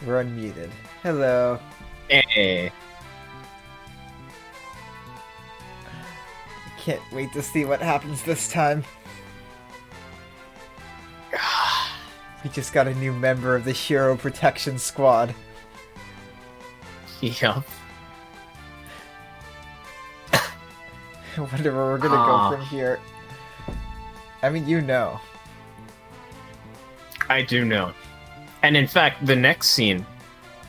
We're unmuted. Hello. Hey. Can't wait to see what happens this time. We just got a new member of the Shiro Protection Squad. Yup. I wonder where we're gonna go from here. I mean, you know. I do know. And in fact, the next scene,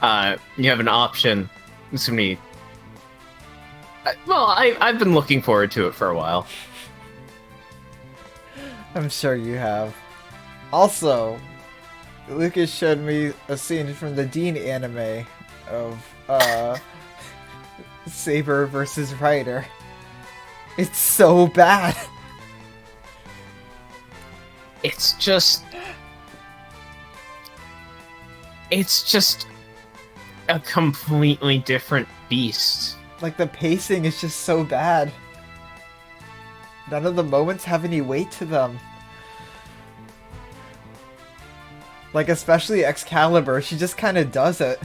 you have an option. It's gonna be... Well, I've been looking forward to it for a while. I'm sure you have. Also, Lucas showed me a scene from the Dean anime of, Saber versus Ryder. It's so bad. It's just a completely different beast. Like, the pacing is just so bad. None of the moments have any weight to them. Like, especially Excalibur, she just kind of does it.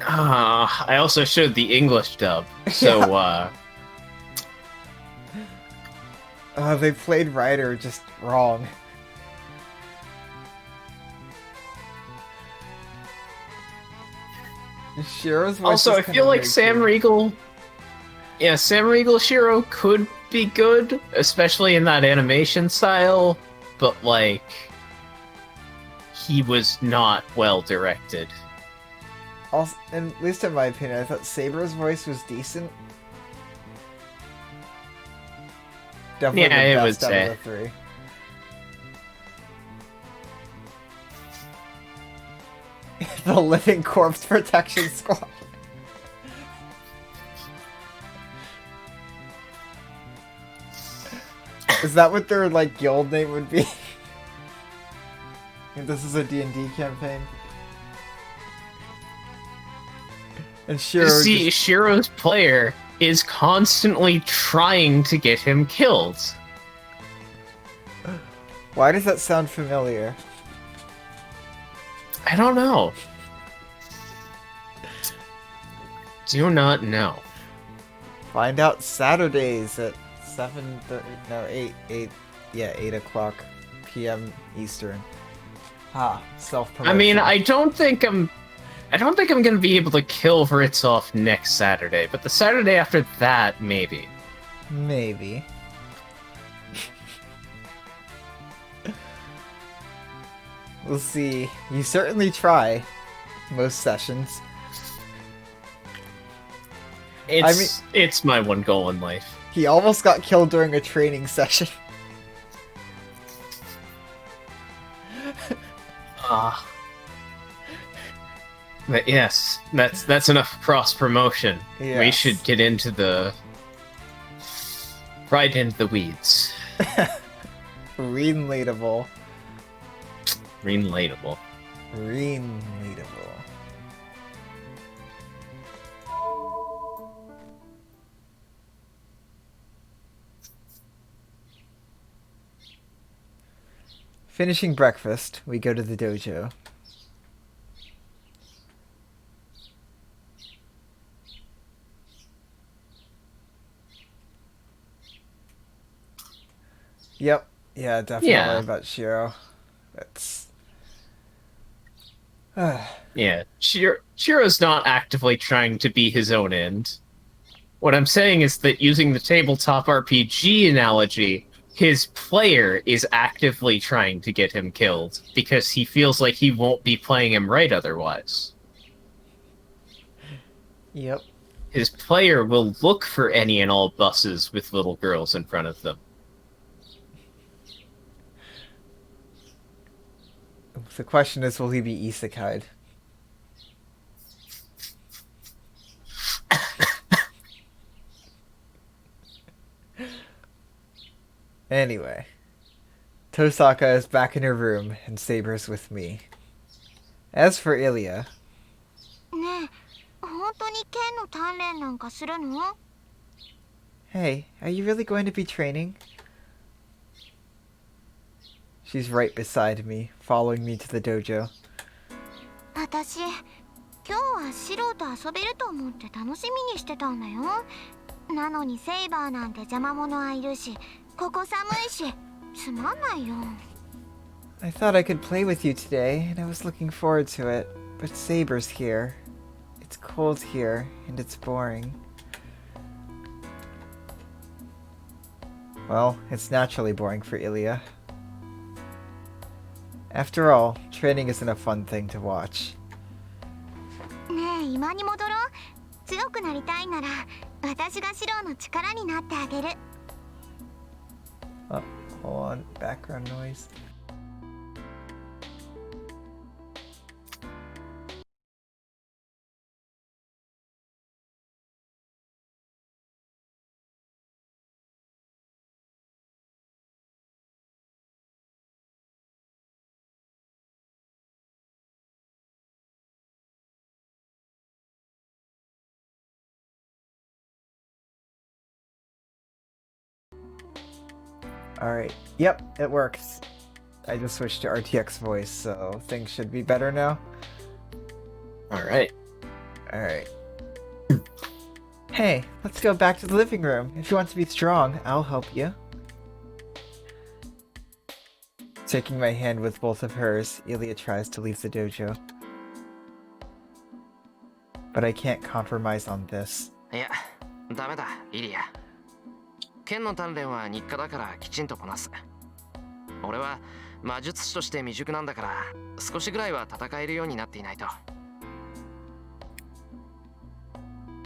I also showed the English dub, so, They played Ryder just wrong. Shiro's voice Also, I feel like Sam Riegel... Yeah, Sam Riegel Shiro could be good, especially in that animation style, but, like, he was not well directed. Also, at least in my opinion, I thought Saber's voice was decent. Definitely the best out of the three. The Living Corpse Protection Squad. Is that what their, like, guild name would be? If this is a D&D campaign? And Shiro See, Shiro's player is constantly trying to get him killed. Why does that sound familiar? I don't know. Do not know. Find out Saturdays at 8 o'clock p.m. Eastern. Self-promotion. I mean, I don't think I'm gonna be able to kill Vritzov next Saturday, but the Saturday after that, maybe. Maybe. We'll see. You certainly try most sessions. It's my one goal in life. He almost got killed during a training session. But yes, that's enough cross promotion. Yes. We should get into right into the weeds. Relatable. Relatable. Relatable. Finishing breakfast, we go to the dojo. Yep. Yeah, definitely about Shiro. That's... Yeah, Shiro's not actively trying to be his own end. What I'm saying is that using the tabletop RPG analogy, his player is actively trying to get him killed, because he feels like he won't be playing him right otherwise. Yep. His player will look for any and all buses with little girls in front of them. The question is, will he be isekai'd? Anyway. Tosaka is back in her room, and Saber's with me. As for Ilya... Hey, are you really going to be training? She's right beside me, following me to the dojo. 私、今日はシロと遊べると思って楽しみにしてたんだよ。なのにセイバーなんて邪魔者はいるし、ここ寒いし、つまんないよ。I thought I could play with you today, and I was looking forward to it. But Saber's here. It's cold here, and it's boring. Well, it's naturally boring for Ilya. After all, training isn't a fun thing to watch. ねえ、今に戻ろう。強くなりたいなら、私がシロの力になってあげる。Oh, hold on, background noise. Alright, yep, it works. I just switched to RTX voice, so things should be better now. Alright. Alright. Hey, let's go back to the living room. If you want to be strong, I'll help you. Taking my hand with both of hers, Ilya tries to leave the dojo. But I can't compromise on this. いや、ダメだ、イリア。剣の鍛錬は日課だからきちんとこなす。俺は魔術師として未熟なんだから、少しぐらいは戦えるようになっていないと。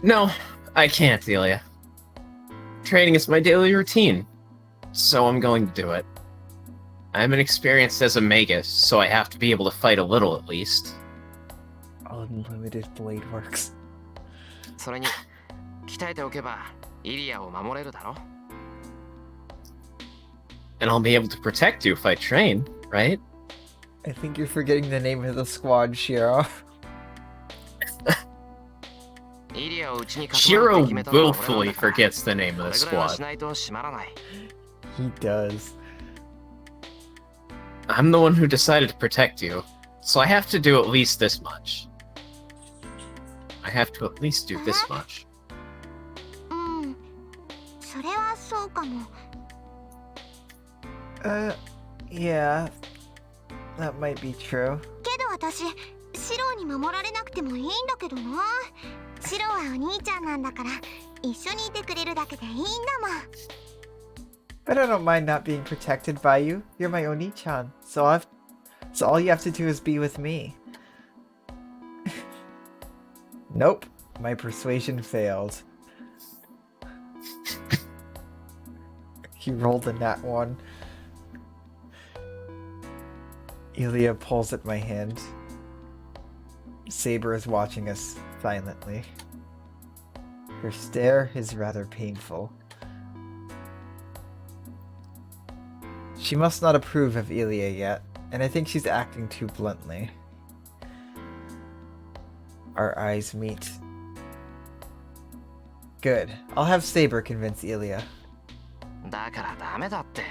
No, I can't, Ilya. Training is my daily routine, so I'm going to do it. I'm inexperienced as a magus, so I have to be able to fight a little at least. Unlimited blade works. それに、鍛えておけば、イリアを守れるだろ。And I'll be able to protect you if I train, right? I think you're forgetting the name of the squad, Shiro. Shiro willfully forgets the name of the squad. He does. I'm the one who decided to protect you, so I have to do at least this much. I have to at least do this much. それはそうかも。Yeah. That might be true. けど私、シロに守られなくてもいいんだけどな。シロはお兄ちゃんなんだから、一緒にいてくれるだけでいいんだもん。But I don't mind not being protected by you. You're my Oni-chan, so all you have to do is be with me. Nope, my persuasion failed. He rolled a nat 1. Ilya pulls at my hand. Saber is watching us silently. Her stare is rather painful. She must not approve of Ilya yet, and I think she's acting too bluntly. Our eyes meet. Good. I'll have Saber convince Ilya. だからダメだって。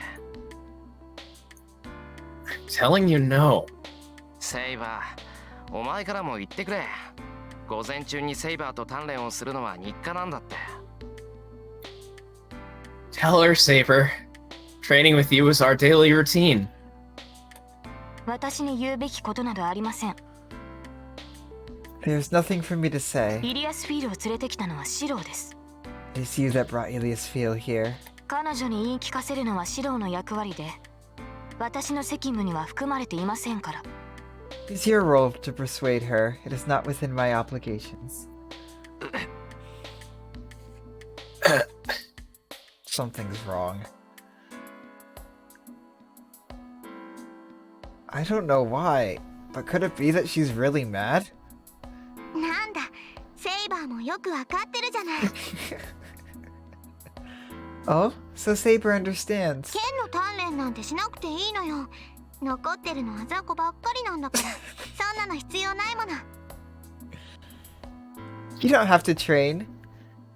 I'm telling you no. セイバー、お前からも言ってくれ。午前中にセイバーと鍛錬をするのは日課なんだって。Tell her, Saber. Training with you is our daily routine. 私に言うべきことなどありません。There's nothing for me to say. イリアスフィールを連れてきたのはシローです。It's you that brought Iliasfeel here. 彼女に言い聞かせるのはシローの役割で、私の責務には含まれていませんから。It's your role to persuade her. It is not within my obligations. Something's wrong. I don't know why, but could it be that she's really mad? なんだ、セイバーもよくわかってるじゃない。Oh, so Saber understands. 剣の鍛錬なんてしなくていいのよ。残ってるのは雑魚ばっかりなんだから、そんなの必要ないもの。You don't have to train.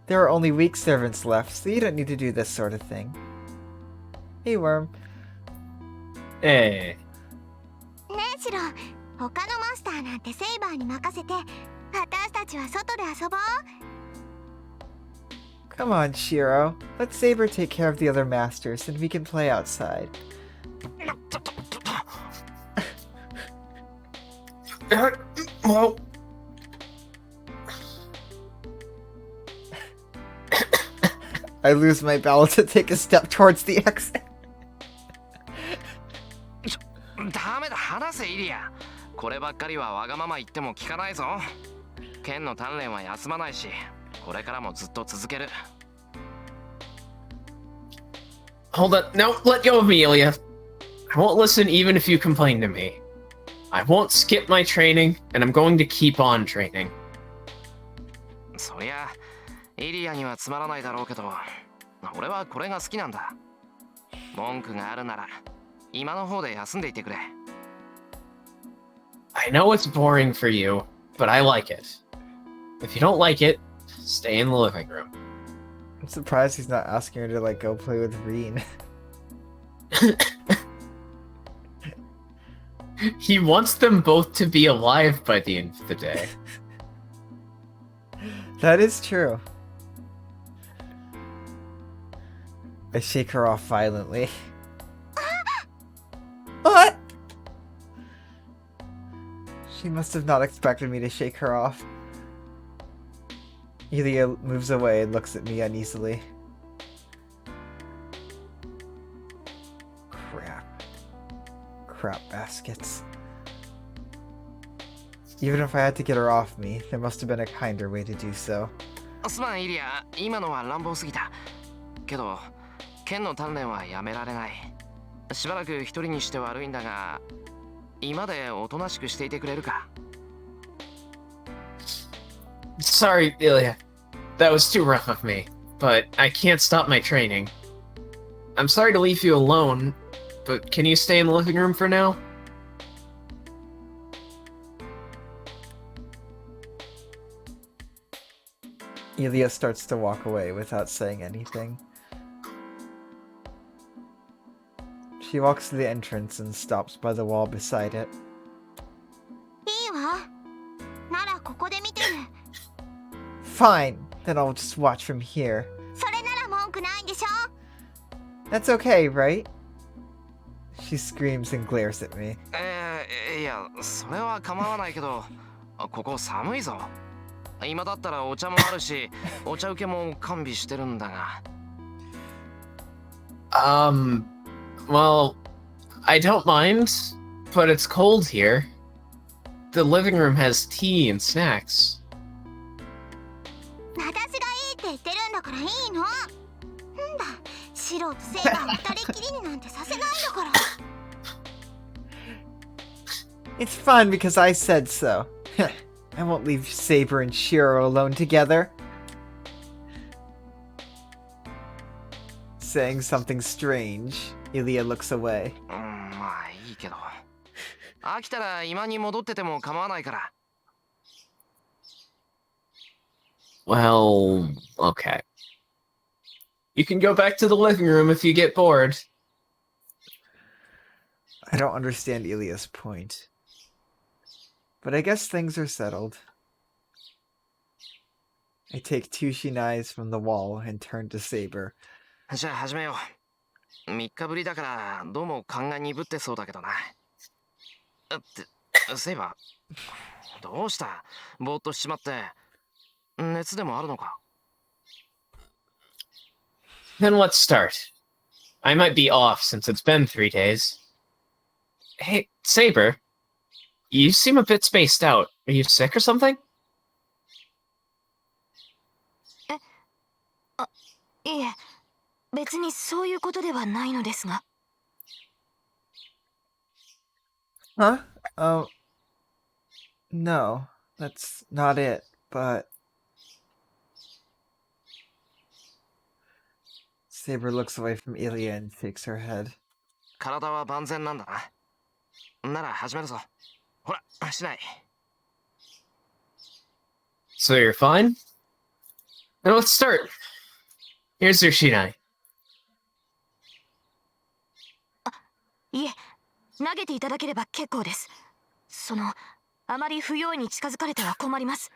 There are only weak servants left, so you don't need to do this sort of thing. Hey, Worm. Hey. ねえシロ、他のマスターなんてセイバーに任せて、私たちは外で遊ぼう。 Come on, Shiro. Let Saber take care of the other masters, and we can play outside. Well, I lose my balance to take a step towards the exit. ダメだ、話せイリア。こればっかりはわがまま言っても聞かないぞ。剣の鍛錬は休まないし、これからもずっと続ける。 hold on. No, let go of me, Ilya. I won't listen even if you complain to me. I won't skip my training, and I'm going to keep on training. そりゃイリアにはつまらないだろうけど、俺はこれが好きなんだ。文句があるなら今の方で休んでいてくれ。 I know it's boring for you, but I like it. If you don't like it, stay in the living room. I'm surprised he's not asking her to, like, go play with Reen. He wants them both to be alive by the end of the day. That is true. I shake her off violently. What? She must have not expected me to shake her off. Ilya moves away and looks at me uneasily. Crap baskets. Even if I had to get her off me, there must have been a kinder way to do so. すまんイリア、今のは乱暴すぎた。けど剣の鍛錬はやめられない。しばらく一人にして悪いんだが、今でおとなしくしていてくれるか。 Sorry, Ilya. That was too rough of me, but I can't stop my training. I'm sorry to leave you alone, but can you stay in the living room for now? Ilya starts to walk away without saying anything. She walks to the entrance and stops by the wall beside it. いいわ。ならここで見てる。 Fine, then I'll just watch from here. それなら文句ないでしょ。 That's okay, right? She screams and glares at me. いや、それは構わないけど、ここ寒いぞ。今だったらお茶もあるし、お茶受けも完備してるんだが。Well, I don't mind, but it's cold here. The living room has tea and snacks. 私がいいって言ってるんだからいいの。なんだ、シロとセイバーを二人っきりになんてさせないんだから。 It's fun because I said so. I won't leave Saber and Shiro alone together. Saying something strange, Ilya looks away. まあいいけど。飽きたら今に戻ってても構わないから。 Well, okay. You can go back to the living room if you get bored. I don't understand Ilya's point. But I guess things are settled. I take two shinais from the wall and turn to Saber. じゃあ始めよう。3日ぶりだからどうも勘が鈍ってそうだけどな。セイバー、どうした？ぼーっとしちまって。熱でもあるのか？ Then let's start. I might be off since it's been 3 days. Hey, Saber. You seem a bit spaced out. Are you sick or something? いえ、別にそういうことではないのですが。 Huh? Oh. No, that's not it, but... Saber looks away from Ilya and shakes her head. 体は万全なんだな。なら始めるぞ。ほら、しない。 So you're fine? Then let's start. Here's your shinai. いえ、投げていただければ結構です。あまり不用意に近づかれては困ります。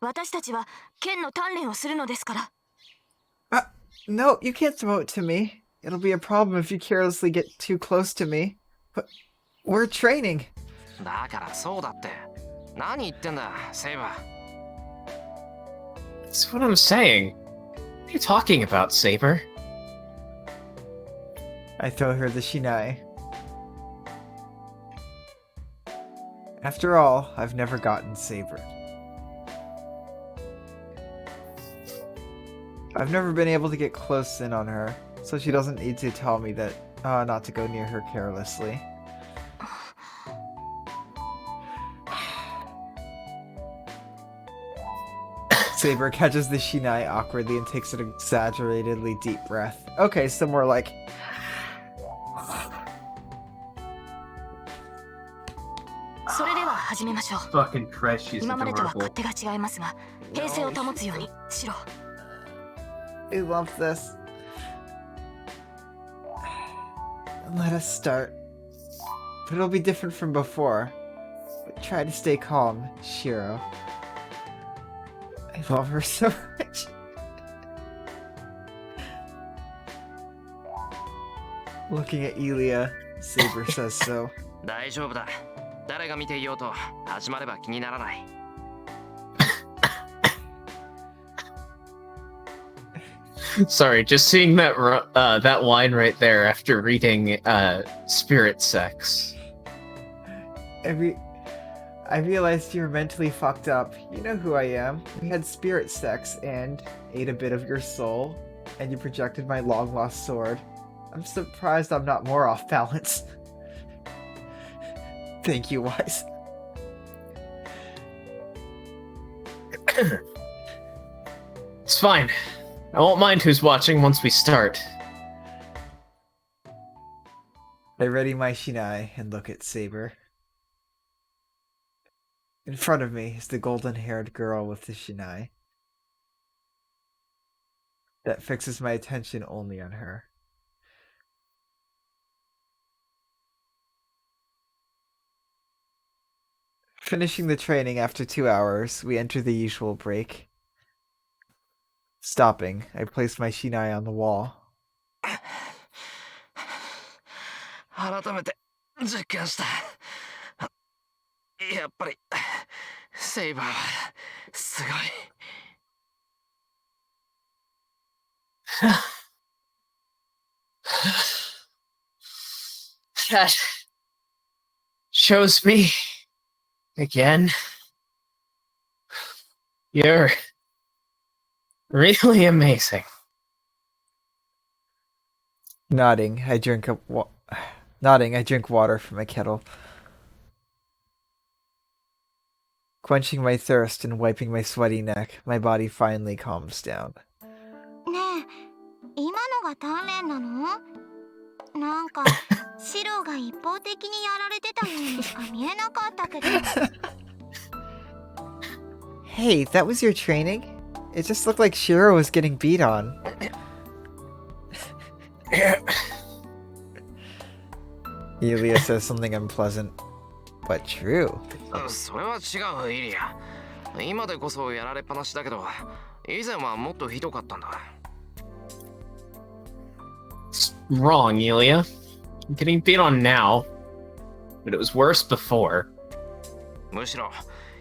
私たちは剣の鍛錬をするのですから。No, you can't throw it to me. It'll be a problem if you carelessly get too close to me. But we're training. だからそうだって。何言ってんだ、セイバー。That's what I'm saying. What are you talking about, Saber? I throw her the shinai. After all, I've never gotten Saber. I've never been able to get close in on her, so she doesn't need to tell me that not to go near her carelessly. Saber catches the shinai awkwardly and takes an exaggeratedly deep breath. Okay, so more like... Fucking Christ, she's 今までとは adorable. 勝手が違いますが、平静を保つように、シロ。I love this. Let us start. But it'll be different from before. But try to stay calm, Shiro. I love her so much. Looking at Elia, Saber says so. 大丈夫だ。誰が見ていようと始まれば気にならない。Sorry, just seeing that that line right there after reading Spirit Sex. I realized you were mentally fucked up. You know who I am. We had spirit sex and ate a bit of your soul, and you projected my long-lost sword. I'm surprised I'm not more off balance. Thank you, Wise. It's fine. I won't mind who's watching once we start. I ready my shinai and look at Saber. In front of me is the golden-haired girl with the shinai. That fixes my attention only on her. Finishing the training after 2 hours, we enter the usual break. Stopping, I place my shinai on the wall. 改めて実感した。やっぱりセイバーはすごい。That shows me again. You're really amazing. Nodding, I drink water from a kettle. Quenching my thirst and wiping my sweaty neck, my body finally calms down. ねえ、今のが鍛錬なの？なんかシロが一方的にやられてたようにしか見えなかったけど。Hey, that was your training? It just looked like Shiro was getting beat on. Yulia says something unpleasant, but true. それは違う、イリア。今でこそやられっぱなしだけど、以前はもっとひどかったんだ。It's wrong, Elia. I'm getting beat on now, but it was worse before. むしろ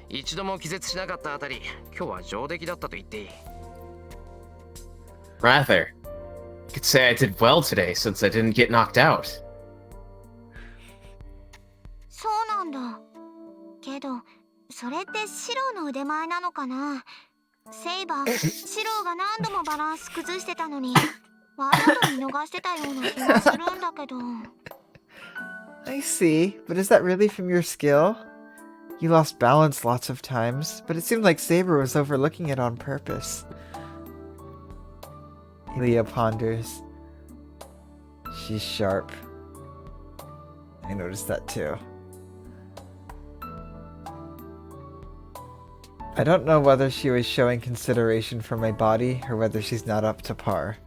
一度も気絶しなかったあたり、今日は上出来だったと言っていい。Rather, I could say I did well today since I didn't get knocked out. そうなんだ。けど、それってシロの腕前なのかな？セイバー、シロが何度もバランス崩してたのに、わざと見逃してたような気がするんだけど。I see, but is that really from your skill? You lost balance lots of times, but it seemed like Saber was overlooking it on purpose. Leah ponders. She's sharp. I noticed that too. I don't know whether she was showing consideration for my body or whether she's not up to par.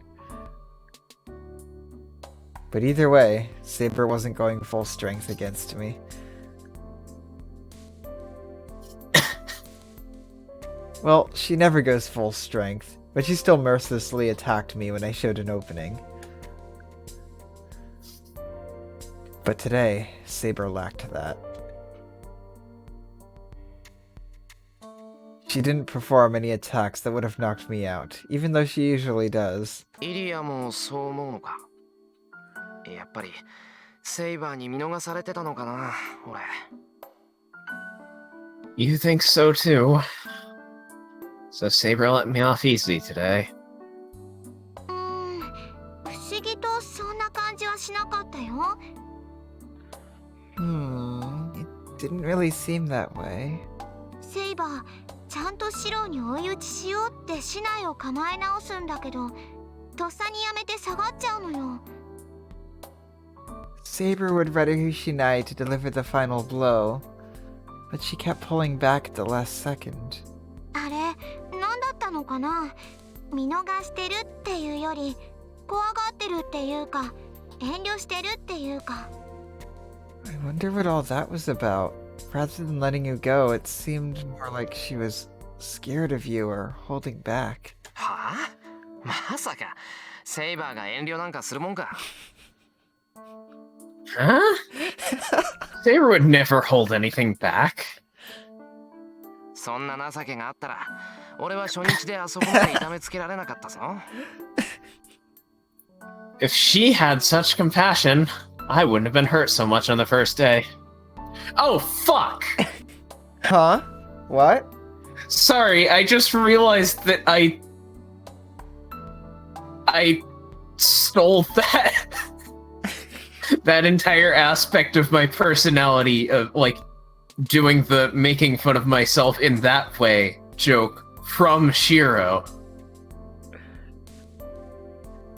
But either way, Saber wasn't going full strength against me. Well, she never goes full strength, but she still mercilessly attacked me when I showed an opening. But today, Saber lacked that. She didn't perform any attacks that would have knocked me out, even though she usually does. イリアもそう思うのか。やっぱりセイバーに見逃されてたのかな、俺。You think so too? So Saber let me off easy today. 不思議とそんな感じはしなかったよ。It didn't really seem that way. セイバー、ちゃんとシロに追い打ちしようって竹刀を構え直すんだけど、とっさにやめて下がっちゃうのよ。Saber would ready her shinai to deliver the final blow, but she kept pulling back at the last second. あれ、なんだったのかな。見逃してるっていうより、怖がってるっていうか、遠慮してるっていうか。I wonder what all that was about. Rather than letting you go, it seemed more like she was scared of you or holding back. はあ？まさかセイバーが遠慮なんかするもんか。Huh? Saber would never hold anything back. そんな情けがあったら、俺は初日であそこまで痛めつけられなかったぞ。If she had such compassion, I wouldn't have been hurt so much on the first day. Oh, fuck! Huh? What? Sorry, I just realized that I stole that that entire aspect of my personality of, like, doing the making fun of myself in that way joke from Shiro.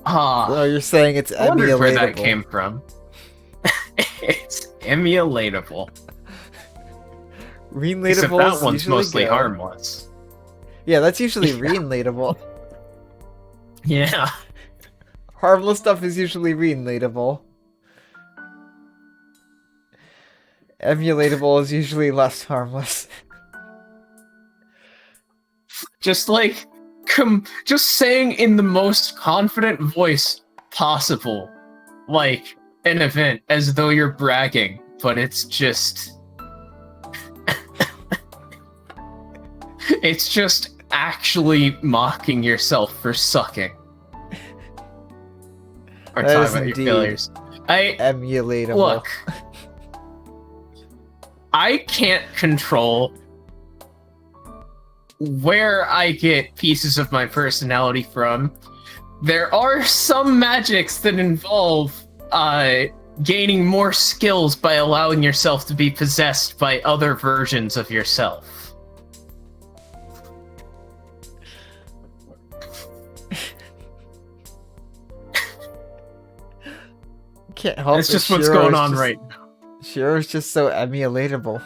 So you're saying it's I wondered emulatable. where that came from. It's emulatable. Relatable Except that is one's usually mostly good. harmless. Yeah, that's usually Yeah. relatable. Yeah. Harmless stuff is usually relatable. Emulatable is usually less harmless. Just like, just saying in the most confident voice possible, like an event, as though you're bragging, but it's just... it's just actually mocking yourself for sucking. Or That talking is about your indeed failures. Emulatable. Look, I can't control where I get pieces of my personality from. There are some magics that involve gaining more skills by allowing yourself to be possessed by other versions of yourself. Can't help That's it, just what's Shiro going is on just- right now. Shiro's just so emulatable.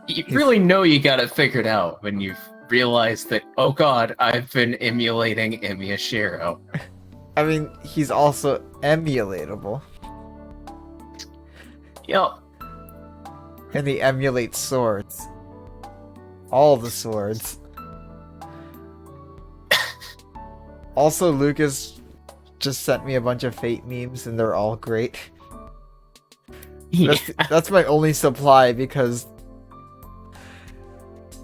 You really know you got it figured out when you've realized that, oh god, I've been emulating Emiya Shiro. I mean, he's also emulatable. Yep. And he emulates swords. All the swords. Also, Lucas just sent me a bunch of Fate memes, and they're all great. Yeah. That's my only supply, because...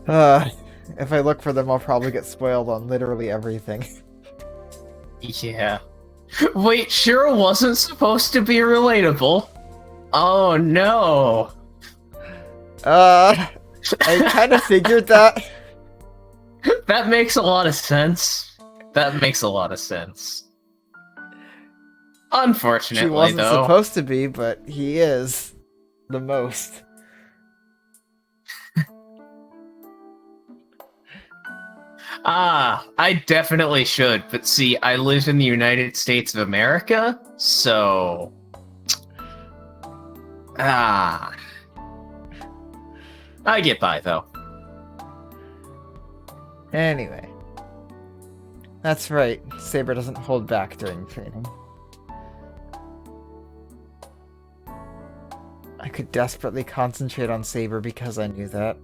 if I look for them, I'll probably get spoiled on literally everything. Yeah. Wait, Shiro wasn't supposed to be relatable? Oh no. I kind of figured that. That makes a lot of sense. That makes a lot of sense. Unfortunately, She wasn't though. supposed to be, but he is. The most. I definitely should, but see, I live in the United States of America, so... I get by, though. Anyway. That's right. Saber doesn't hold back during training. I could desperately concentrate on Saber because I knew that.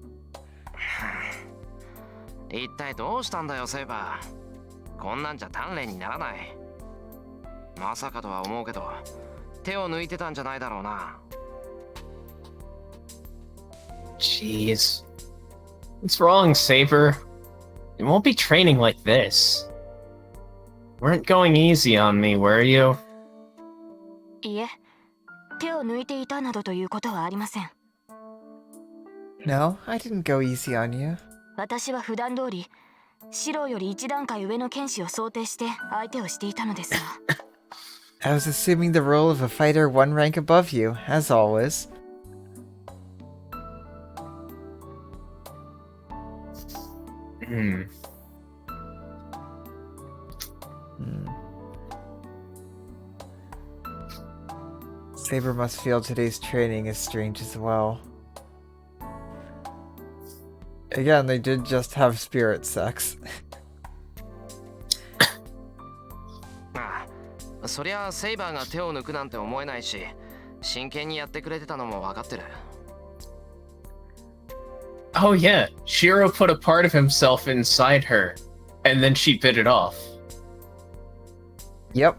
一体どうしたんだよセイバー。こんなんじゃ鍛錬にならない。まさかとは思うけど手を抜いてたんじゃないだろうな。 Jeez. What's wrong, Saber? You won't be training like this. Weren't going easy on me, were you? いえ、手を抜いていたなどということはありません。 No, I didn't go easy on you. 私は普段通り、シロより一段階上の剣士を想定して相手をしていたのですが。I was assuming the role of a fighter one rank above you, as always. Saber must feel today's training is strange as well. Again, they did just have spirit sex. ああ、そりゃセイバーが手を抜くなんて思えないし、真剣にやってくれてたのも分かってる。 Oh yeah, Shiro put a part of himself inside her, and then she bit it off. Yep.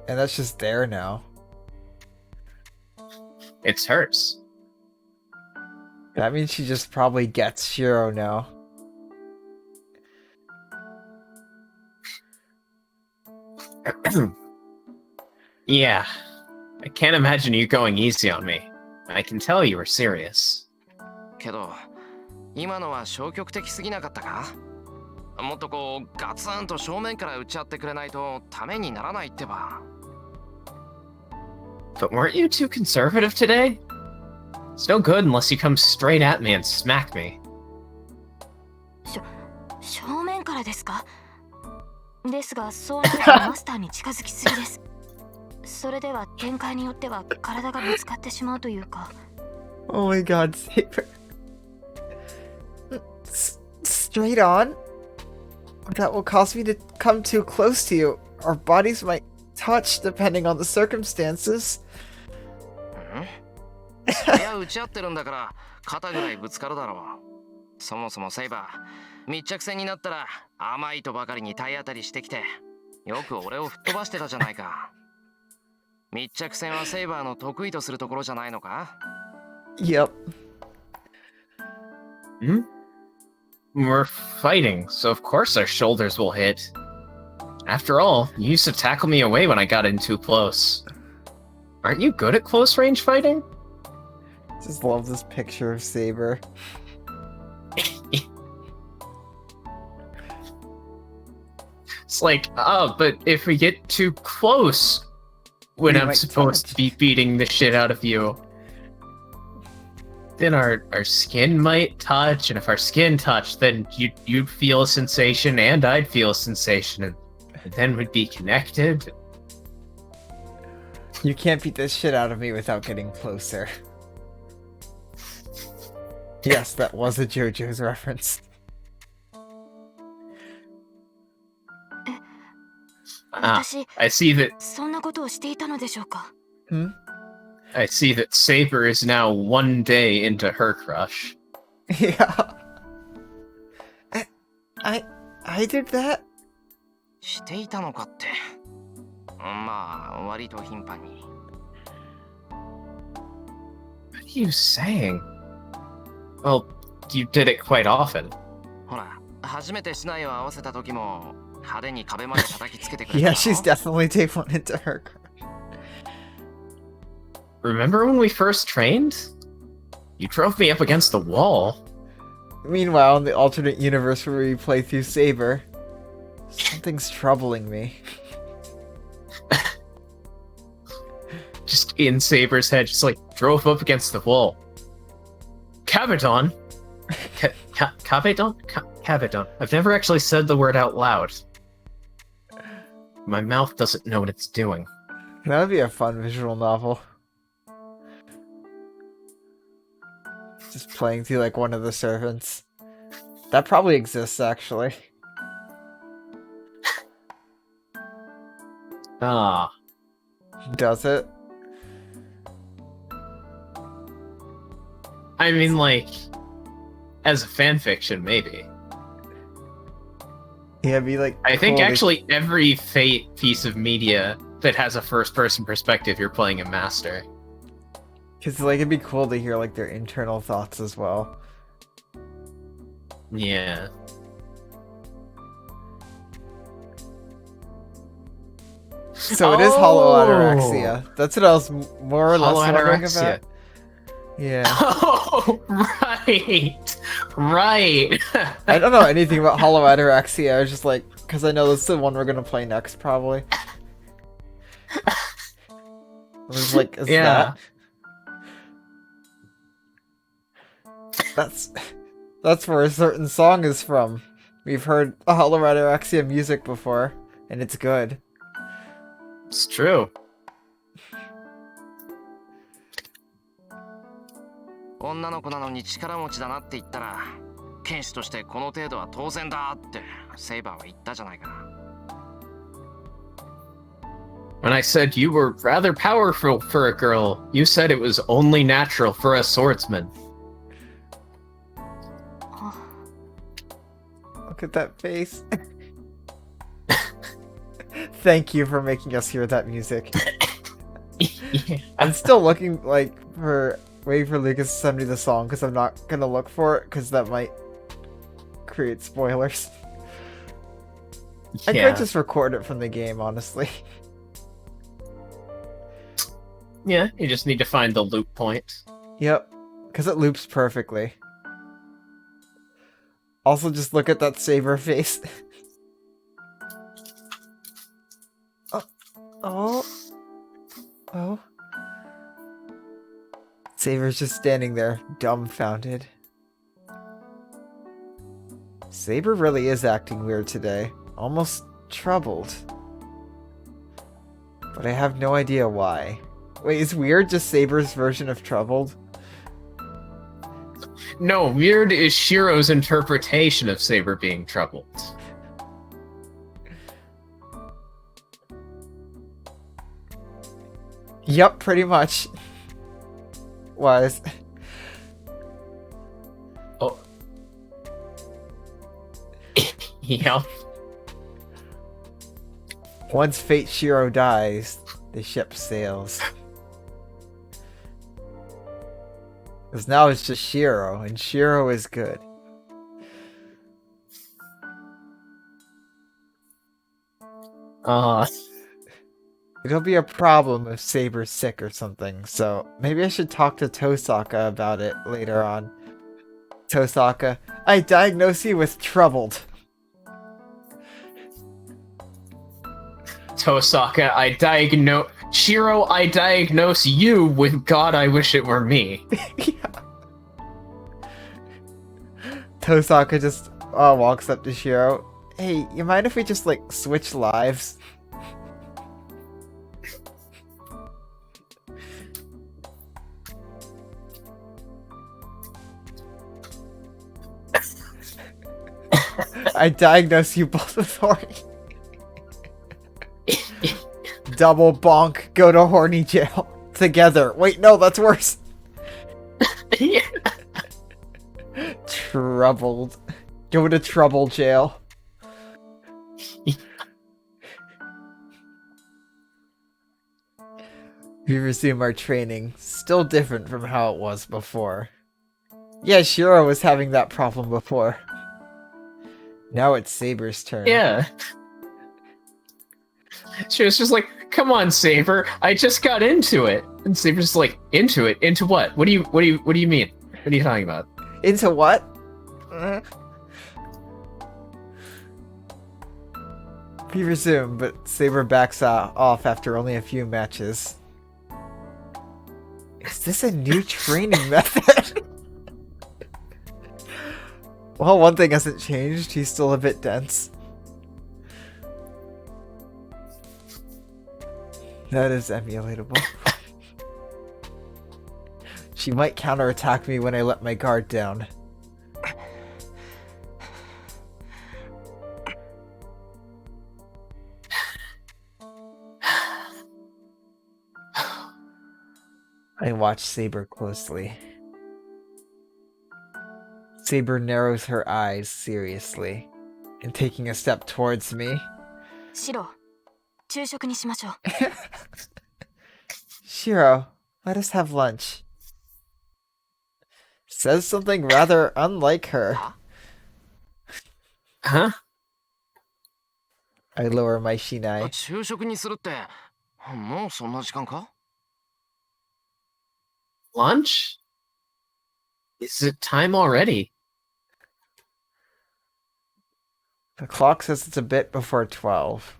And that's just there now. It's hers. That means she just probably gets Shiro now. Yeah, I can't imagine you going easy on me. I can tell you were serious. けど、今のは消極的すぎなかったか？もっとこうガツンと正面から打ち合ってくれないとためにならないってば。 But weren't you too conservative today? It's no good unless you come straight at me and smack me. 正面からですか？ですが、そうなるとマスターに近づきすぎです。それでは展開によっては体がぶつかってしまうというか。 Oh my god, Saber. Straight on? That will cause me to come too close to you. Our bodies might touch depending on the circumstances. そりゃ打ち合ってるんだから肩ぐらいぶつかるだろう。そもそもセイバー、密着戦になったら甘いとばかりに体当たりしてきて、よく俺を吹っ飛ばしてたじゃないか。密着戦はセイバーの得意とするところじゃないのか？ Yep. Hmm? We're fighting, so of course our shoulders will hit. After all, you used to tackle me away when I got in too close. Aren't you good at close range fighting? Just love this picture of Saber. It's like, oh, but if we get too close when We I'm might supposed touch. to be beating the shit out of you, then our skin might touch, and if our skin touched, then you'd feel a sensation and I'd feel a sensation, and then we'd be connected. You can't beat this shit out of me without getting closer. Yes, that was a JoJo's reference. Ah, 私、 I see that そんなことをしていたのでしょうか？ Hmm? I see that Saber is now one day into her crush. Yeah. I did that? していたのかって。まあ割と頻繁に。 What are you saying? Well, you did it quite often. ほら、初めて竹刀を合わせた時も派手に壁まで叩きつけてくれた Yeah, だろ。 she's definitely taken one into her crush. Remember when we first trained? You drove me up against the wall. Meanwhile, in the alternate universe where we play through Saber, something's troubling me. Just in Saber's head, just like drove up against the wall. Cabadon? Cabadon? Cabadon. I've never actually said the word out loud. My mouth doesn't know what it's doing. That would be a fun visual novel. Just playing through like one of the servants. That probably exists actually. Ah. Does it? I mean, like, as a fanfiction, maybe. Yeah, it'd be like. I think cool to- actually every Fate piece of media that has a first-person perspective, you're playing a master. Cause like it'd be cool to hear like their internal thoughts as well. Yeah. So it is Hollow Ataraxia. That's what I was more or less Hollow wondering Ataraxia. about. Yeah. Oh, right. Right. I don't know anything about Hollow Ataraxia. I was just like, because I know this is the one we're gonna play next, probably. I was like, is Yeah. that's where a certain song is from. We've heard Hollow Ataraxia music before, and it's good. It's true. 女の子なのに力持ちだなって言ったら、剣士としてこの程度は当然だってセイバーは言ったじゃないかな。When I said you were rather powerful for a girl, you said it was only natural for a swordsman. Look at that face. Thank you for making us hear that music. Yeah. I'm still looking waiting for Lucas to send me the song because I'm not gonna look for it because that might create spoilers. I could just record it from the game, honestly. Yeah, you just need to find the loop point. Yep, because it loops perfectly. Also, just look at that Saber face. Oh. Saber's just standing there, dumbfounded. Saber really is acting weird today. Almost troubled. But I have no idea why. Wait, is weird just Saber's version of troubled? No, weird is Shiro's interpretation of Saber being troubled. Yep, pretty much. Was. Oh. Yep. Once Fate Shiro dies, the ship sails. Because now it's just Shiro, and Shiro is good. It'll be a problem if Saber's sick or something, so maybe I should talk to Tosaka about it later on. Tosaka, I diagnose you with troubled. Tosaka, Shiro, I diagnose you with God, I wish it were me. Yeah. Tosaka just walks up to Shiro. Hey, you mind if we just like switch lives? I diagnose you both with horny. Double bonk, go to horny jail. Together. Wait, no, that's worse. Yeah. Troubled. Go to trouble jail. We resume our training. Still different from how it was before. Yeah, Shiro was having that problem before. Now it's Saber's turn. Yeah. She was just like, come on, Saber, I just got into it. And Saber's like, into it? Into what? What do you mean? What are you talking about? Into what? We resume, but Saber backs off after only a few matches. Is this a new training method? Well, one thing hasn't changed. He's still a bit dense. That is emulatable. She might counterattack me when I let my guard down. I watch Saber closely. Saber narrows her eyes seriously and taking a step towards me. シロ、昼食にしましょう。Shiro, let us have lunch. Says something rather unlike her. Huh? I lower my shinai. 昼食にするって、もうそんな時間か？ Lunch? Is it time already? The clock says it's a bit before 12.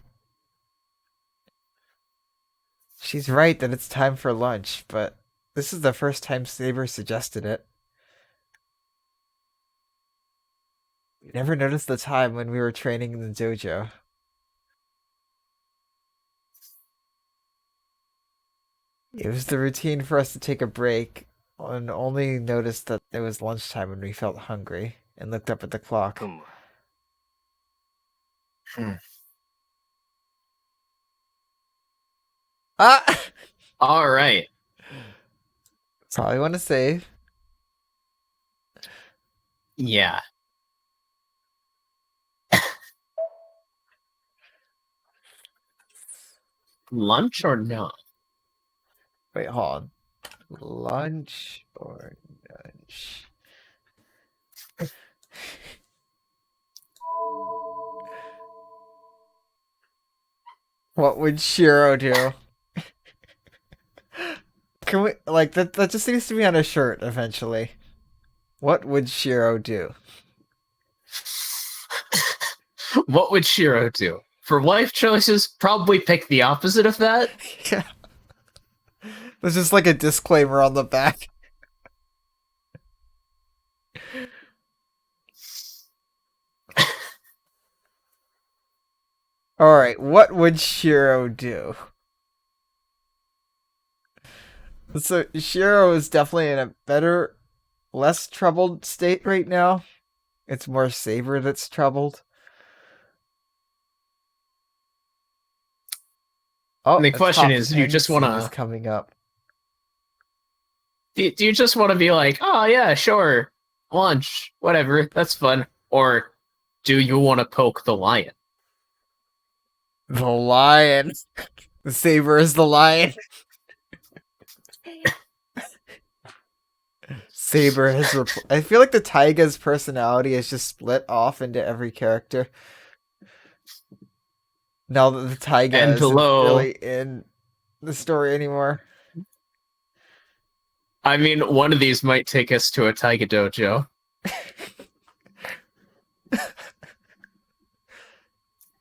She's right that it's time for lunch, but this is the first time Saber suggested it. We never noticed the time when we were training in the dojo. It was the routine for us to take a break and only noticed that it was lunchtime when we felt hungry and looked up at the clock. Ah! All right. That's all I want to say. Yeah. Lunch or no? Wait, hold on. Lunch or lunch? What would Shiro do? Can we, like, that just needs to be on a shirt eventually. What would Shiro do? What would Shiro do? For life choices, probably pick the opposite of that. Yeah. There's just like a disclaimer on the back. Alright, what would Shiro do? So, Shiro is definitely in a better, less troubled state right now. It's more Saber that's troubled. Oh, The question is, do you just want is to... coming up. Do you just want to be like, oh yeah, sure, lunch, whatever, that's fun? Or do you want to poke the lion? The lion. The Saber is the lion. Saber has I feel like the Taiga's personality is just split off into every character. Now that the Taiga And isn't below- really in the story anymore. I mean, one of these might take us to a Taiga dojo.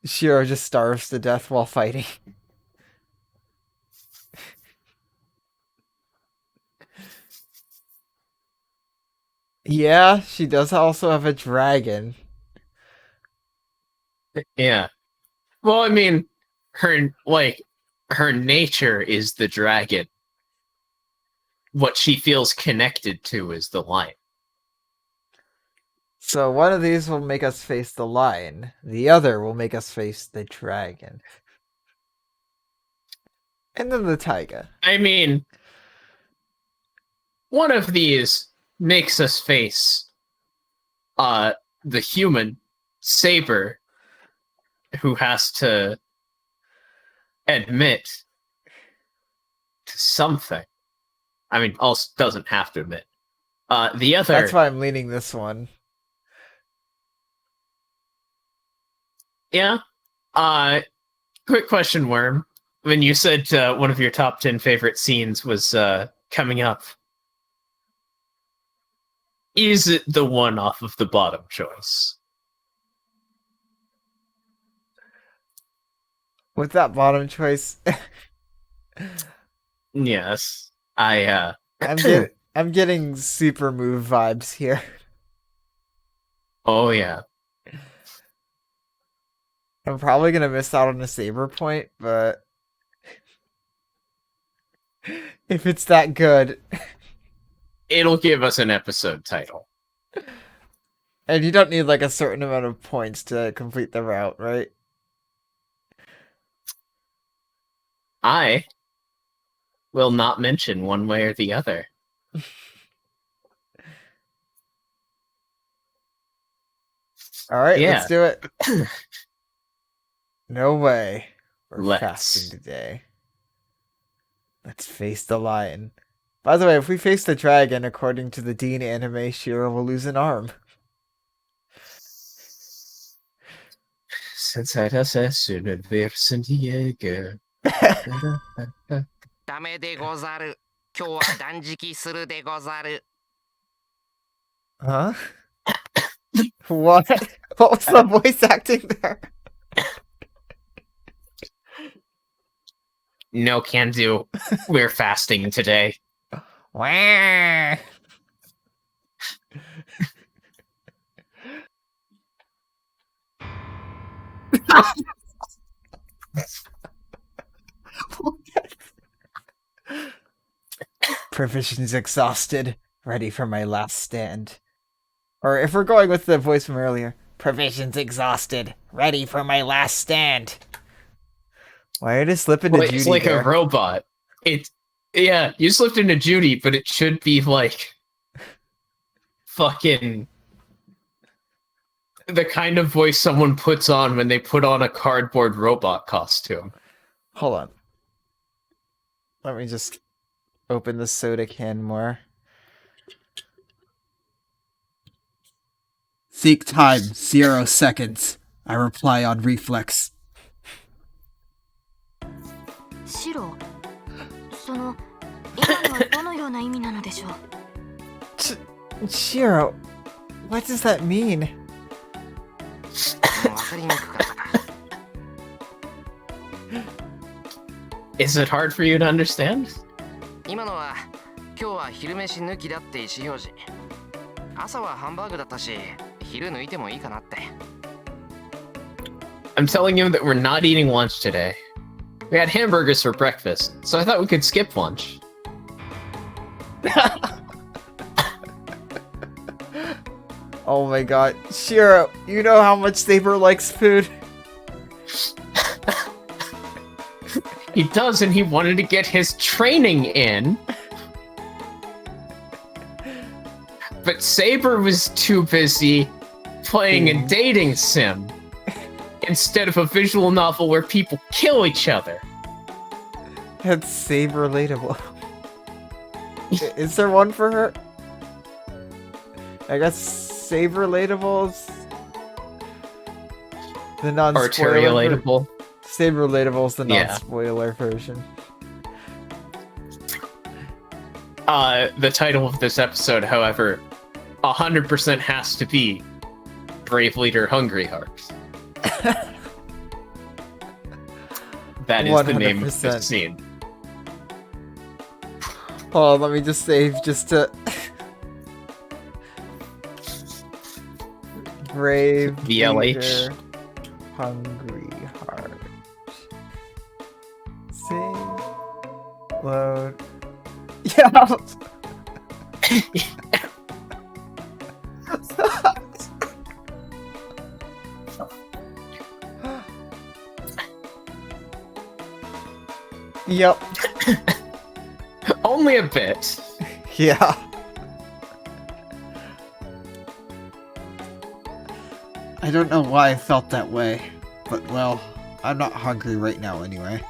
Shiro just starves to death while fighting. Yeah, she does also have a dragon. Yeah. Well, I mean, her nature is the dragon. What she feels connected to is the lion. So one of these will make us face the lion. The other will make us face the dragon. And then the taiga. I mean, one of these makes us face the human Saber, who has to admit to something. I mean, also doesn't have to admit. The other... That's why I'm leaning this one. Yeah. Quick question, Worm. When you said one of your top 10 favorite scenes was coming up, is it the one off of the bottom choice? With that bottom choice, Yes. I'm getting super move vibes here. Oh, yeah. I'm probably gonna miss out on a Saber point, but if it's that good, it'll give us an episode title. And you don't need like a certain amount of points to complete the route, right? I will not mention one way or the other. Alright, Yeah. let's do it. No way. We're Let's. fasting today. Let's face the lion. By the way, if we face the dragon, according to the Dean anime, Shiro will lose an arm. Since I does Untitled ダメでござる。今日は断食するでござる。 Huh? What? What was the voice acting there? No can do. We're fasting today. Wah. Provisions exhausted, ready for my last stand. Or if we're going with the voice from earlier, provisions exhausted, ready for my last stand. Why did it slip into Judy It's like there? a robot. Yeah, you slipped into Judy, but it should be like fucking the kind of voice someone puts on when they put on a cardboard robot costume. Hold on. Let me just open the soda can more. Seek time, 0 seconds. I reply on reflex. シロ、その今のはどのような意味なのでしょう。 Shiro, what does that mean? わかりにくかったか。 Is it hard for you to understand? 今のは今日は昼飯抜きだって意思表示。朝はハンバーグだったし、昼抜いてもいいかなって。 I'm telling you that we're not eating lunch today. We had hamburgers for breakfast, so I thought we could skip lunch. Oh my god. Shiro, you know how much Saber likes food? He does, and he wanted to get his training in. But Saber was too busy playing a dating sim instead of a visual novel where people kill each other. That's Saber relatable. Is there one for her? I guess Saber relatable is the non-spoiler. Arteriolatable. Saber relatable is the Yeah. non-spoiler version. The title of this episode, however, 100% has to be Brave Leader Hungryheart. That is the name of the 100%. scene. Oh, let me just save just to... Brave VLH. Leader, Hungry Heart. Save. Load. Yeah! Yep. Only a bit. Yeah. I don't know why I felt that way, but well, I'm not hungry right now anyway.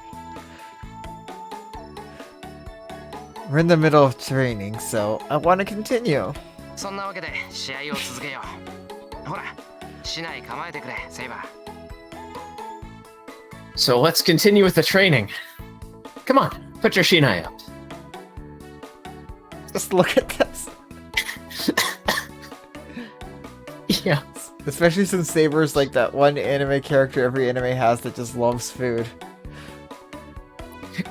We're in the middle of training, so I want to continue. そんなわけで試合を続けよう。ほら、市内構えてくれ、セイバー。 So let's continue with the training. Come on, put your shinai up. Just look at this. Yeah. Especially since Saber's like that one anime character every anime has that just loves food.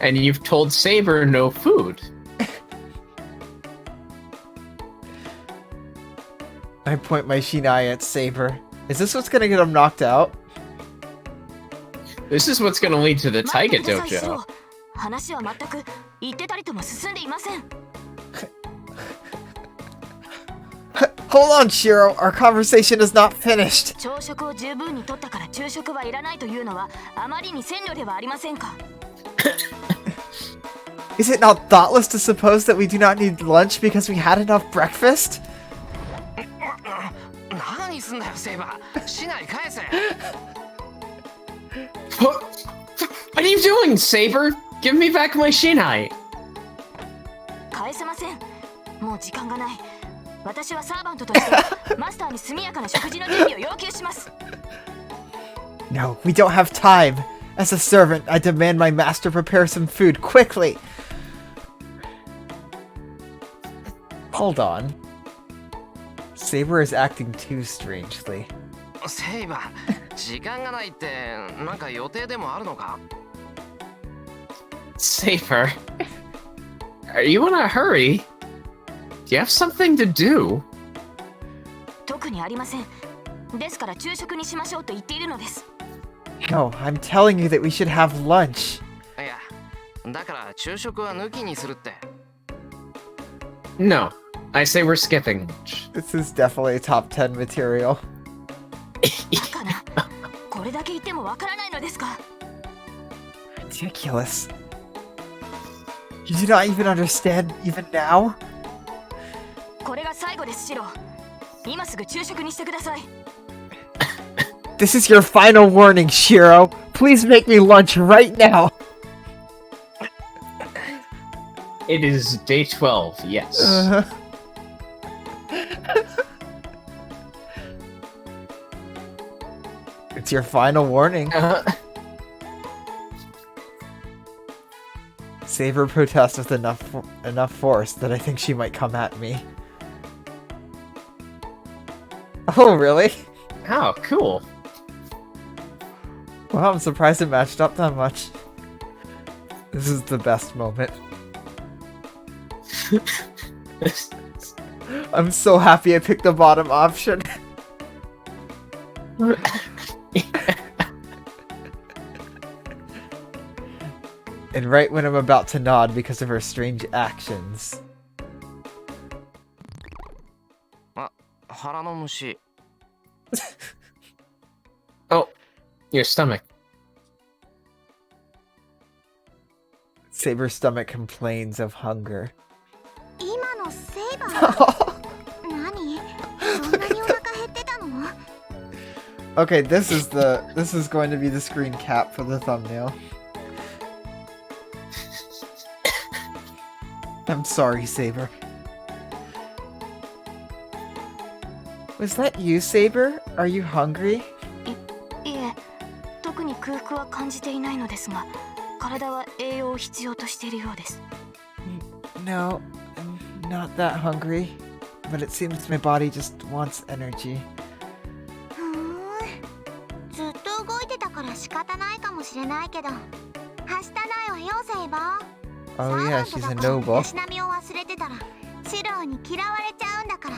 And you've told Saber no food. I point my shinai at Saber. Is this what's gonna get him knocked out? This is what's gonna lead to the 待って Taiga くださいシ dojo. ロ。話は全く言ってたりとも進んでいません。Hold on, Shiro. Our conversation is not finished. 朝食を十分に取ったから昼食はいらないというのはあまりに鮮慮ではありませんか。 Is it not thoughtless to suppose that we do not need lunch because we had enough breakfast? 何すんだよセイバー。市内返せ。 What are you doing, Saber? Give me back my Shinai. 返せません。もう時間がない。私はサーバントとしてマスターに速やかな食事の準備を要求します。 No, we don't have time. As a servant, I demand my master prepare some food quickly. Hold on. Saber is acting too strangely. セイバー、時間がないってなんか予定でもあるのか。 Saber, are you in a hurry? Do you have something to do? 特にありません。ですから昼食にしましょうと言っているのです。 No, I'm telling you that we should have lunch. いや、だから昼食は抜きにするって。 No, I say we're skipping lunch. This is definitely top 10 material. バカな。これだけ言ってもわからないのですか。 Ridiculous. You do not even understand, even now? これが最後です、シロ。今すぐ昼食にしてください。 This is your final warning, Shiro. Please make me lunch right now. It is day 12, yes. It's your final warning. Saber protests with enough force that I think she might come at me. Oh, really? Oh, cool. Wow, I'm surprised it matched up that much. This is the best moment. I'm so happy I picked the bottom option. And right when I'm about to nod because of her strange actions. あ、腹の虫。 Oh, your stomach. Saber's stomach complains of hunger. 今のセイバー何そんなにお腹減ってたの Okay, this is going to be the screen cap for the thumbnail. I'm sorry, Saber. Was that you, Saber? Are you hungry? いえ、特に空腹は感じていないのですが、体は栄養を必要としているようです。 No, I'm not that hungry. But it seems my body just wants energy. ふーんずっと動いてたから仕方ないかもしれないけど、はしたないわよ、セイバー。 Oh yeah, she's a noble. 身だしなみを忘れてたらシローに嫌われちゃうんだから。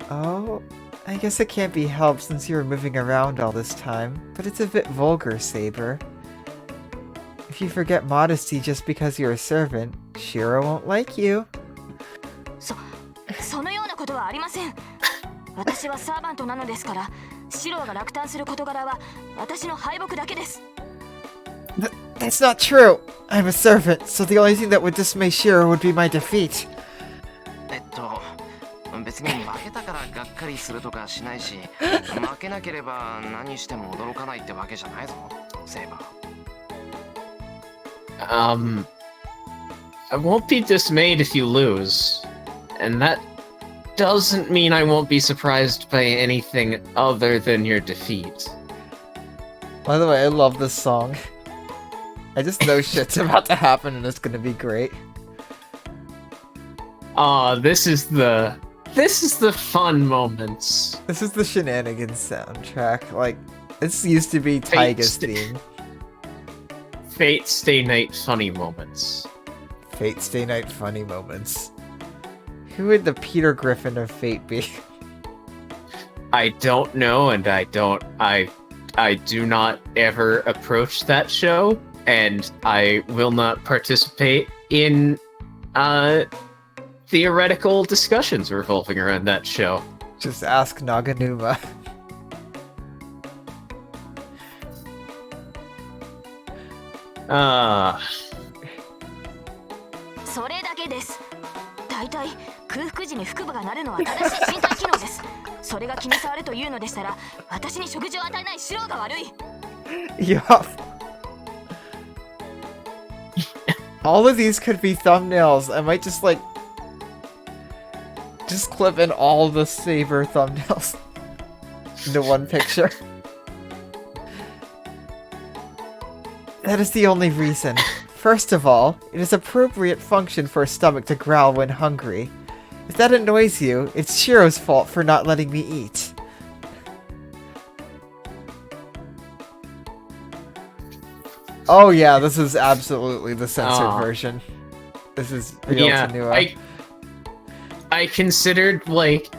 Oh, I guess it can't be helped since you were moving around all this time, but it's a bit vulgar, Saber. If you forget modesty just because you're a servant, Shiro won't like you. そのようなことはありません。私はサーバントなのですから、シローが落胆する事柄は私の敗北だけです。 That's not true! I'm a servant, so the only thing that would dismay Shiro would be my defeat. 別に負けたからがっかりするとかしないし、負けなければ何しても驚かないってわけじゃないぞ、セイバー。I won't be dismayed if you lose. And that doesn't mean I won't be surprised by anything other than your defeat. By the way, I love this song. I just know shit's about to happen and it's gonna be great. This is the fun moments. This is the Shenanigans soundtrack. Like, this used to be Taiga's theme. Fate Stay Night funny moments. Fate Stay Night funny moments. Who would the Peter Griffin of Fate be? I don't know, and I do not ever approach that show, and I will not participate in theoretical discussions revolving around that show. Just ask Naganuma. Ah. それだけです。大体空腹時に腹部が鳴るのは正しい身体機能です。それが気に障るというのでしたら、私に食事を与えないシロが悪い。Yup. All of these could be thumbnails. I might just like clip in all the Saber thumbnails into one picture. That is the only reason. First of all, it is appropriate function for a stomach to growl when hungry. If that annoys you, it's Shiro's fault for not letting me eat. Oh yeah, this is absolutely the censored version. This is real Tanua. I considered, like...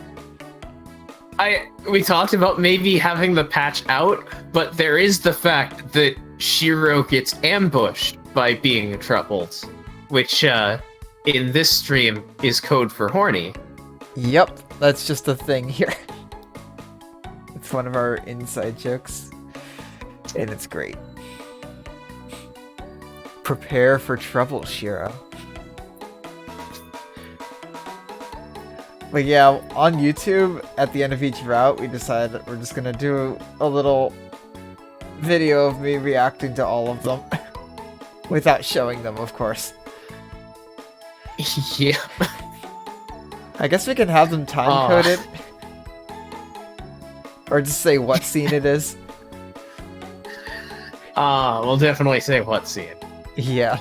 We talked about maybe having the patch out, but there is the fact that Shiro gets ambushed by being troubled, which, in this stream, is code for horny. Yep, that's just a thing here. It's one of our inside jokes, and it's great. Prepare for trouble, Shiro. But yeah, on YouTube, at the end of each route, we decided that we're just gonna do a little video of me reacting to all of them. Without showing them, of course. Yeah. I guess we can have them time-coded. Or just say what scene it is. We'll definitely say what scene. Yeah.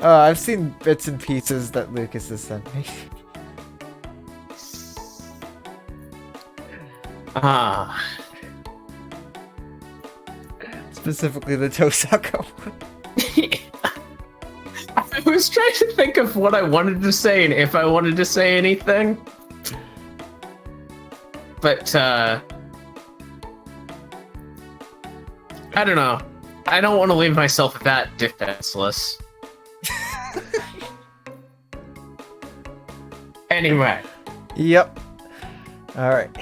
I've seen bits and pieces that Lucas has sent me. Specifically the Tosaka one. I was trying to think of what I wanted to say and if I wanted to say anything. But, I don't know. I don't want to leave myself that defenseless. Anyway. Yep. Alright.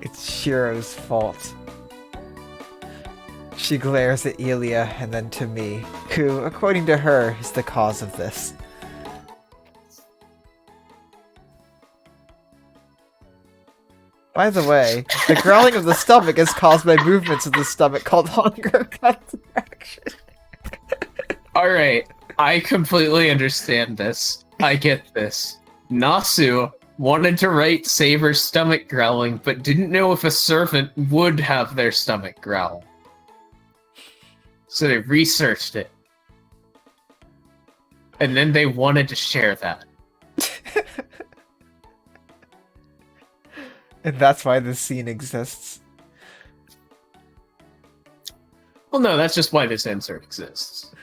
It's Shiro's fault. She glares at Elia and then to me, who, according to her, is the cause of this. By the way, the growling of the stomach is caused by movements of the stomach called hunger contraction. Alright, I completely understand this. I get this. Nasu wanted to write Saber's stomach growling, but didn't know if a servant would have their stomach growl. So they researched it. And then they wanted to share that. And that's why this scene exists. Well, no, that's just why this insert exists.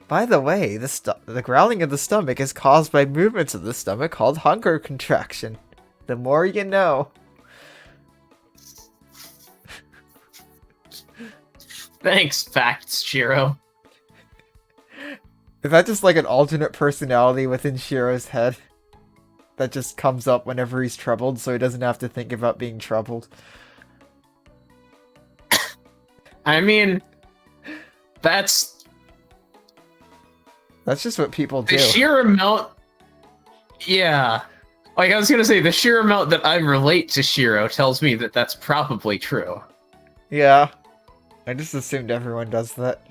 By the way, the growling of the stomach is caused by movements of the stomach called hunger contraction. The more you know. Thanks, facts, Shiro. Is that just like an alternate personality within Shiro's head? That just comes up whenever he's troubled, so he doesn't have to think about being troubled? I mean, that's just what people do. the sheer amount... Yeah. Like, I was gonna say, the sheer amount that I relate to Shiro tells me that that's probably true. Yeah. I just assumed everyone does that.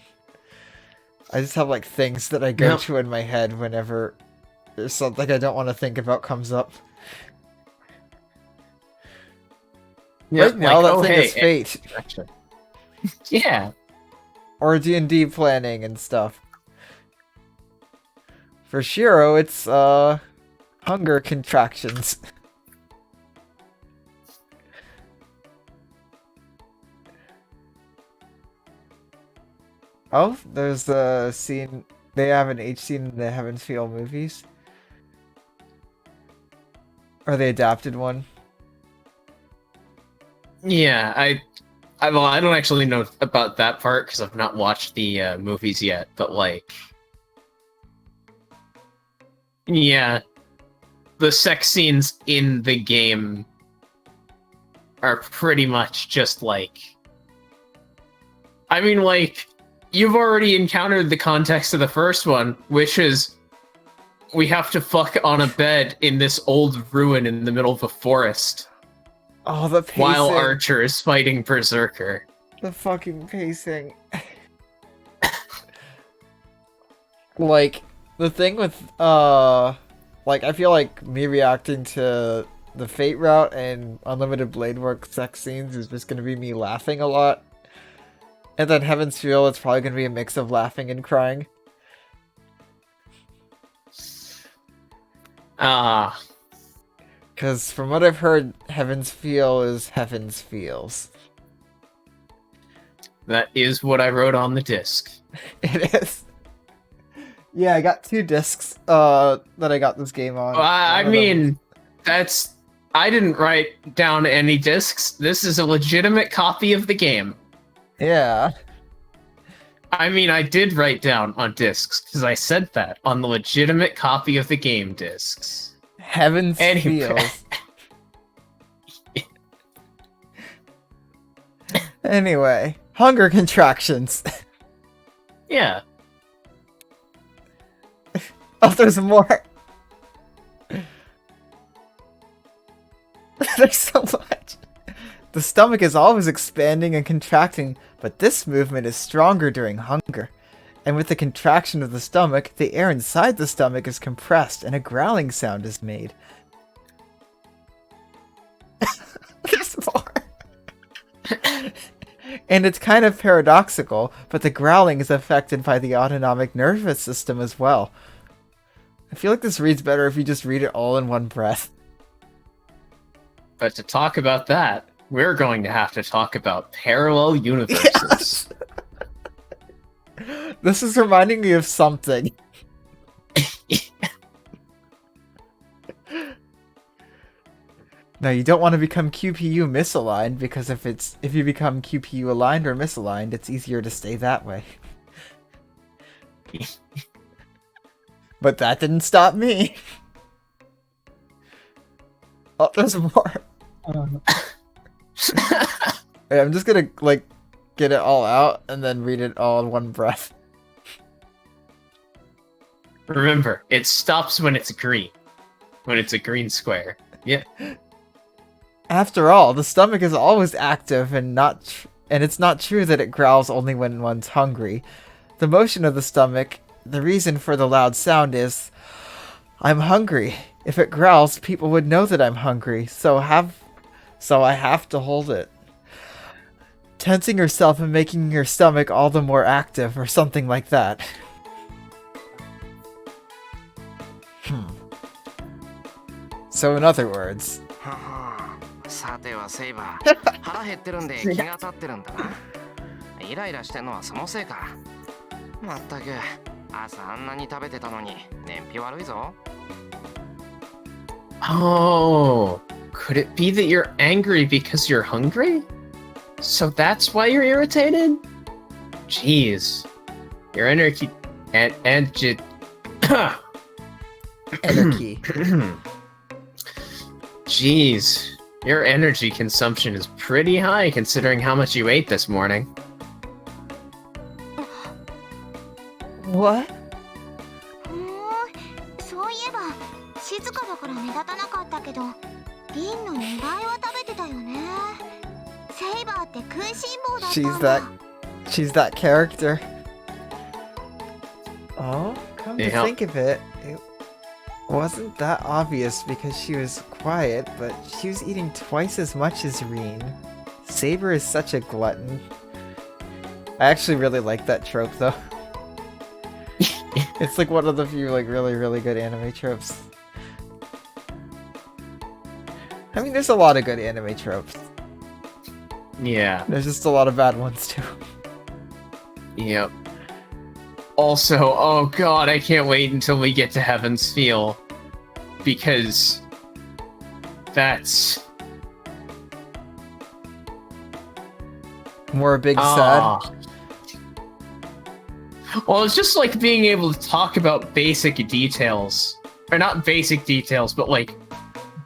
I just have, like, things that I go to in my head whenever there's something I don't want to think about comes up. Yeah, right now, like, that thing is fate. Yeah. Or D&D planning and stuff. For Shiro, it's, hunger contractions. Oh, there's a scene... They have an H scene in the Heaven's Feel movies. Or they adapted one. Yeah, well, I don't actually know about that part because I've not watched the movies yet, but like, yeah, the sex scenes in the game are pretty much just like, I mean, like, you've already encountered the context of the first one, which is we have to fuck on a bed in this old ruin in the middle of a forest. Oh, the pacing. While Archer is fighting Berserker. The fucking pacing. Like, the thing with, like, I feel like me reacting to the Fate route and Unlimited Blade Work sex scenes is just gonna be me laughing a lot. And then Heaven's Feel, it's probably gonna be a mix of laughing and crying. Because from what I've heard, Heaven's Feel is Heaven's Feels. That is what I wrote on the disc. It is. Yeah, I got 2 discs that I got this game on. I mean, I didn't write down any discs. This is a legitimate copy of the game. Yeah. I mean, I did write down on discs, because I said that on the legitimate copy of the game discs. Heaven's Feels. Anyway, hunger contractions. Yeah. Oh, there's more. There's so much. The stomach is always expanding and contracting, but this movement is stronger during hunger. And with the contraction of the stomach, the air inside the stomach is compressed and a growling sound is made. There's more. And it's kind of paradoxical, but the growling is affected by the autonomic nervous system as well. I feel like this reads better if you just read it all in one breath. But to talk about that, we're going to have to talk about parallel universes. Yes! This is reminding me of something. Now, you don't want to become QPU misaligned, because if you become QPU aligned or misaligned, it's easier to stay that way. But that didn't stop me. Oh, there's more. Wait, I'm just gonna, like, get it all out and then read it all in one breath. Remember, it stops when it's green. When it's a green square. Yeah. After all, the stomach is always active and it's not true that it growls only when one's hungry. The motion of the stomach, the reason for the loud sound is, I'm hungry. If it growls, people would know that I'm hungry, so I have to hold it. Tensing yourself and making your stomach all the more active, or something like that. So in other words... さてはセイバー、腹減ってるんで気が立ってるんだな。イライラしてんのはそのせいか。まったく、朝あんなに食べてたのに燃費悪いぞ。Oh, could it be that you're angry because you're hungry? So that's why you're irritated? Jeez. Your energy... Energy... Jeez. Your energy consumption is pretty high considering how much you ate this morning. What? そういえば静かだから目立たなかったけど、リンの2倍は食べてたよね。セイバーって食いしん坊だったんだ。She's that character. Oh, come to think of it, it wasn't that obvious because she was quiet, but she was eating twice as much as Reen. Saber is such a glutton. I actually really like that trope though. It's like one of the few like really good anime tropes. I mean, there's a lot of good anime tropes. Yeah. There's just a lot of bad ones too. Yep. Also, oh god, I can't wait until we get to Heaven's Feel. Because... that's... More big sad. Ah. Well, it's just like being able to talk about basic details. Or not basic details, but like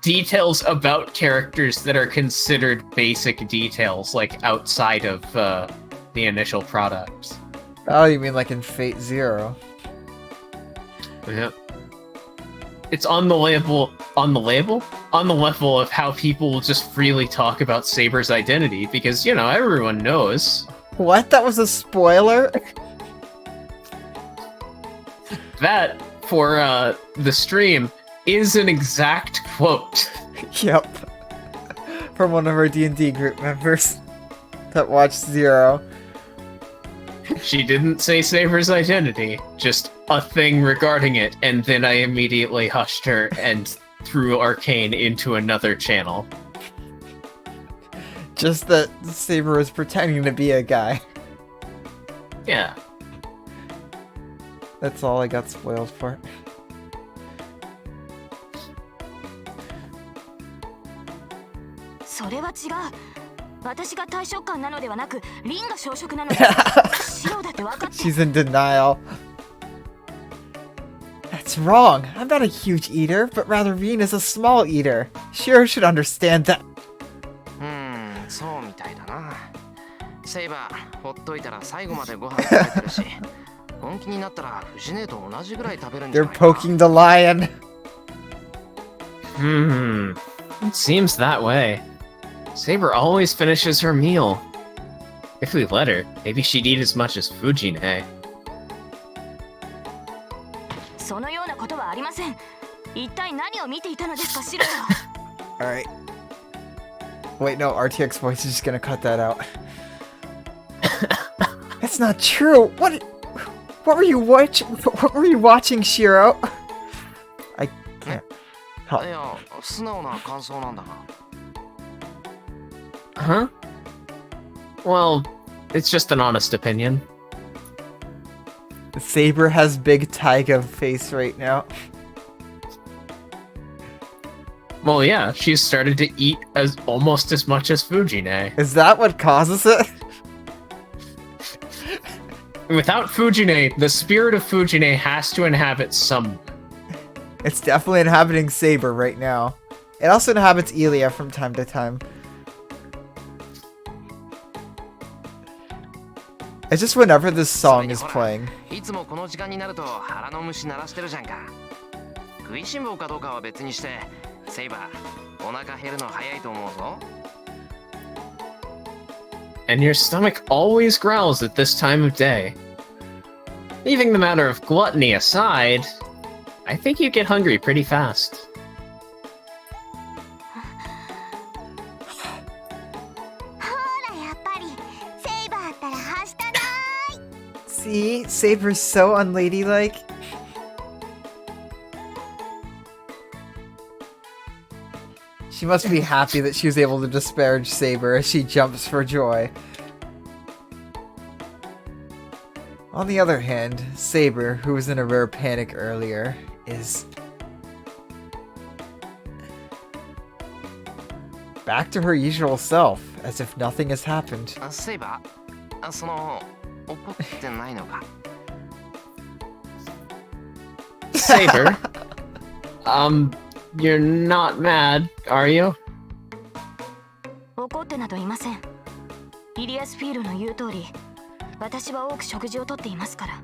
details about characters that are considered basic details, like outside of the initial product. Oh, you mean like in Fate Zero? Yeah. It's on the level of how people will just freely talk about Saber's identity, because, you know, everyone knows. What? That was a spoiler? That, for the stream, is an exact quote. Yep. From one of our D&D group members that watched Zero. She didn't say Saber's identity, just a thing regarding it, and then I immediately hushed her and threw Arcane into another channel. Just that Saber was pretending to be a guy. Yeah. That's all I got spoiled for. She's in denial. That's wrong. I'm not a huge eater, but rather Rin is a small eater. Shiro should understand that. そうみたいだな。セイバー、ほっといたら最後までご飯食べてるし、本気になったら藤姉と同じぐらい食べるんじゃ They're ないかな。 poking the lion. It seems that way. Saber always finishes her meal. If we let her, maybe she'd eat as much as Fujine. そのようなことはありません。一体何を見ていたのですか、シロは。Alright. Wait, no, RTX voice is just gonna cut that out. That's not true. What were you watching, Shiro? I can't. いや、素直な感想なんだが。 Huh? Well, it's just an honest opinion. Saber has big taiga face right now. Well, yeah, she's started to eat almost as much as Fujine. Is that what causes it? Without Fujine, the spirit of Fujine has to inhabit some. It's definitely inhabiting Saber right now. It also inhabits Elia from time to time. It's just whenever this song is playing. いつもこの時間になると腹の虫鳴らしてるじゃんか。食いしん坊かどうかは別にして、セイバー、お腹減るの早いと思うぞ。 And your stomach always growls at this time of day. Leaving the matter of gluttony aside, I think you get hungry pretty fast. See? Saber's so unladylike. She must be happy that she was able to disparage Saber as she jumps for joy. On the other hand, Saber, who was in a rare panic earlier, is back to her usual self, as if nothing has happened. セイバー、その怒ってないのか。 Saber, you're not mad, are you? 怒ってなどいません。イリアスフィールの言う通り、私は多く食事をとっていますから。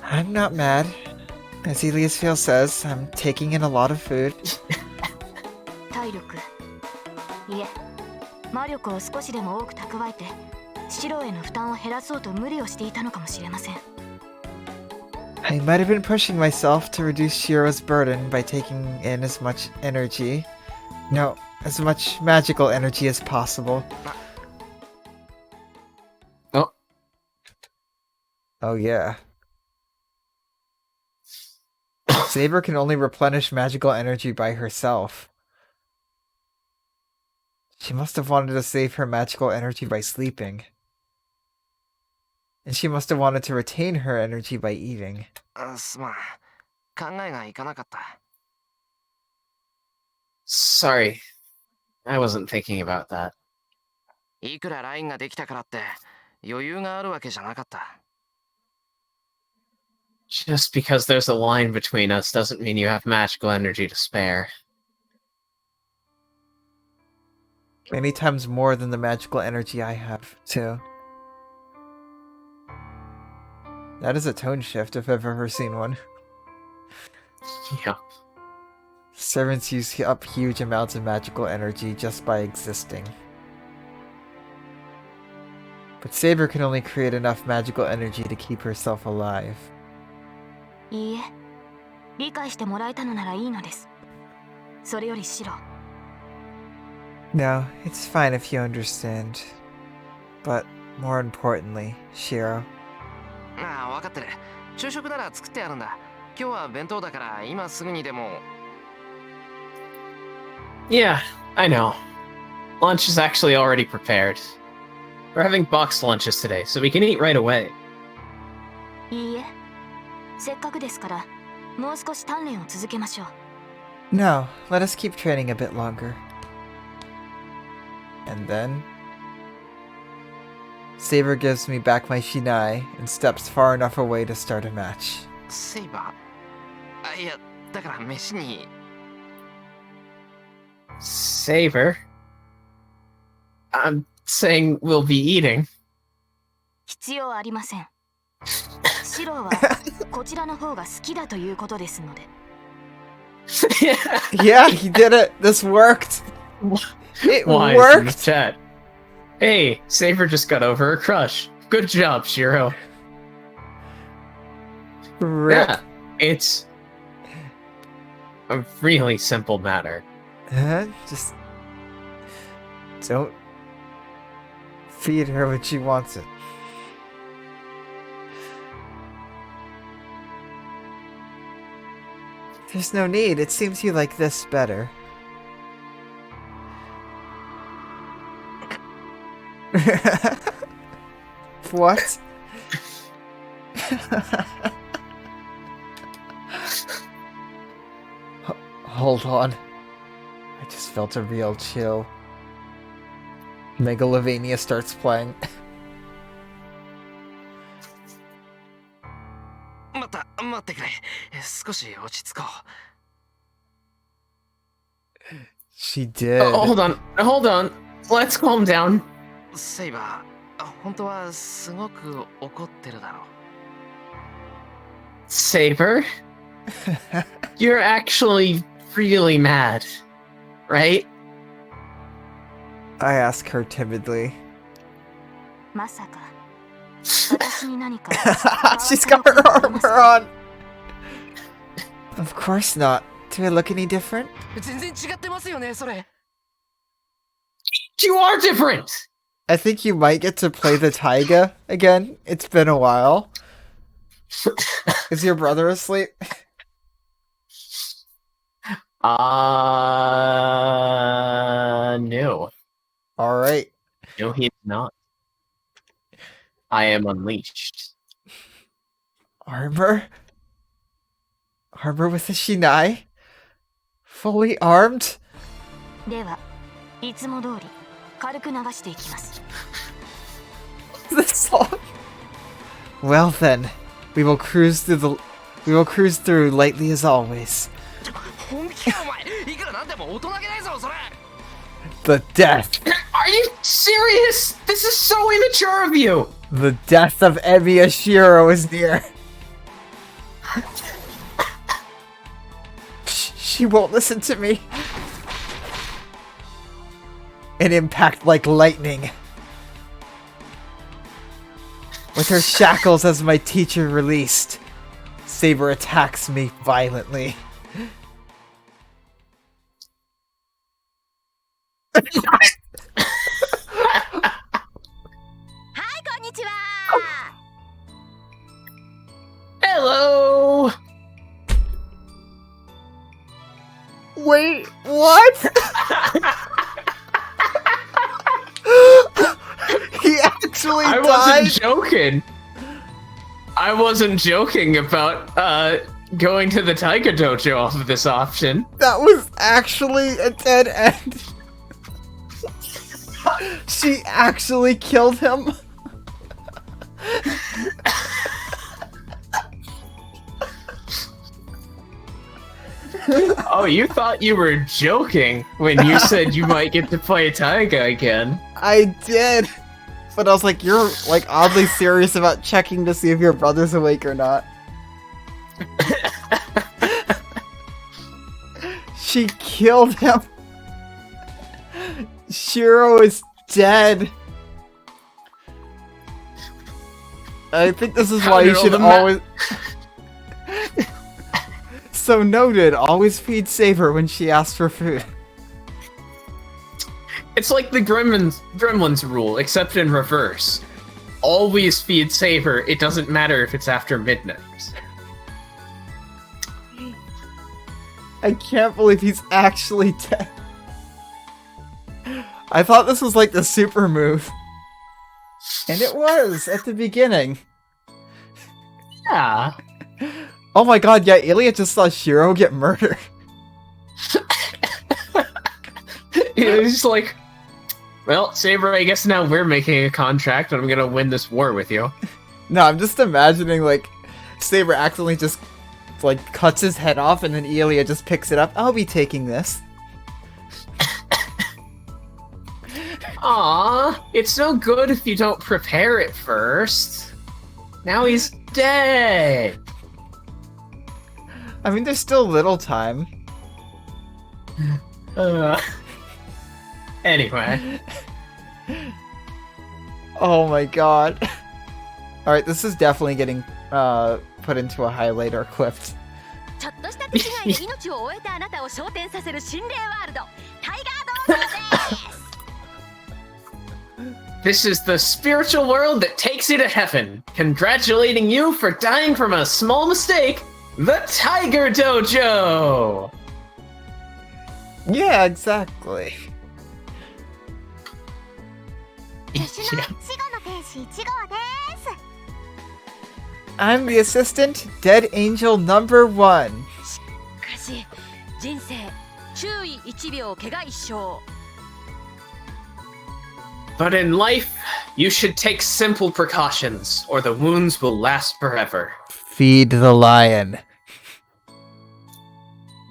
I'm not mad. As Eliasfield says, I'm taking in a lot of food. 体力、いえ、魔力を少しでも多く蓄えて、シロへの負担を減らそうと無理をしていたのかもしれません。 I might have been pushing myself to reduce Shiro's burden by taking in as much energy. No, as much magical energy as possible. Oh. Oh yeah. Saber can only replenish magical energy by herself. She must have wanted to save her magical energy by sleeping. And she must have wanted to retain her energy by eating. すまん。考えがいかなかった。 Sorry, I wasn't thinking about that. いくらラインができたからって余裕があるわけじゃなかった。 Just because there's a line between us doesn't mean you have magical energy to spare. Many times more than the magical energy I have, too. That is a tone shift if I've ever seen one. Yeah. Servants use up huge amounts of magical energy just by existing. But Saber can only create enough magical energy to keep herself alive. いいえ、理解してもらえたのならいいのです。それよりシロ。No, it's fine if you understand. But more importantly, Shiro. ああ、分かってる。昼食なら作ってやるんだ。今日は弁当だから今すぐにでも。 Yeah, I know. Lunch is actually already prepared. We're having boxed lunches today, so we can eat right away. いいえ、せっかくですからもう少し鍛錬を続けましょう。 No, let us keep training a bit longer. And then... Saber gives me back my Shinai and steps far enough away to start a match. セイバー。あ、いや、だから飯に。 Saber? I'm saying we'll be eating. 必要ありません。シロはこちらの方が好きだということですので。Yeah, he did it! This worked! It Why in the worked! chat? Hey, Saber just got over her crush. Good job, Shiro. Rip. Yeah, it's a really simple matter. Just... Don't... feed her when she wants it. There's no need. It seems you like this better. What? Hold on. I just felt a real chill. Megalovania starts playing. 待ってくれ。少し落ち着こ She did. Hold on. Let's calm down. う。セイバー、本当はすごく怒ってるだろう。 Saber? You're actually really mad, right? I ask her timidly. まさか私に何か She's got her armor on! Of course not. Do I look any different? 全然違ってますよね、それ。 You are different! I think you might get to play the taiga again. It's been a while. Is your brother asleep? No. Alright. No, he's not. I am unleashed. Armor? Armor with a Shinai? Fully armed? ではいつも通り軽く流していきます。 This song? Well then, we will cruise through lightly as always. 本気かお前。いくらなんでも大人げないぞ、それ。 The death! Are you serious? This is so immature of you! The death of Emiya Shiro is near. She won't listen to me. An impact like lightning. With her shackles as my teacher released, Saber attacks me violently. はい、こんにちは。 Hello! Wait, what? He actually I died? wasn't joking. I wasn't joking about going to the Tiger Dojo off of this option. That was actually a dead end. She She actually killed him? Oh, you thought you were joking when you said you might get to play Taiga again. I did. But I was like, you're like oddly serious about checking to see if your brother's awake or not. She killed him. Shiro is dead. I think this is why you should always... So noted, always feed Saber when she asks for food. It's like the Gremlins rule, except in reverse. Always feed Saber, it doesn't matter if it's after midnight. I can't believe he's actually dead. I thought this was like the super move. And it was, at the beginning. Yeah. Oh my god, yeah, Ilya just saw Shiro get murdered. He's like, well, Saber, I guess now we're making a contract and I'm gonna win this war with you. No, I'm just imagining, like, Saber accidentally just, like, cuts his head off and then Ilya just picks it up. I'll be taking this. Aww, it's no good if you don't prepare it first. Now he's dead. I mean, there's still little time. Anyway. Oh my god. Alright, this is definitely getting put into a highlight or clipped. ちょっとした手違いで命を終えたあなたを昇天させる心霊ワールドタイガードームです This is the spiritual world that takes you to heaven. Congratulating you for dying from a small mistake, the Tiger Dojo! Yeah, exactly. 助手の死後の天使1号です I'm the assistant, Dead Angel number 1. しかし人生注意1秒怪我一生 But in life, you should take simple precautions, or the wounds will last forever. Feed the lion.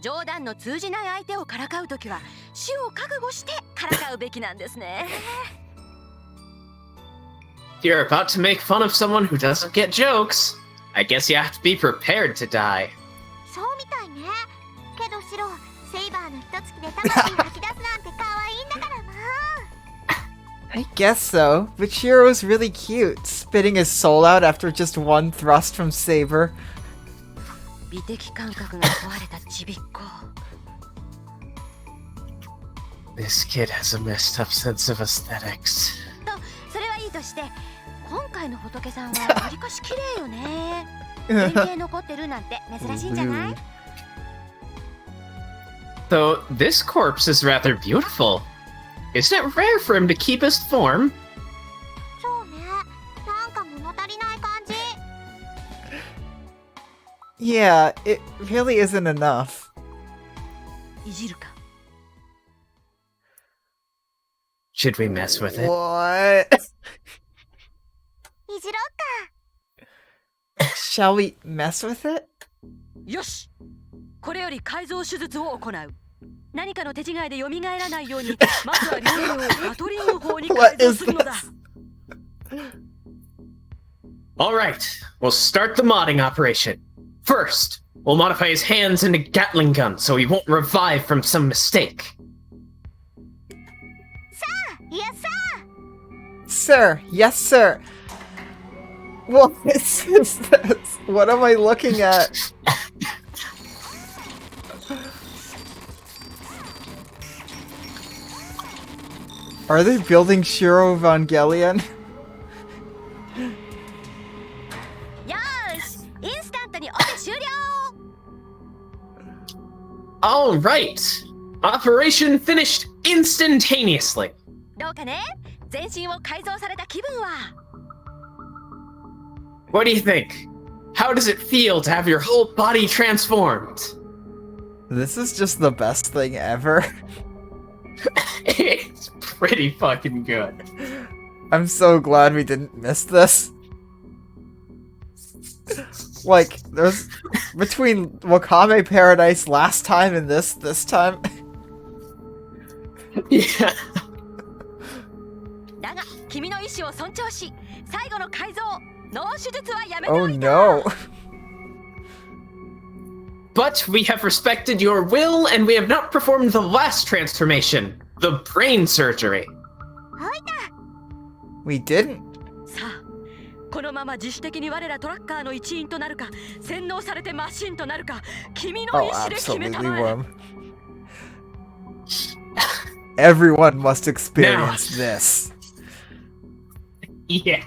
冗談の通じない相手をからかうときは死を覚悟してからかうべきなんですね If you're about to make fun of someone who doesn't get jokes, I guess you have to be prepared to die. そうみたいねけどシロセイバーの一突きで魂吐き出すなんて可愛いんだからな I guess so, but Shiro's really cute, spitting his soul out after just one thrust from Saber. 美的感覚が壊れたちびっこ This kid has a messed up sense of aesthetics. とそれはいいとして今回の仏さんはわりかし綺麗よね原型残ってるなんて珍しいんじゃない Though this corpse is rather beautiful. Isn't it rare for him to keep his form? そうねなんか物足りない感じ Yeah, it really isn't enough. いじるか Should we mess with it? What? いじろう Shall we mess with it? よしこれより改造手術を行う何かの手違いで蘇らないようにまずは両目をガトリング砲に改造するのだ Alright, we'll start the modding operation. First, we'll modify his hands into Gatling guns so he won't revive from some mistake. イエスサ Sir, yes sir. What is this? What am I looking at? Are they building Shiro Evangelion? よしインスタントにオペ終了 Alright, operation finished instantaneously. どうかね全身を改造された気分は What do you think? How does it feel to have your whole body transformed? This is just the best thing ever. It's pretty fucking good. I'm so glad we didn't miss this. Like, there's between Wakame Paradise last time and this time. Yeah. だが君の意志を尊重し最後の改造脳手術はやめて Oh おいた no. But we have respected your will, and we have not performed the last transformation, the brain surgery. We didn't. さあこのまま自主的に我らトラッカーの一員となるか洗脳されてマシンとなるか君の Oh, 意志で決めた absolutely, まえ Worm. Everyone must experience this. Yeah.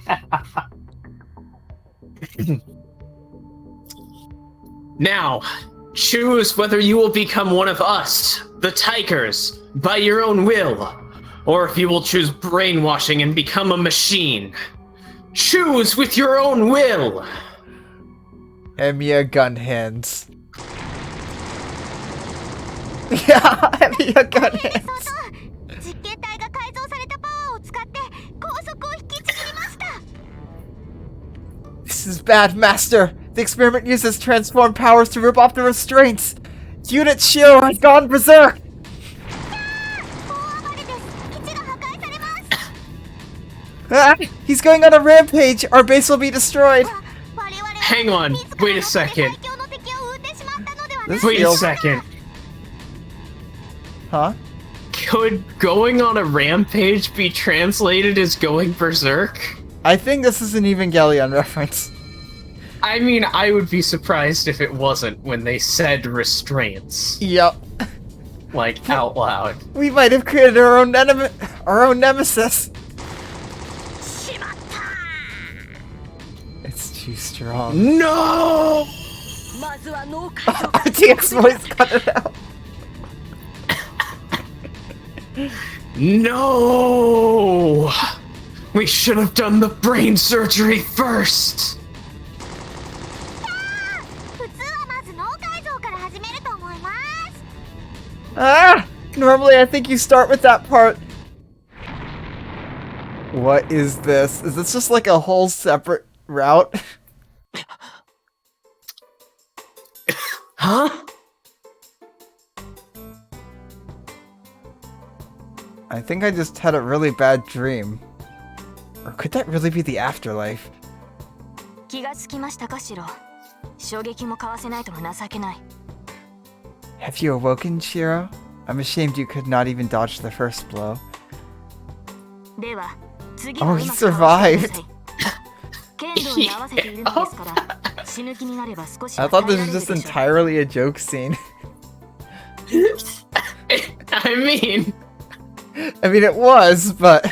Now, choose whether you will become one of us, the Tigers, by your own will, or if you will choose brainwashing and become a machine. Choose with your own will! Emiya gun hands. Yeah, Emiya gun hands. 実験体が改造されたパワーを使って高速を引きちぎりました。 This is bad, Master. The experiment uses transformed powers to rip off the restraints. Unit Shiro has gone berserk. 大暴れです。基地が破壊されます。 Ah, he's going on a rampage. Our base will be destroyed. 我々は Hang on, 自ら wait a の second. 最強の敵を生んでしまったのではない This Wait a feels... second. Huh? Could going on a rampage be translated as going berserk? I think this is an Evangelion reference. I mean, I would be surprised if it wasn't when they said restraints, Yup. like out loud. We might have created our own nemesis. しまった。 It's too strong. No! まずは脳改造 RTX voice cut it out. No! We should have done the brain surgery first! 普通はまず脳改造から始めると思います。 Ah! Normally I think you start with that part. What is this? Is this just like a whole separate route? Huh? I think I just had a really bad dream. Or could that really be the afterlife? 気がつきましたかシロ衝撃もかわせないとは情けない Have you awoken, Shiro? I'm ashamed you could not even dodge the first blow. では次 Oh, は he うまくかわしてくだ survived. さい剣道に合わせているのですから死ぬ気になれば少し I は thought 耐え this ら was れる just でしょう entirely a joke scene. I mean, It was, but...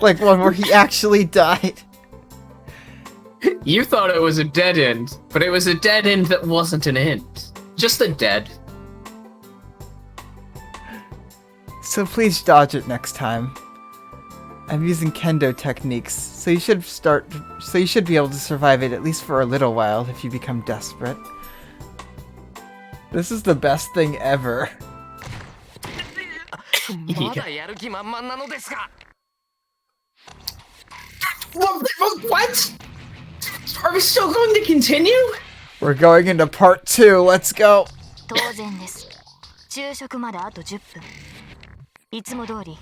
Like one where he actually died. you thought it was a dead end, but it was a dead end that wasn't an end. Just a dead. So please dodge it next time. I'm using kendo techniques, so you should be able to survive it at least for a little while if you become desperate. This is the best thing ever. まだやる気満々なのですが What? Are we still going to continue? We're going into part 2, let's go! 当然です昼食まであと10分いつも通り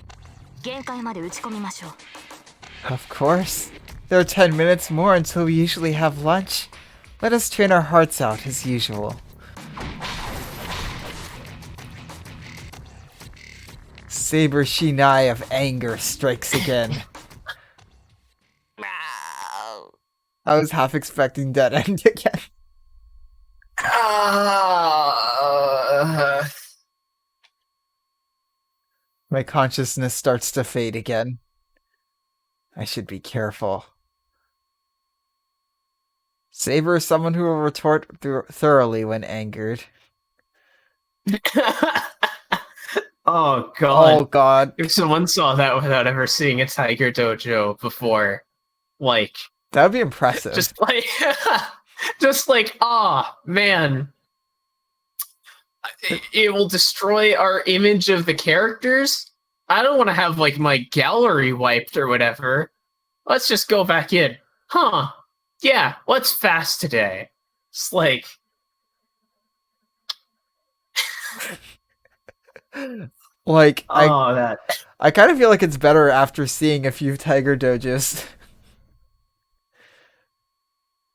限界まで打ち込みましょう Of course. There are 10 minutes more until we usually have lunch. Let us train our hearts out as usual. Saber Shinai of anger strikes again. I was half expecting dead end again. My consciousness starts to fade again. I should be careful. Saber is someone who will retort thoroughly when angered. Oh god. Oh god. If someone saw that without ever seeing a Tiger Dojo before, like, That would be impressive. just like, ah, man. It will destroy our image of the characters, I don't want to have like my gallery wiped or whatever. Let's just go back in. Huh? Yeah. Let's fast today. It's like, Like oh, that. I kind of feel like it's better after seeing a few Tiger Dojos.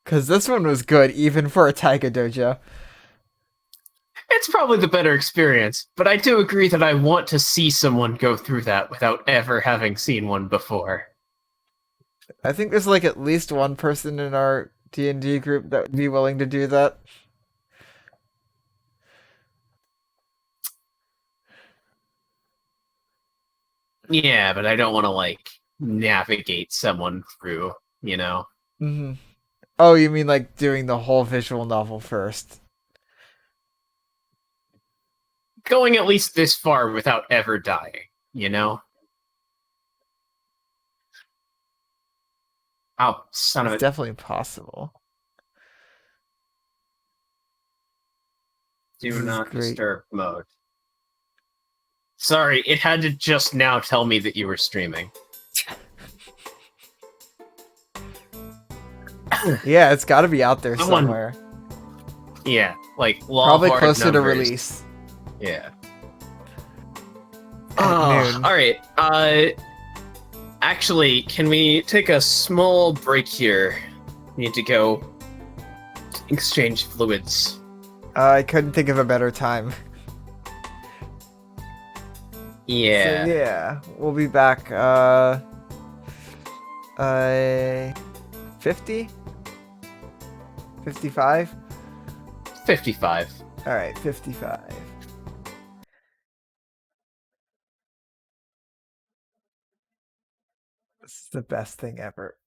Cause this one was good even for a Tiger Dojo. It's probably the better experience, but I do agree that I want to see someone go through that without ever having seen one before. I think there's like at least one person in our D&D group that would be willing to do that. Yeah, but I don't want to like navigate someone through, you know. Hmm. Oh, you mean like doing the whole visual novel first? Going at least this far without ever dying, you know? Oh, son of It's a... definitely possible. This Do is not great. disturb mode. Sorry, it had to just now tell me that you were streaming. Yeah, it's got to be out there Someone- somewhere. Yeah, like law Probably of hard closer to numbers. release. Yeah. At noon. All right. Actually, can we take a small break here? Need to go exchange fluids. I couldn't think of a better time. Yeah. So yeah, we'll be back. 50? 55? 55. All right, 55. This is the best thing ever.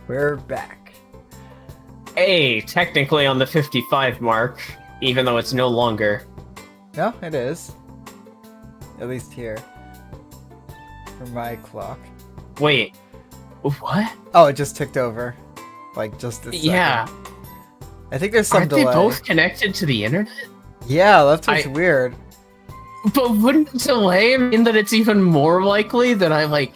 We're back. Hey, technically on the 55 mark, even though it's no longer. No, it is. At least here. For my clock. Wait, what? Oh, it just ticked over. Like, just a second. Yeah. I think there's some Aren't delay. they both connected to the internet? Yeah, that's what's weird. But wouldn't delay mean that it's even more likely that I, like...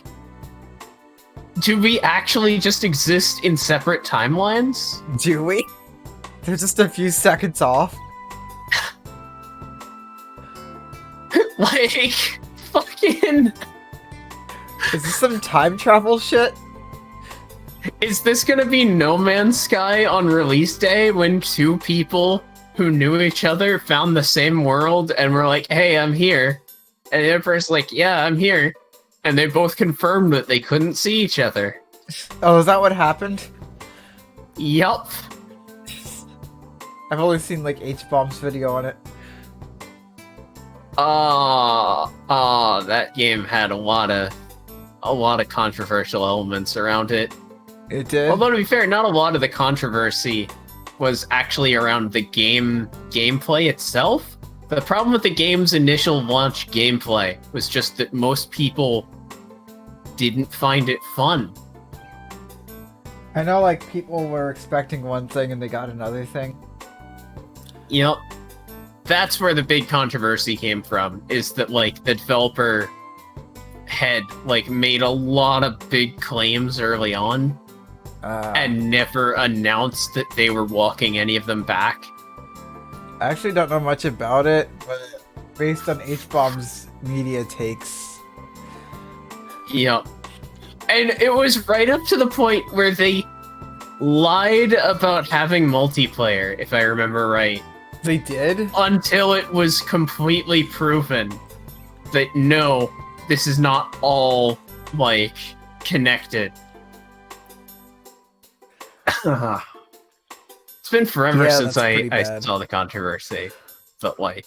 Do we actually just exist in separate timelines? Do we? They're just a few seconds off. Like, fucking... Is this some time travel shit? Is this gonna be No Man's Sky on release day when two people who knew each other found the same world and were like, hey, I'm here. And the other person's like, yeah, I'm here. And they both confirmed that they couldn't see each other. Oh, is that what happened? Yup. I've only seen like H-Bomb's video on it. That game had a lot of controversial elements around it. It did? Although to be fair, not a lot of the controversy was actually around the gameplay itself. The problem with the game's initial launch gameplay was just that most people didn't find it fun. I know like people were expecting one thing and they got another thing. Yep. That's where the big controversy came from, is that like the developer had like made a lot of big claims early on and never announced that they were walking any of them back. I actually don't know much about it, but based on H-Bomb's media takes. Yep. And it was right up to the point where they lied about having multiplayer, if I remember right. They did? Until it was completely proven that no, this is not all, like, connected. It's been forever since I saw the controversy, but, like...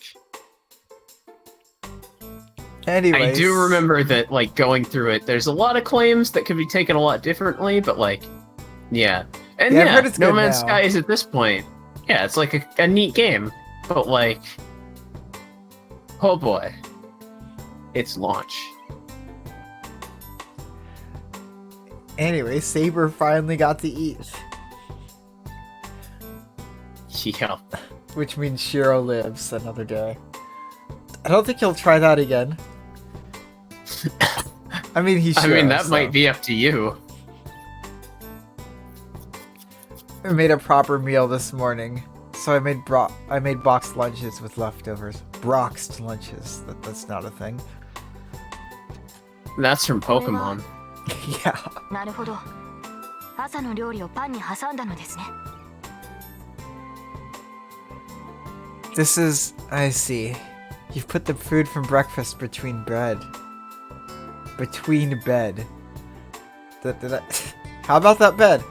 Anyways. I do remember that, like, going through it, there's a lot of claims that could be taken a lot differently, but, like, yeah. And I've heard it's No good Man's now. Sky is at this point, yeah, it's like a neat game, but, like, oh boy, it's launch. Anyway, Saber finally got to eat. Yeah. Which means Shiro lives another day. I don't think he'll try that again. I mean, he's Shiro, that so. might be up to you. I made a proper meal this morning, so I made boxed lunches with leftovers. Broxed lunches. That's not a thing. That's from Pokemon. Yeah. なるほど。朝の料理をパンに挟んだのですね。 This is... I see. You've put the food from breakfast between bread. Between bed. How about that bed?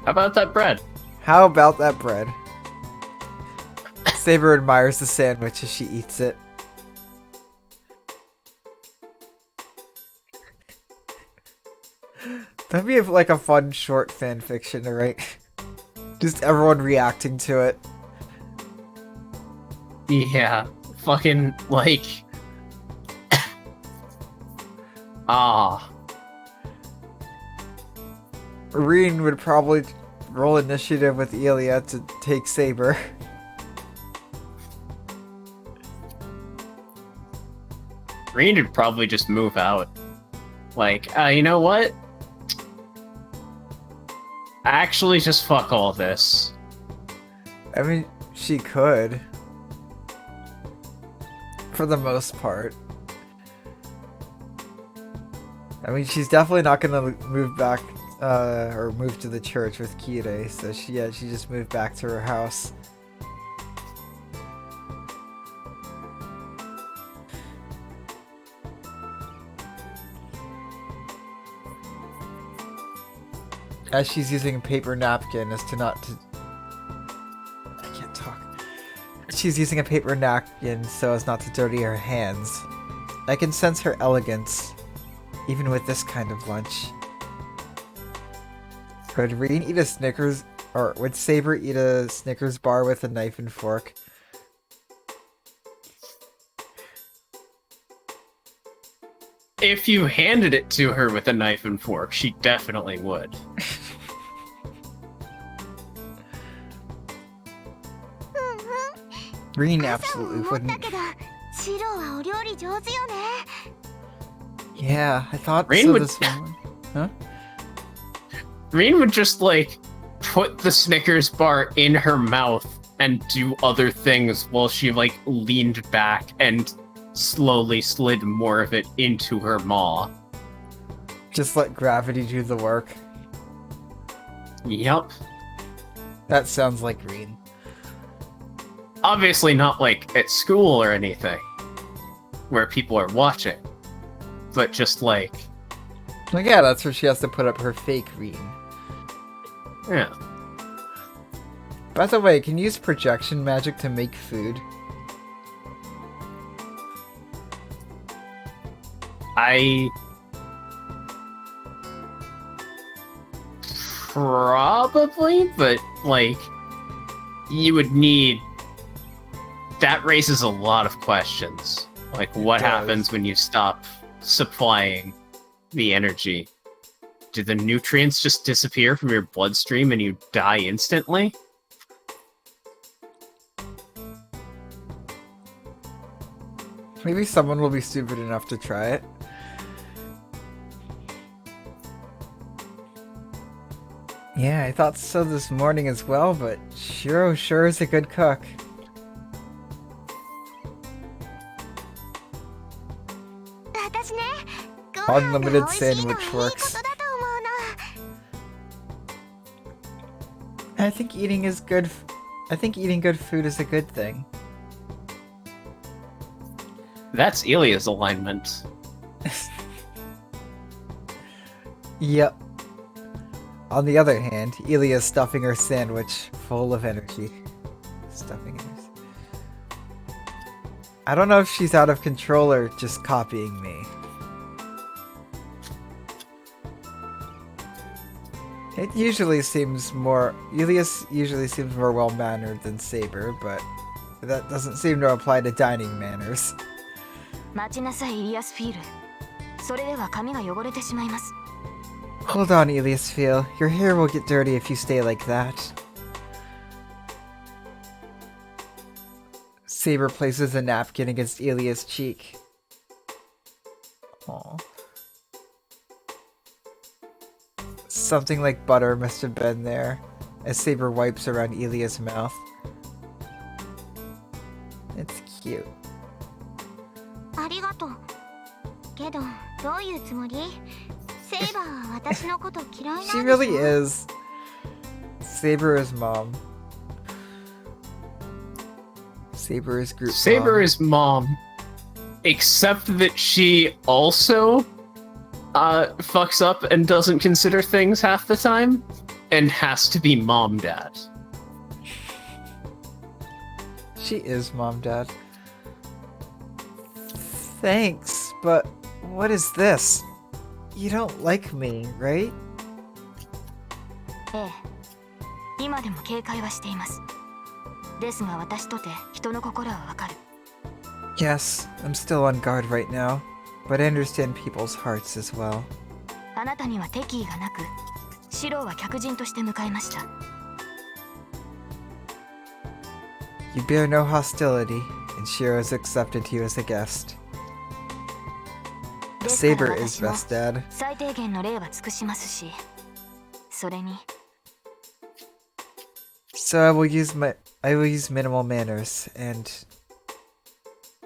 How about that bread? How about that bread? Saber admires the sandwich as she eats it. That'd be like a fun short fan fiction to write. Just everyone reacting to it. Yeah, fucking, like... Reen would probably roll initiative with Elia to take Saber. Reen would probably just move out. Like, you know what? Actually, just fuck all this. I mean, she could. For the most part. I mean, she's definitely not gonna move back, or move to the church with Kirei, so she just moved back to her house. As she's using a paper napkin as to not to... I can't talk. She's using a paper napkin so as not to dirty her hands. I can sense her elegance, even with this kind of lunch. Would Reen eat a Snickers, or would Saber eat a Snickers bar with a knife and fork? If you handed it to her with a knife and fork, she definitely would. Reen absolutely 思った wouldn't. けどシロはお料理上手よね Yeah, I thought Reen so would- this morning. Huh? Reen would just, like, put the Snickers bar in her mouth and do other things while she, like, leaned back and slowly slid more of it into her maw. Just let gravity do the work. Yep. That sounds like Reen. Obviously not, like, at school or anything, where people are watching. But just, like, Like, yeah, that's where she has to put up her fake Reen. yeah. By the way, can you use projection magic to make food? I probably, but like you would need that raises a lot of questions. Like what does. happens when you stop supplying the energy? Do the nutrients just disappear from your bloodstream and you die instantly? Maybe someone will be stupid enough to try it. Yeah, I thought so this morning as well, but Shiro sure is a good cook. Unlimited sandwich works. I think eating is good. I think eating good food is a good thing. That's Elia's alignment. Yep. On the other hand, Ilia's stuffing her sandwich full of energy. Stuffing it. I don't know if she's out of control or just copying me. It usually seems more... Ilias usually seems more well-mannered than Saber, but that doesn't seem to apply to dining manners. 待ちなさいイリアスフィール。それでは髪が汚れてしまいます。 Hold on, Eliasfeel. Your hair will get dirty if you stay like that. Saber places a napkin against Elia's cheek. Aww. Something like butter must have been there, as Saber wipes around Elia's mouth. It's cute. ありがとうけどどういうつもりセイバーは私のこと嫌いなんでしょ She really is. Saber is mom. Saber is group Saber mom. is mom, except that she also fucks up and doesn't consider things half the time, and has to be mom dad. She is mom dad. Thanks, but what is this? You don't like me, right? ええ。今でも警戒はしています。ですが私とて人の心はわかる。 Yes, I'm still on guard right now, but I understand people's hearts as well. あなたには敵意がなく、シローは客人として迎えました。 You bear no hostility, and Shiro has accepted you as a guest. ですから Saber is 私も best dad. 最低限の礼は尽くしますし、それに So I will use minimal manners, and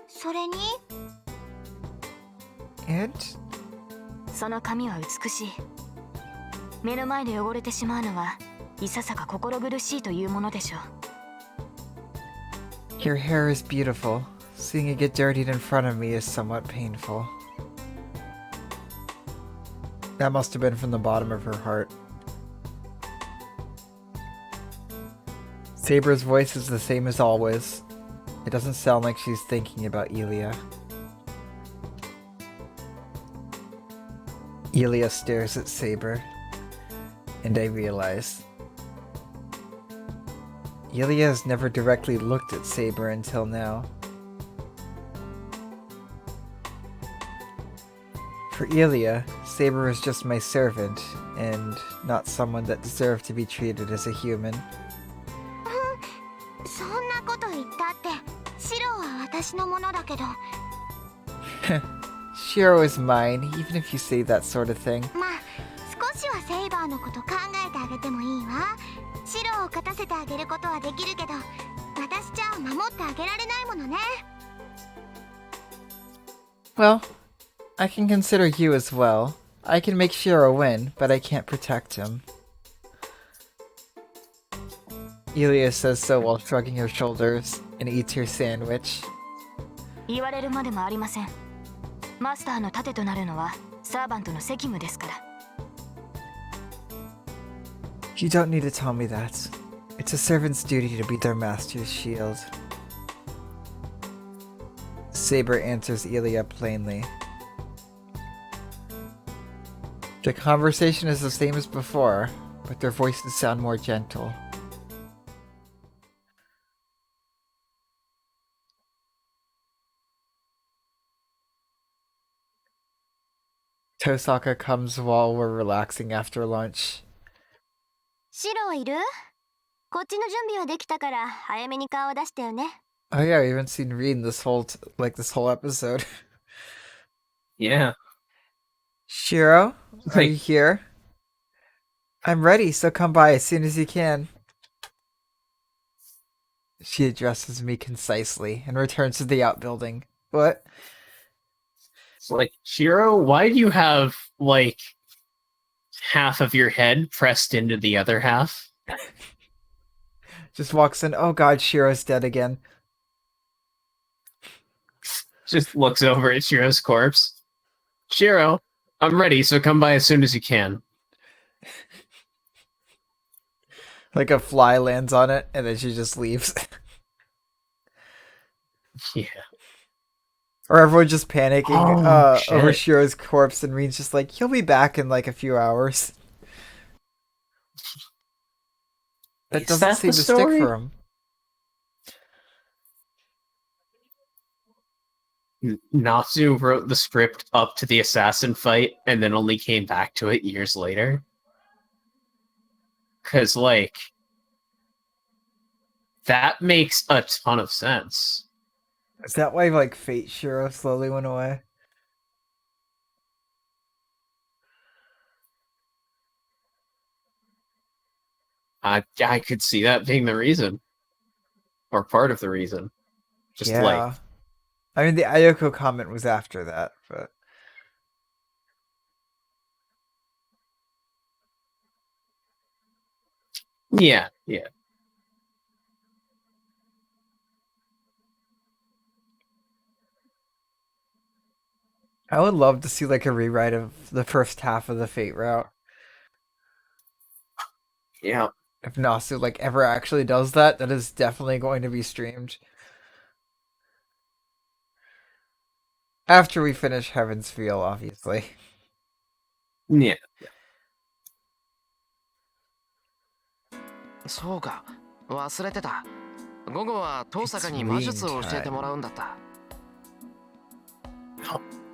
それに その髪は美しい。目の前で汚れてしまうのはいささか心苦しいというものでしょう。 your hair is beautiful. Seeing it get dirtied in front of me is somewhat painful. That must have been from the bottom of her heart. Saber's voice is the same as always. It doesn't sound like she's thinking about Elia. Elia stares at Saber. And I realize Ilya has never directly looked at Saber until now. For Ilya, Saber is just my servant, and not someone that deserved to be treated as a human. そんなこと言ったってシロは私のものだけど Shiro is mine, even if you say that sort of thing. まあ少しはセイバーのこと考えてあげてもいいわシロを勝たせてあげることはできるけど私じゃ守ってあげられないものね Well, I can consider you as well. I can make Shiro win, but I can't protect him. Ilya says so while shrugging her shoulders and eats her sandwich. 言われるまでもありません。マスターの盾となるのはサーバントの責務ですから。You don't need to tell me that. It's a servant's duty to be their master's shield. Saber answers Ilya plainly. The conversation is the same as before, but their voices sound more gentle. Tosaka comes while we're relaxing after lunch. シロいるこっちの準備はできたから早めに顔を出してよね Oh yeah, we haven't seen Reen this whole episode. Yeah. Shiro, are Hey. you here? I'm ready, so come by as soon as you can. She addresses me concisely and returns to the outbuilding. What? It's like, Shiro, why do you have, like, half of your head pressed into the other half? Just walks in. Oh god, Shiro's dead again. Just looks over at Shiro's corpse. Shiro, I'm ready, so come by as soon as you can. Like a fly lands on it, and then she just leaves. Yeah. Or everyone just panicking Oh, over shit. Shiro's corpse, and Reen's just like, he'll be back in like a few hours. That Is doesn't that seem the to stick story? for him. Natsu wrote the script up to the assassin fight and then only came back to it years later. Because, like, that makes a ton of sense. Is that why like Fate Shiro slowly went away? I could see that being the reason. Or part of the reason. Just yeah. like, I mean, the Ayako comment was after that, but yeah. I would love to see like a rewrite of the first half of the Fate route. Yeah. If Nasu like ever actually does that, that is definitely going to be streamed. After we finish Heaven's Feel, obviously. Yeah. そうか忘れてた午後は遠坂に魔術を教えてもらうんだった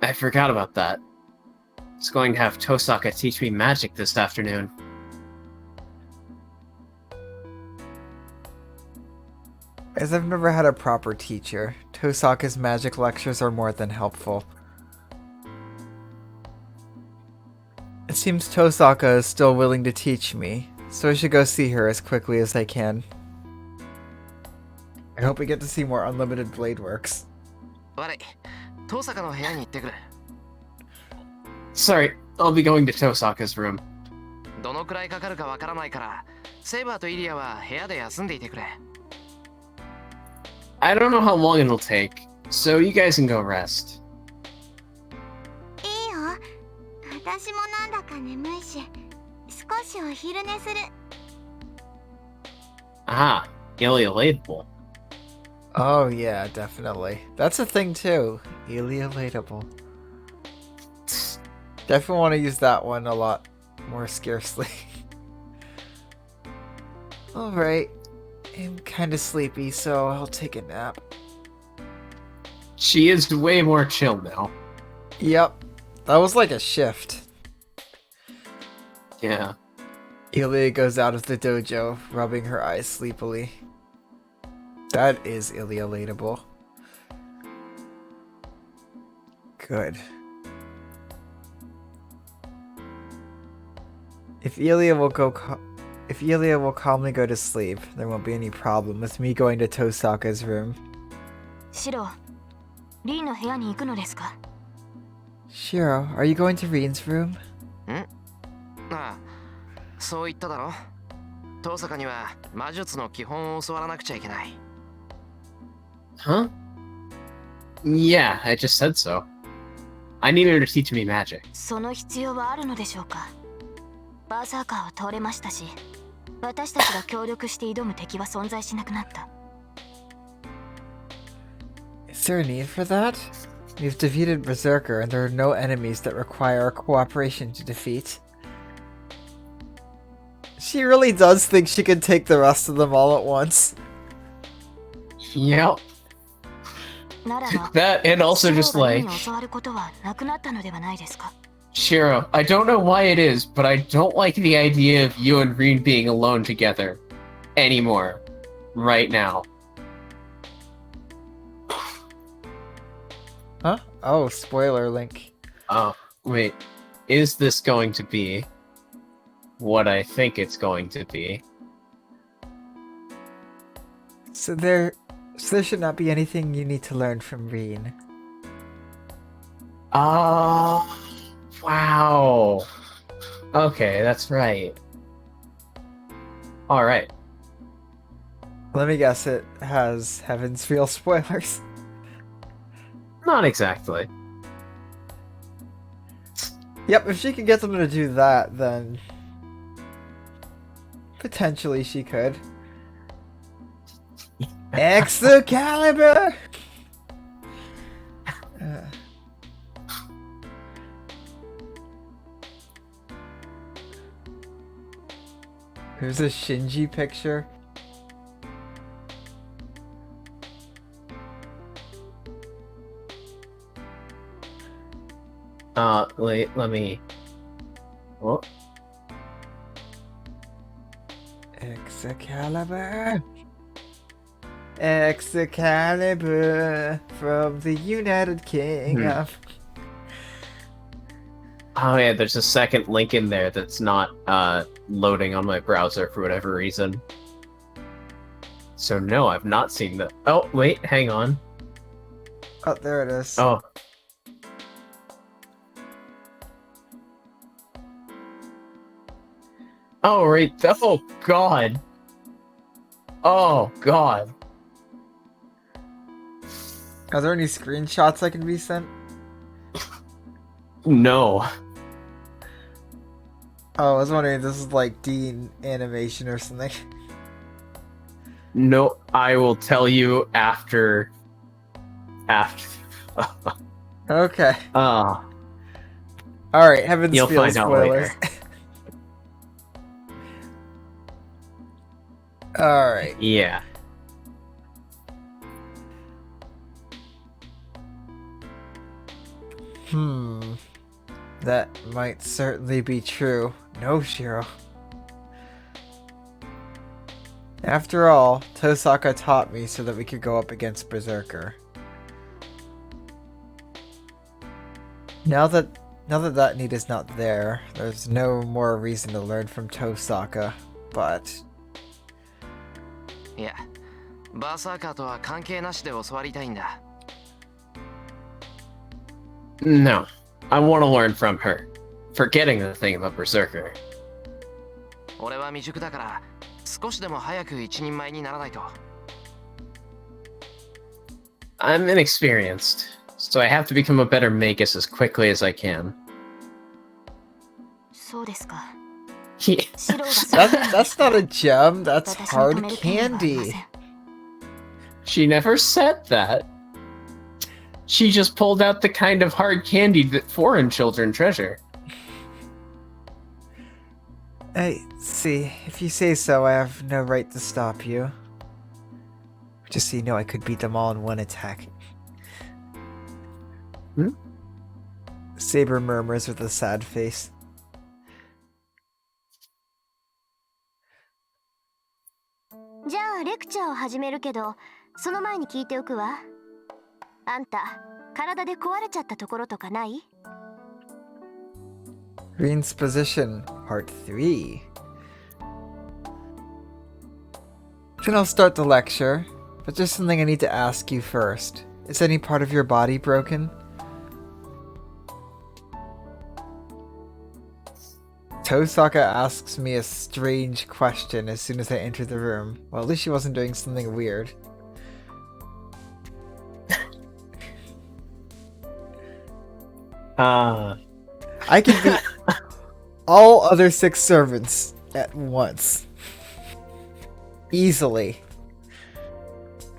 I forgot about that. I was going to have Tosaka teach me magic this afternoon. As I've never had a proper teacher, Tosaka's magic lectures are more than helpful. It seems Tosaka is still willing to teach me, so I should go see her as quickly as I can. I hope we get to see more unlimited blade works. 悪い遠坂の部屋に行ってくる Sorry, I'll be going to Tosaka's room. どのくらいかかるかわからないからセイバーとイリアは部屋で休んでいてくれ I don't know how long it'll take, so you guys can go rest. いいよ私もなんだか眠いし少しお昼寝する Ah, Ilya-latable. Oh yeah, definitely. That's a thing too. Ilya-latable. Definitely want to use that one a lot more scarcely. Alright. I'm kinda sleepy, so I'll take a nap. She is way more chill now. Yep. That was like a shift. Yeah. Ilya goes out of the dojo, rubbing her eyes sleepily. That is Ilya-latable. Good. If Ilya will calmly go to sleep, there won't be any problem with me going to Tosaka's room. シロ、リーの部屋に行くのですか？ Shiro, are you going to Reen's room? ああ、そう言っただろ。遠坂には魔術の基本を教わらなくちゃいけない。Huh? Yeah, I just said so. I need her to teach me magic. その必要はあるのでしょうか？バーサーカーは倒れましたし、私たちが協力して挑む敵は存在しなくなった。 Is there a need for that? We've defeated Berserker and there are no enemies that require our cooperation to defeat. She really does think she can take the rest of them all at once. Yep. ならば、 That and also シロ just がリー like に教わることはなくなったのではないですか？ Shiro, I don't know why it is, but I don't like the idea of you and Reen being alone together anymore. Right now. Huh? Oh, spoiler link. Oh, wait. Is this going to be what I think it's going to be? So there should not be anything you need to learn from Reen. Oh, wow. Okay, that's right. Alright. Let me guess, it has Heaven's Feel spoilers. Not exactly. Yep, if she could get them to do that, then potentially she could. Excalibur! There's a Shinji picture. Wait, let me... Oh, Excalibur! Excalibur from the United Kingdom. oh yeah, there's a second link in there that's not, loading on my browser for whatever reason. So no, I've not seen the... Oh, wait, hang on. Oh, there it is. Oh. Oh, right. Oh, God. Oh, God. Are there any screenshots I can be sent? No. Oh, I was wondering if this is like Dean animation or something. No, I will tell you after... Okay. Ah. Alright, Heaven's You'll Feel find out spoilers. later. Alright. Yeah. That might certainly be true. No, Shiro. After all, Tosaka taught me so that we could go up against Berserker. Now that need is not there, there's no more reason to learn from Tosaka, but... いや、バーサーカーとは関係なしで教わりたいんだ。No. I want to learn from her. Forgetting the thing about Berserker. 俺は未熟だから、少しでも早く一人前にならないと。I'm inexperienced, so I have to become a better magus as quickly as I can. そうですか。 Yeah. シロがそう言うので That's した not a gem, that's 私に hard 止める権利はありませ candy. ん。 She never said that. She just pulled out the kind of hard candy that foreign children treasure. See, if you say so, I have no right to stop you. Just so you know, I could beat them all in one attack. Saber murmurs with a sad face.じゃあレクチャーを始めるけど、その前に聞いておくわ。あんた、体で壊れちゃったところとかない？ Green's Position, Part 3. Then I'll start the lecture, but there's something I need to ask you first. Is any part of your body broken? Tosaka asks me a strange question as soon as I enter the room. Well, at least she wasn't doing something weird. I can beat all other 6 servants at once. Easily.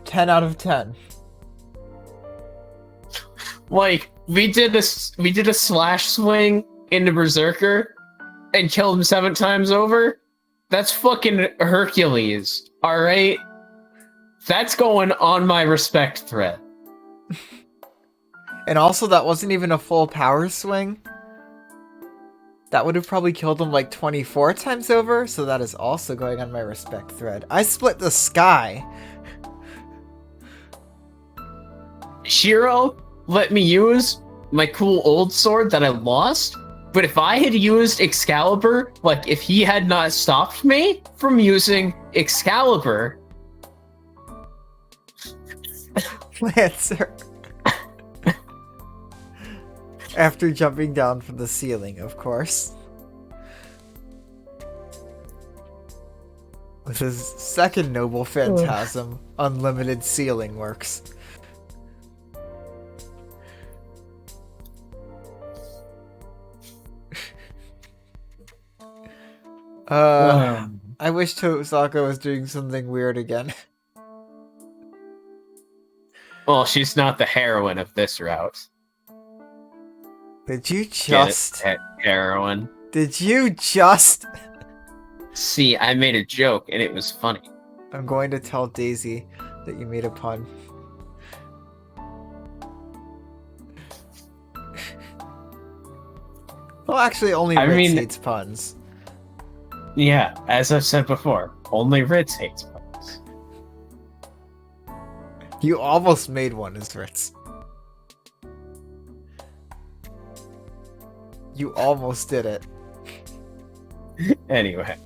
10 out of 10. Like, we did a slash swing into Berserker and killed him 7 times over. That's fucking Hercules, alright? That's going on my respect thread. And also, that wasn't even a full power swing. That would have probably killed him like 24 times over, so that is also going on my respect thread. I split the sky. Shiro let me use my cool old sword that I lost, but if I had used Excalibur, like if he had not stopped me from using Excalibur... Lancer. After jumping down from the ceiling, of course. With his second noble phantasm, unlimited ceiling works. I wish Tosaka was doing something weird again. Well, she's not the heroine of this route. Did you just... Get it, heroine. Did you just... See, I made a joke, and it was funny. I'm going to tell Daisy that you made a pun. Well, actually, only Ritz hates puns. Yeah, as I've said before, only Ritz hates puns. You almost made one as Ritz. You almost did it. Anyway.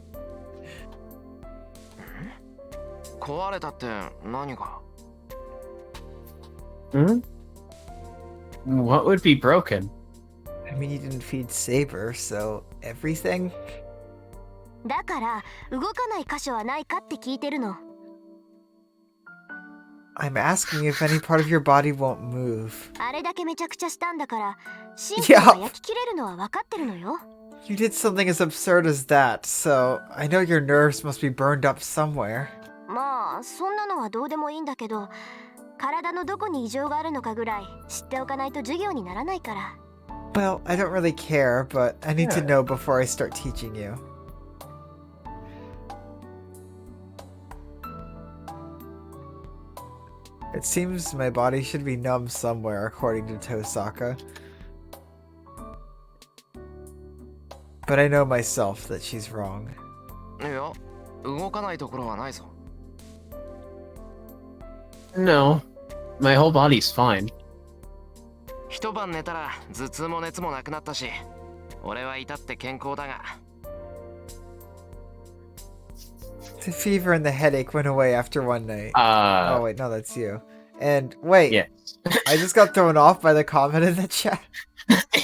壊れたって何が？ What would be broken? I mean, you didn't feed Saber, so everything? だから動かない箇所はないかって聞いてるの。I'm asking if any part of your body won't move. あれだけめちゃくちゃしたんだから、神経が焼き切れるのは分かってるのよ。You did something as absurd as that, so I know your nerves must be burned up somewhere. まあ、そんなのはどうでもいいんだけど、体のどこに異常があるのかぐらい知っておかないと授業にならないから。Well, I don't really care, but I need to know before I start teaching you. It seems my body should be numb somewhere, according to Tosaka. But I know myself that she's wrong. いや、動かないところはないぞ。No, my whole body's fine. 一晩寝たら頭痛も熱もなくなったし、俺は至って健康だが。The fever and the headache went away after one night. Oh wait, no, that's you. And wait, yes. I just got thrown off by the comment in the chat.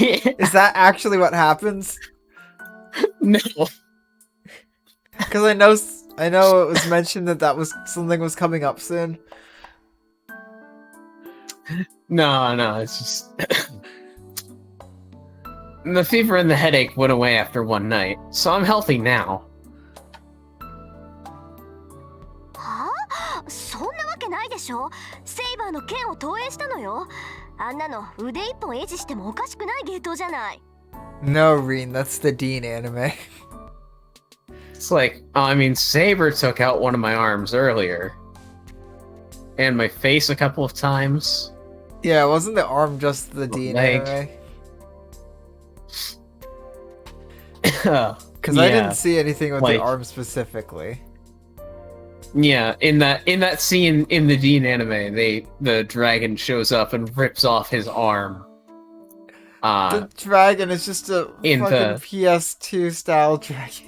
Is that actually what happens? No. Because I know it was mentioned that something was coming up soon. No, it's just... The fever and the headache went away after one night, so I'm healthy now. はあ？そんなわけないでしょ。セイバーの剣を投影したのよ。あんなの腕一本維持してもおかしくない芸当じゃない。No, Reen, that's the Dean anime. It's like, I mean, Saber took out one of my arms earlier. And my face a couple of times. Yeah, wasn't the arm just the Dean Leg. anime? Because Because I didn't see anything with like- the arm specifically. Yeah, in that scene in the Dean anime, the dragon shows up and rips off his arm. The dragon is just a in fucking the- PS2 style dragon.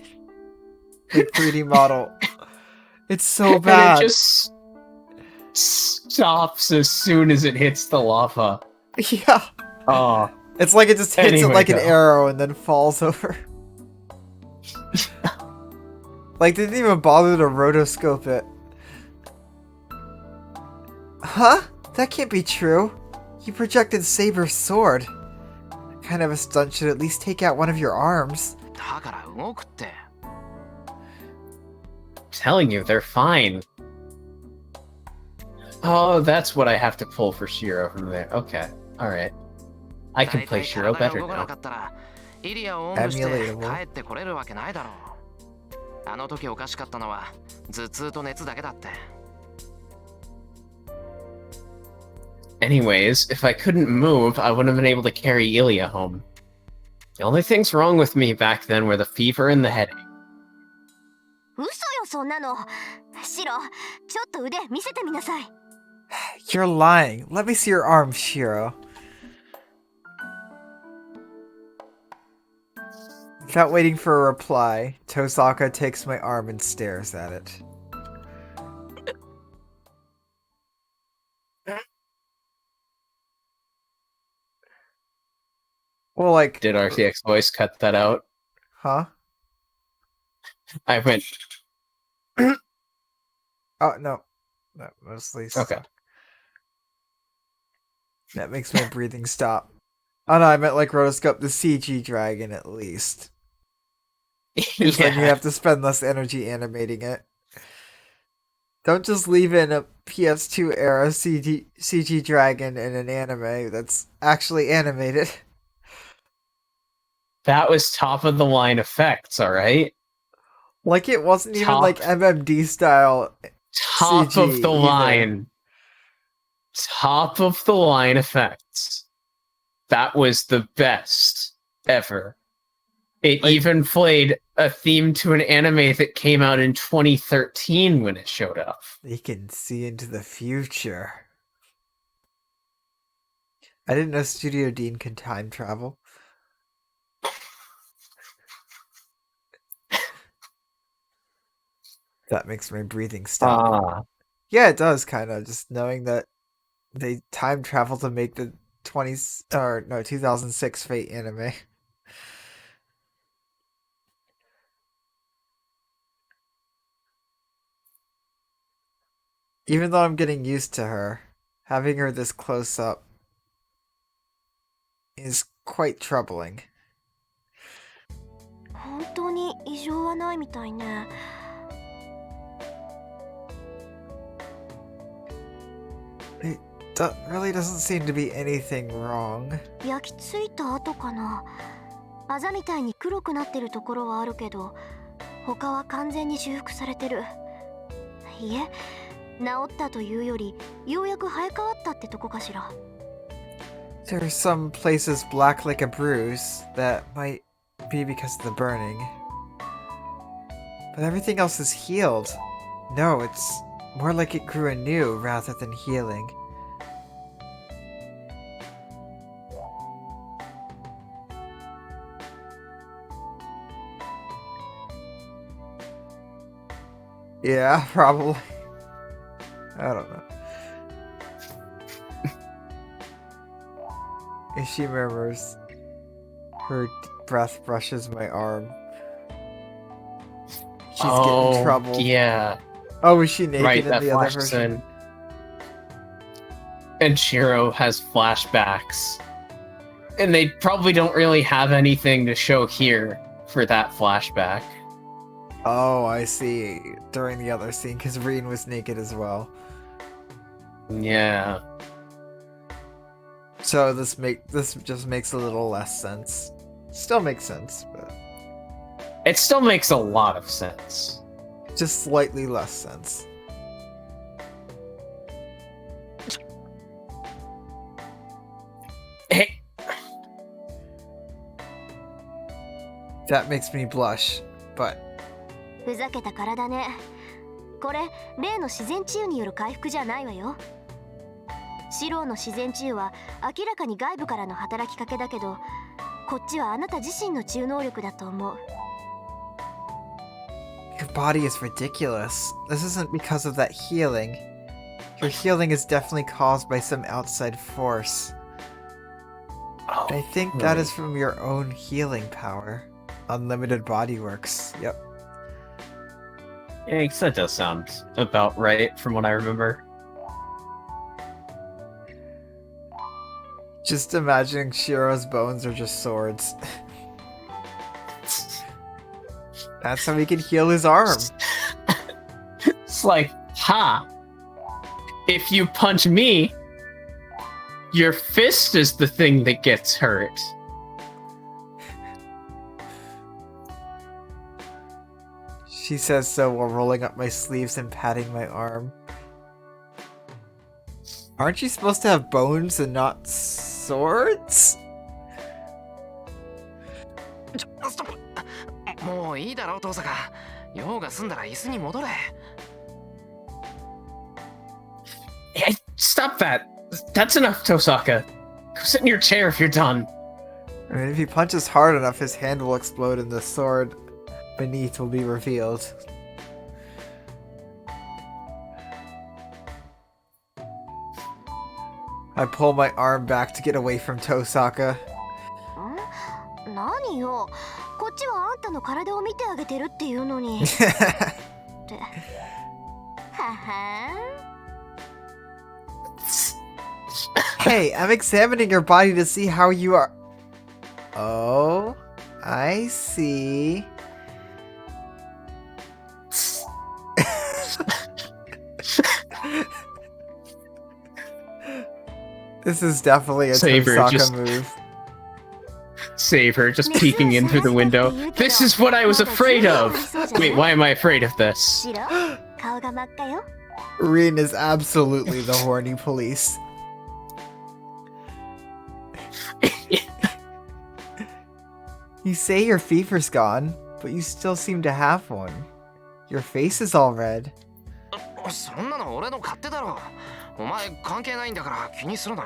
Like 3D model. It's so and bad. it just stops as soon as it hits the lava. Yeah. Oh, It's like it just hits it Anyway, like an go. arrow and then falls over. Like, they didn't even bother to rotoscope it. Huh? That can't be true. You projected Saber's sword. That kind of a stunt should at least take out one of your arms. だから動くって。 telling you, they're fine. Oh, that's what I have to pull for Shiro from there. Okay, alright. I can play Shiro better 体が動かな now. かったらイリアをおんぶして Emulatable. 帰ってこれるわけないだろう。あの時おかしかったのは頭痛と熱だけだって。 Anyways, if I couldn't move, I wouldn't have been able to carry Ilya home. The only things wrong with me back then were the fever and the headache. 嘘よそんなの。シロ、ちょっと腕見せてみなさい。 You're lying. Let me see your arm, Shiro. Without waiting for a reply, Tosaka takes my arm and stares at it. Well, like, Did RTX voice cut that out? huh? I went, Oh, no. That mostly okay. stuck. That makes my breathing stop. Oh no, I meant like rotoscope the CG dragon at least. Because then you have to spend less energy animating it. Don't just leave in a PS2 era CG dragon in an anime that's actually animated. That was top of the line effects, alright? Like it wasn't even Top- like MMD style. Top CG of the either. line. Top of the line effects. That was the best ever. It Like- even played a theme to an anime that came out in 2013 when it showed up. They can see into the future. I didn't know Studio Dean could time travel. That makes my breathing stop. Ah, Yeah, it does kind of. Just knowing that they time travel to make the 2006 Fate anime. Even though I'm getting used to her, having her this close up is quite troubling. 本当に異常はないみたいね。 Really doesn't seem to be anything wrong. 焼き付いた跡かな。あざみたいに黒くなってるところはあるけど、他は完全に修復されてる。いえ、治ったというより、ようやく生え変わったってとこかしら。 There are some places black like a bruise that might be because of the burning. But everything else is healed. No, it's more like it grew anew rather than healing. Yeah, probably. I don't know. If she murmurs, her breath brushes my arm. She's getting trouble. yeah. Oh, was she naked Right, in that the other flashes version? in. And Shiro has flashbacks. And they probably don't really have anything to show here for that flashback. Oh, I see. During the other scene, because Reen was naked as well. Yeah. So this just makes a little less sense. Still makes sense, but It still makes a lot of sense. Just slightly less sense. Hey, That makes me blush, but ふざけた体ね。これ例の自然治癒による回復じゃないわよ。シローの自然治癒は明らかに外部からの働きかけだけど、こっちはあなた自身の治癒能力だと思う。your body is ridiculous. This isn't because of that healing. Your healing is definitely caused by some outside force. I think that is from your own healing power. Unlimited body works. Yep. yeah, I guess that does sound about right from what I remember. Just imagining Shiro's bones are just swords. That's how he can heal his arm. It's like, if you punch me, your fist is the thing that gets hurt. She says so while rolling up my sleeves and patting my arm. Aren't you supposed to have bones and not swords? ストップ。もういいだろう、遠坂。用が済んだら椅子に戻れ。Hey, stop that! That's enough, Tosaka. Go sit in your chair if you're done. I mean, if he punches hard enough, his hand will explode and the sword beneath will be revealed. I pull my arm back to get away from Tosaka. 何よ、こっちはあんたの体を見てあげてるっていうのに。って。はは Hey, I'm examining your body to see how you are. Oh, I see. This is definitely a Saber Tosaka just- move. Save her, just peeking in through the window. This is what I was afraid of! Wait, why am I afraid of this? シロ、顔が真っ赤よ。 Rin is absolutely the horny police. You say your fever's gone, but you still seem to have one. Your face is all red. そんなの俺の勝手だろ。お前関係ないんだから気にするな。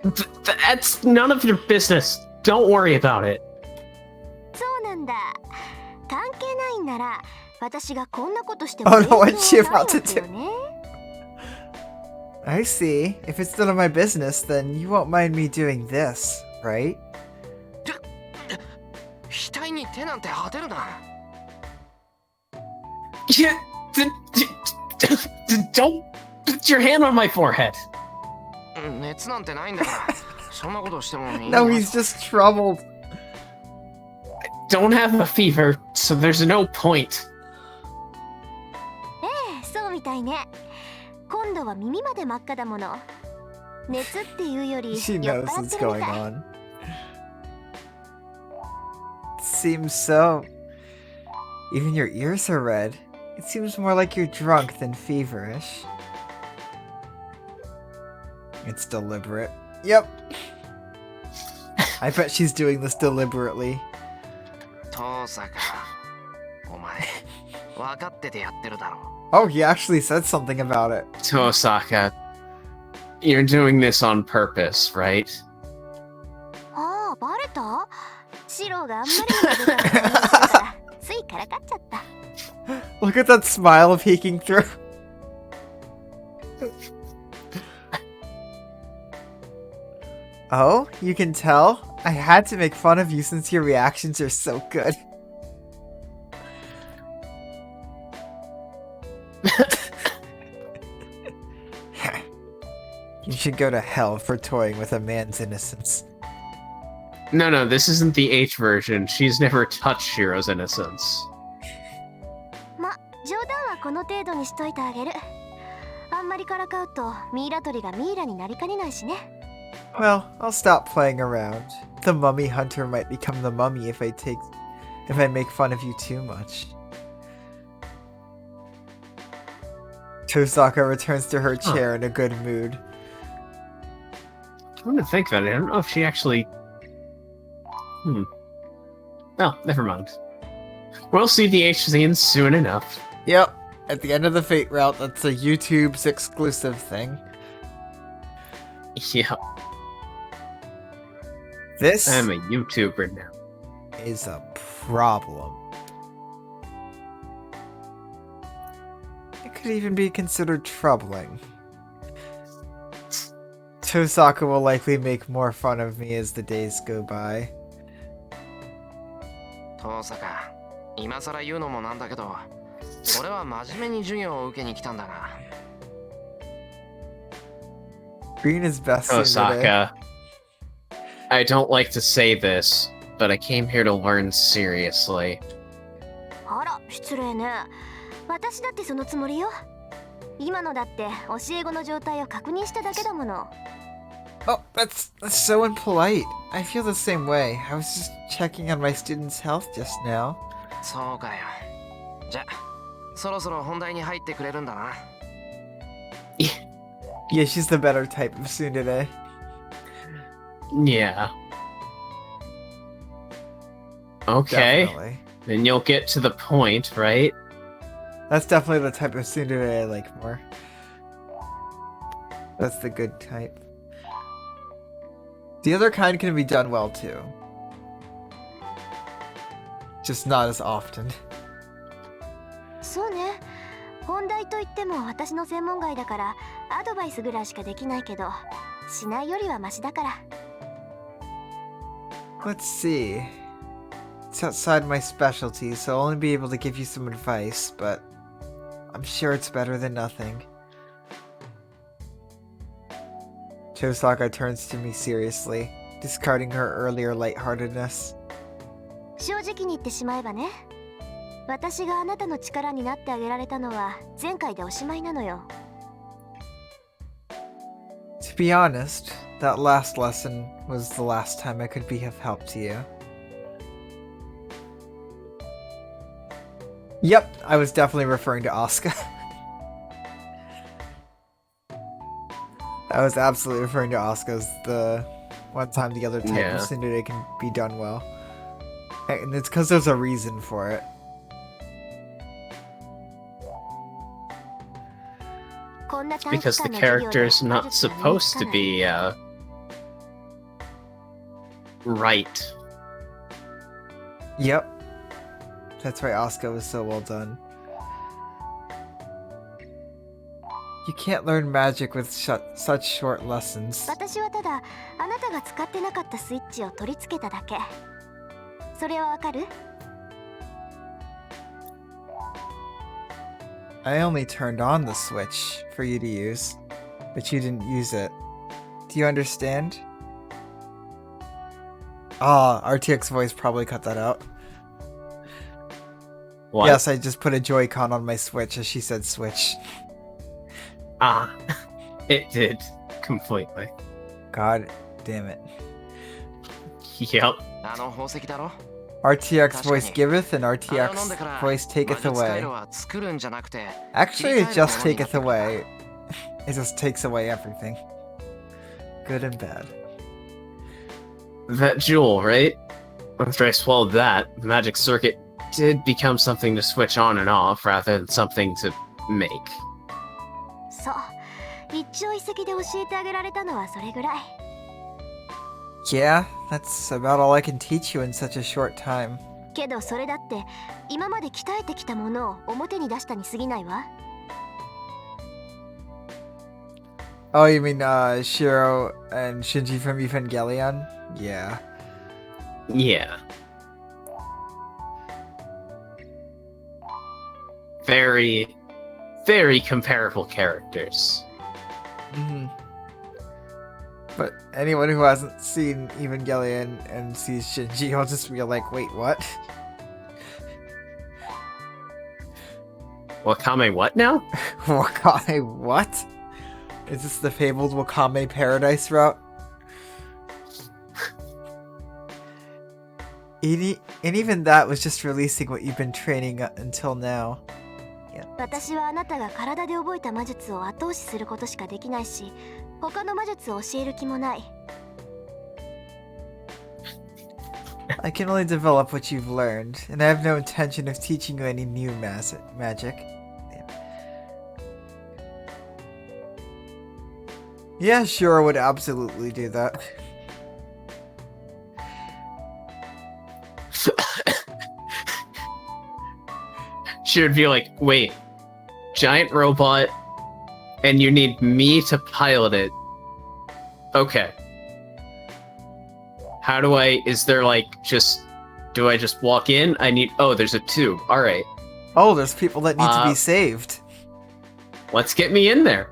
That's none of your business. Don't worry about it. そうなんだ。関係ないんなら、私がこんなことしても Oh no, what's she 影響は about ない to わけよね。 I see. If it's none of my business, then you won't mind me doing this, right? 額に手なんて当てるな。Yeah, don't put your hand on my forehead. 熱なんてないんだから。そんなことしてもいい。 No, he's just troubled. Don't have a fever, so there's no point. そうみたいね。今度は耳まで真っ赤だもの。熱っていうより、 She 酔っ knows 払っ what's てるみ going たい。 on. Seems so. Even your ears are red. It seems more like you're drunk than feverish. It's deliberate. Yep. I bet she's doing this deliberately. 遠坂。お前分かっててやってるだろ。 Oh, he actually said something about it. Tosaka, you're doing this on purpose, right? ああ、バレた？シロがあんまりにも出たのが思ったから、ついからかっちゃった。 Look at that smile peeking through. Oh, you can tell? I had to make fun of you since your reactions are so good. You should go to hell for toying with a man's innocence. No, this isn't the H version. She's never touched Shiro's innocence. ま、冗談はこの程度にしといてあげる。あんまりからかうとミイラ取りがミイラになりかねないしね。 Well, I'll stop playing around. The mummy hunter might become the mummy if I take if I make fun of you too much. Tosaka returns to her chair in a good mood. I'm gonna think about it. I don't know if she actually... Oh, never mind. We'll see the H-Zines soon enough. Yep, at the end of the Fate route, that's a YouTube's exclusive thing. Yeah, This I'm a YouTuber now. is a problem. It could even be considered troubling. Tosaka will likely make more fun of me as the days go by. 遠坂、今更言うのもなんだけど、俺は真面目に授業を受けに来たんだが。Green is best in today. Tosaka, I don't like to say this, but I came here to learn seriously. あら、失礼ね。私だってそのつもりよ。今のだって教え子の状態を確認しただけだもの。Oh, that's so impolite. I feel the same way. I was just checking on my students' health just now. そうかよ。じゃ、そろそろ本題に入ってくれるんだな。Yeah, she's the better type of tsundere. Yeah. Okay, Definitely. then you'll get to the point, right? That's definitely the type of tsundere I like more. That's the good type. The other kind can be done well too. Just not as often. そうね。本題といっても私の専門外だからアドバイスぐらいしかできないけど、しないよりはマシだから。Let's see. It's outside my specialty, so I'll only be able to give you some advice, but I'm sure it's better than nothing. Tosaka turns to me seriously, discarding her earlier lightheartedness. 正直に言ってしまえばね。私があなたの力になってあげられたのは前回でおしまいなのよ。To be honest, that last lesson was the last time I could be of help to you. Yep, I was definitely referring to Asuka. I was absolutely referring to Asuka as the one time the other type Yeah. of tsundere can be done well. And it's because there's a reason for it. Because the character's not supposed to be, right. Yep. That's why Asuka was so well done. You can't learn magic with such short lessons. 私はただあなたが使ってなかったスイッチを取り付けただけ。それはわかる？ I only turned on the switch for you to use, but you didn't use it. Do you understand? Ah, RTX voice probably cut that out. What? Yes, I just put a Joy-Con on my Switch as she said switch. Ah, it did. Completely. God damn it. Yep. あの宝石だろ。 RTX voice giveth and あれを飲ん RTX でから voice 魔 taketh 術回 away. 路は作るんじゃなくて、 Actually, it just 切り替えるものになっ taketh てくる。 away. It just takes away everything. Good and bad. That jewel, right? After I swallowed that, the magic circuit did become something to switch on and off rather than something to make. そう。一朝一夕で教えてあげられたのはそれぐらい。 Yeah, that's about all I can teach you in such a short time. けどそれだって今まで鍛えてきたものを表に出したに過ぎないわ。 Oh, you mean Shiro and Shinji from Evangelion? Yeah. Yeah. Very, very comparable characters. Mhm. But anyone who hasn't seen Evangelion and sees Shinji will just be like, wait, what? Wakame what now? Wakame what? Is this the fabled Wakame paradise route? And even that was just releasing what you've been training until now. 私はあなたが体で覚えた魔術を後押しすることしかできないし、他の魔術を教える気もない。I can only develop what you've learned, and I have no intention of teaching you any new magic. Yeah, Shiro would absolutely do that. She would be like, wait, giant robot, and you need me to pilot it. Okay. How do I, is there like do I just walk in? There's a tube. Alright. Oh, there's people that need to be saved. Let's get me in there.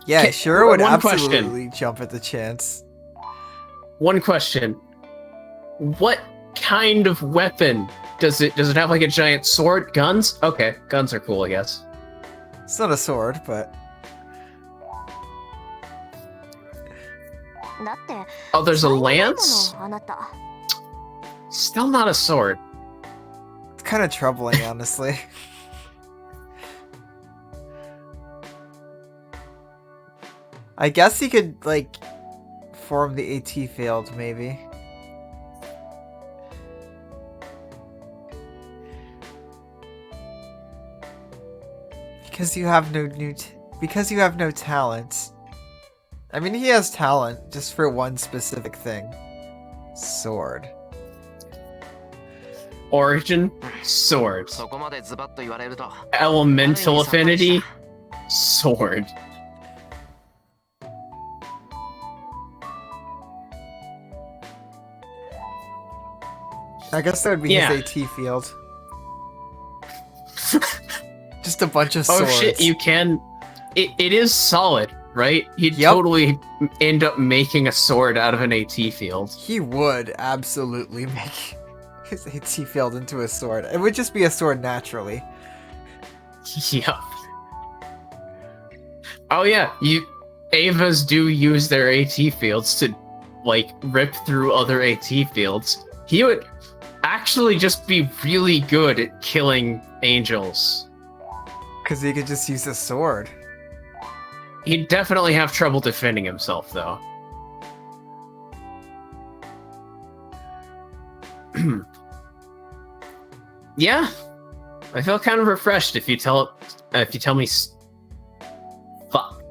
Yeah, Shiro would one absolutely jump at the chance. One question. What kind of weapon? Does it have like a giant sword? Guns? Okay, guns are cool, I guess. It's not a sword, but... Oh, there's a lance? あなた。 Still not a sword. It's kind of troubling, honestly. I guess he could, like, form the AT field, maybe. Because you have no talent. I mean, he has talent, just for one specific thing. Sword. Origin? Sword. そこまでズバッと言われると Elemental affinity? Sword. I guess that would be his AT field. Just a bunch of swords. Oh shit, you can... It is solid, right? He'd totally end up making a sword out of an AT field. He would absolutely make his AT field into a sword. It would just be a sword naturally. Yep. Oh yeah, Avas do use their AT fields to, like, rip through other AT fields. He would actually just be really good at killing angels. Because he could just use a sword. He'd definitely have trouble defending himself, though. Yeah, I feel kind of refreshed if you tell me. Fuck.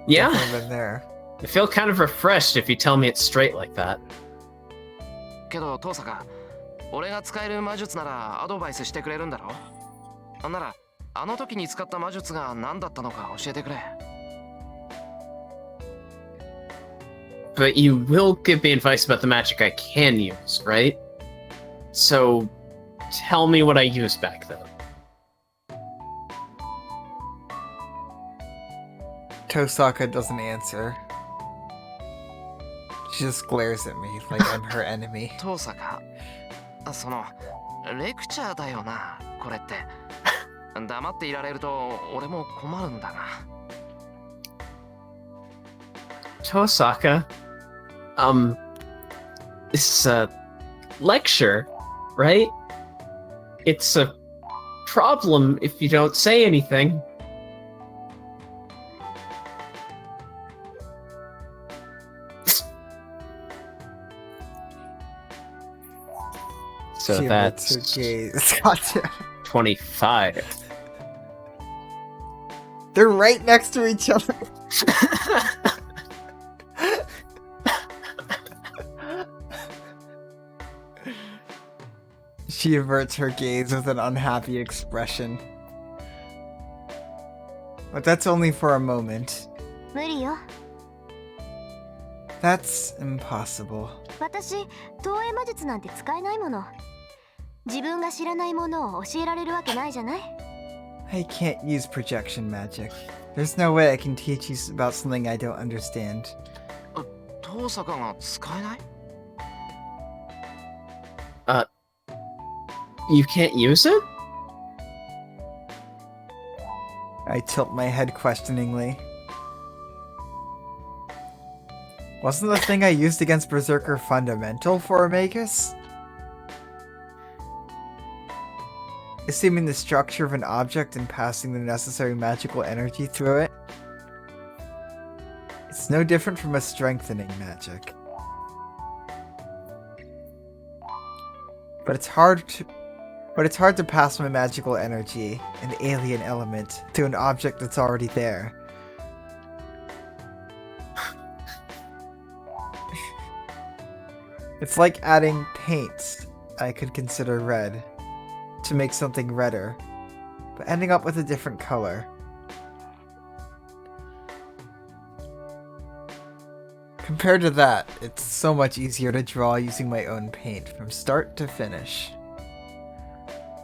Yeah, been there. I feel kind of refreshed if you tell me it straight like that. けどトーサカ、俺が使える魔術ならアドバイスしてくれるんだろ？ならあの時に使った魔術が何だったのか教えてくれ。But you will give me advice about the magic I can use, right? So, tell me what I used back then. Tosaka doesn't answer. She just glares at me like I'm her enemy. トーサカ、そのレクチャーだよな、これって。黙っていられると俺も困るんだが。Tosaka, this is a lecture, right? It's a problem if you don't say anything. So that's 25. They're right next to each other. She averts her gaze with an unhappy expression. But that's only for a moment. 無理よ。 That's impossible. 私、投影魔術なんて使えないもの。自分が知らないものを教えられるわけないじゃない？ I can't use projection magic. There's no way I can teach you about something I don't understand. トーサカが使えない？ You can't use it? I tilt my head questioningly. Wasn't the thing I used against Berserker fundamental for a Magus? Assuming the structure of an object and passing the necessary magical energy through it. It's no different from a strengthening magic. But it's hard to pass my magical energy, an alien element, to an object that's already there. It's like adding paint I could consider red to make something redder, but ending up with a different color. Compared to that, it's so much easier to draw using my own paint from start to finish.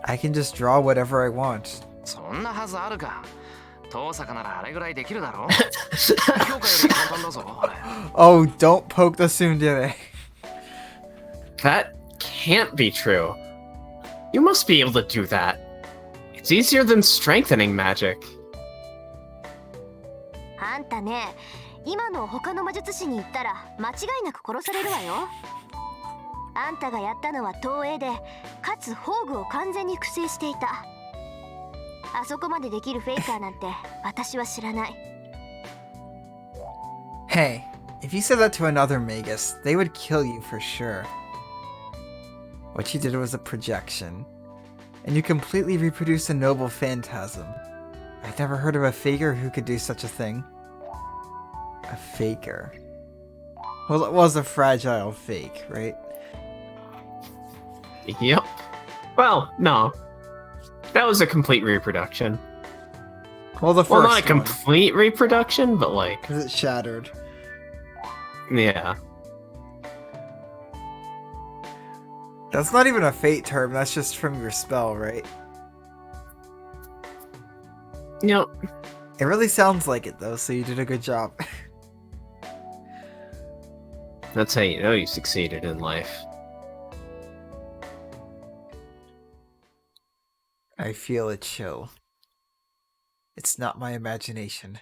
I can just draw whatever I want. そんなはずあるか。Tosakaならあれぐらいできるだろ。評価より簡単だぞ、あれ。Oh, don't poke the tsundere. That can't be true. You must be able to do that. It's easier than strengthening magic. あんたね、今の他の魔術師に言ったら間違いなく殺されるわよ。あんたがやったのは投影で、かつ宝具を完全に複製していた。あそこまでできるフェイカーなんて私は知らない。Hey, if you said that to another Magus, they would kill you for sure. What you did was a projection, and you completely reproduced a noble phantasm. I've never heard of a faker who could do such a thing. A faker. Well, it was a fragile fake, right? Yep. Well, no. That was a complete reproduction. Well, the first Well, not a one, complete reproduction, but like... because it shattered. Yeah. That's not even a fate term, that's just from your spell, right? Yep. It really sounds like it, though, so you did a good job. That's how you know you succeeded in life. I feel a chill. It's not my imagination.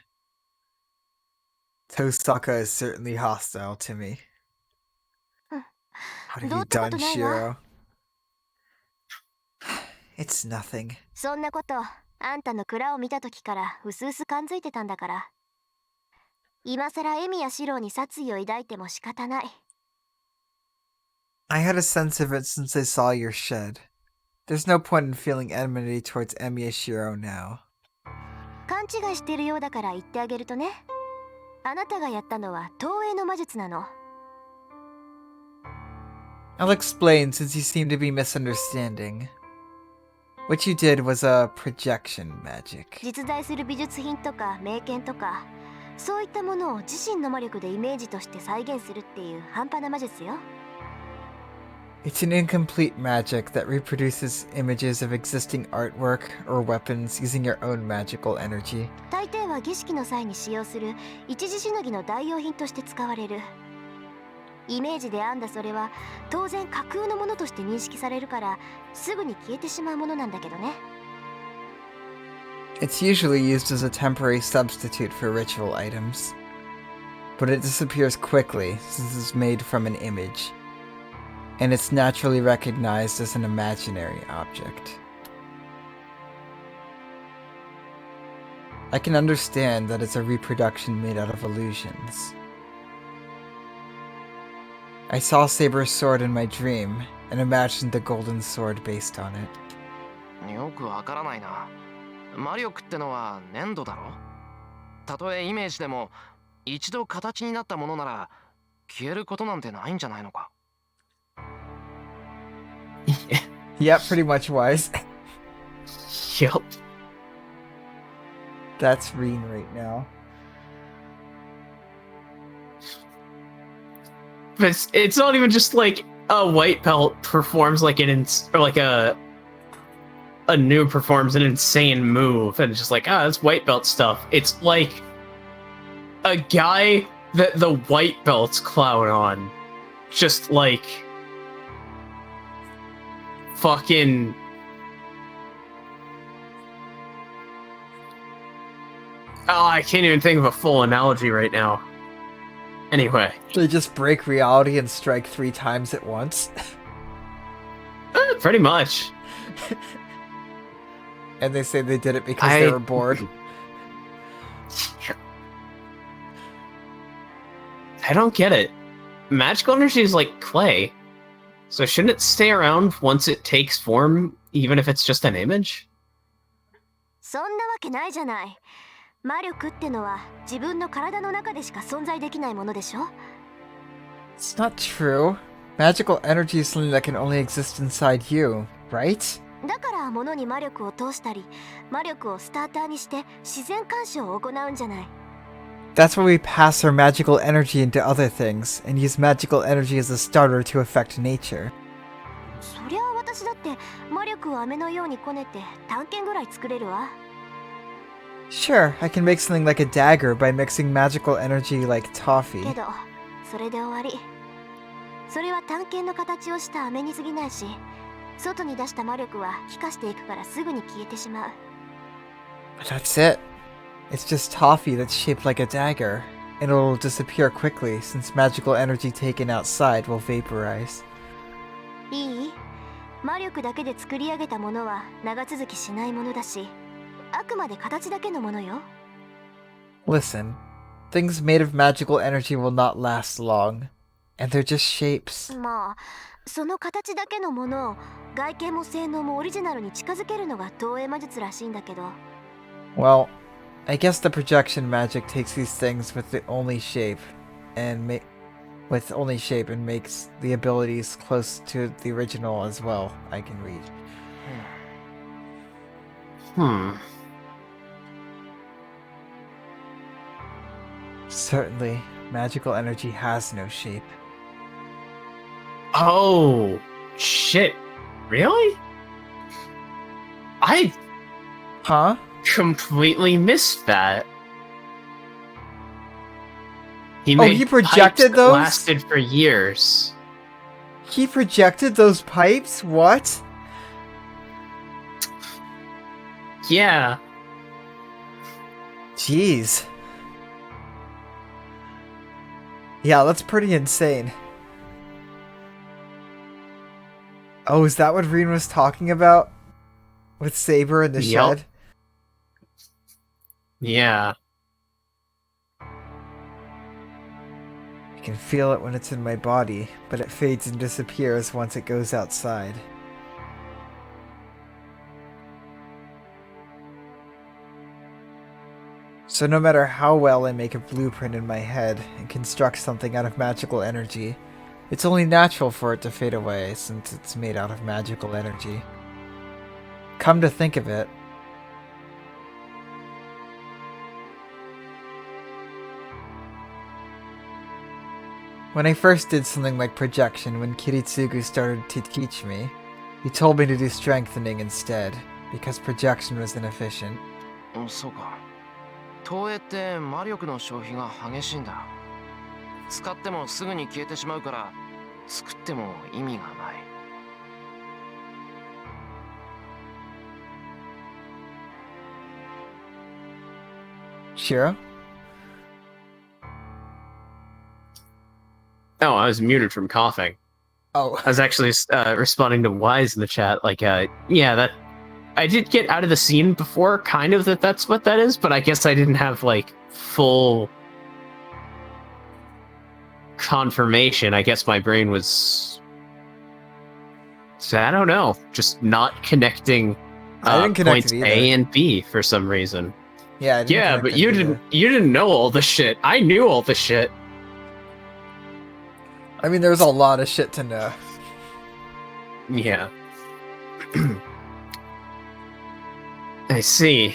Tosaka is certainly hostile to me. What have you done, Shiro? It's nothing. そんなことあんたの蔵を見た時からうすうす感づいてたんだから。今さらエミやシロに殺意を抱いても仕方ない。I had a sense of it since I saw your shed. There's no point in feeling enmity towards Emi Shiro now. 勘違いしてるようだから言ってあげるとね。あなたがやったのは投影の魔術なの。I'll explain since you seem to be misunderstanding. What you did was a projection magic. 実在する美術品とか名剣とか、そういったものを自身の魔力でイメージとして再現するっていう半端な魔術よ。It's an incomplete magic that reproduces images of existing artwork or weapons using your own magical energy. 大抵は儀式の際に使用する一時しのぎの代用品として使われる。イメージで編んだそれは当然架空のものとして認識されるからすぐに消えてしまうものなんだけどね。It's usually used as a temporary substitute for ritual items, but it disappears quickly since it's made from an image, and it's naturally recognized as an imaginary object. I can understand that it's a reproduction made out of illusions. I saw Saber's sword in my dream, and imagined the golden sword based on it. よくわからないな。魔力ってのは粘土だろ。たとえイメージでも一度形になったものなら消えることなんてないんじゃないのか。Yep, pretty much wise. Yep. That's Reen right now. But it's not even just like a white belt performs like or like a noob performs an insane move and it's just like, it's white belt stuff. It's like a guy that the white belts clown on just like fucking I can't even think of a full analogy right now. Anyway, They just break reality and strike 3 times at once. pretty much. And they say they did it because they were bored. I don't get it. Magical energy is like clay. So shouldn't it stay around once it takes form, even if it's just an image? そんなわけないじゃない。魔力ってのは自分の体の中でしか存在できないものでしょ。 It's not true. Magical energy is something that can only exist inside you, right? だから物に魔力を通したり、魔力をスターターにして自然干渉を行うんじゃない。 That's why we pass our magical energy into other things, and use magical energy as a starter to affect nature. そりゃあ私だって魔力を飴のようにこねて探検ぐらい作れるわ。 Sure, I can make something like a dagger by mixing magical energy like toffee. けど、それで終わり。それは探検の形をした飴に過ぎないし、外に出した魔力は気化していくからすぐに消えてしまう。 But that's it. It's just toffee that's shaped like a dagger, and it'll disappear quickly since magical energy taken outside will vaporize. いい？魔力だけで作り上げたものは長続きしないものだし、あくまで形だけのものよ。 Listen, things made of magical energy will not last long, and they're just shapes. まあ、その形だけのものを外見も性能もオリジナルに近づけるのが投影魔術らしいんだけど。 Well, I guess the projection magic takes these things with the only shape, and makes the abilities close to the original as well. I can read. Certainly, magical energy has no shape. Oh, shit. Really? I Huh? completely missed that. He Oh, he projected pipes that those? lasted for years. He projected those pipes? What? Yeah. Jeez. Yeah, that's pretty insane. Oh, is that what Reen was talking about? With Saber in the Yup. shed? Yeah. I can feel it when it's in my body, but it fades and disappears once it goes outside. So no matter how well I make a blueprint in my head and construct something out of magical energy, it's only natural for it to fade away since it's made out of magical energy. Come to think of it, when I first did something like projection when Kiritsugu started to teach me, he told me to do strengthening instead, because projection was inefficient. そうか。投影って魔力の消費が激しいんだ。使ってもすぐに消えてしまうから、作っても意味がない。Shiro? Oh, I was muted from coughing. Oh. I was actually responding to Wise in the chat. Like, yeah, that I did get out of the scene before, kind of that's what that is, but I guess I didn't have like full confirmation. I guess my brain was, I don't know, just not connecting I didn't connect points it either. A and B for some reason. Yeah, I didn't Yeah, connect but it you either. didn't know all the shit. I knew all the shit. I mean, there's a lot of shit to know. Yeah. I see.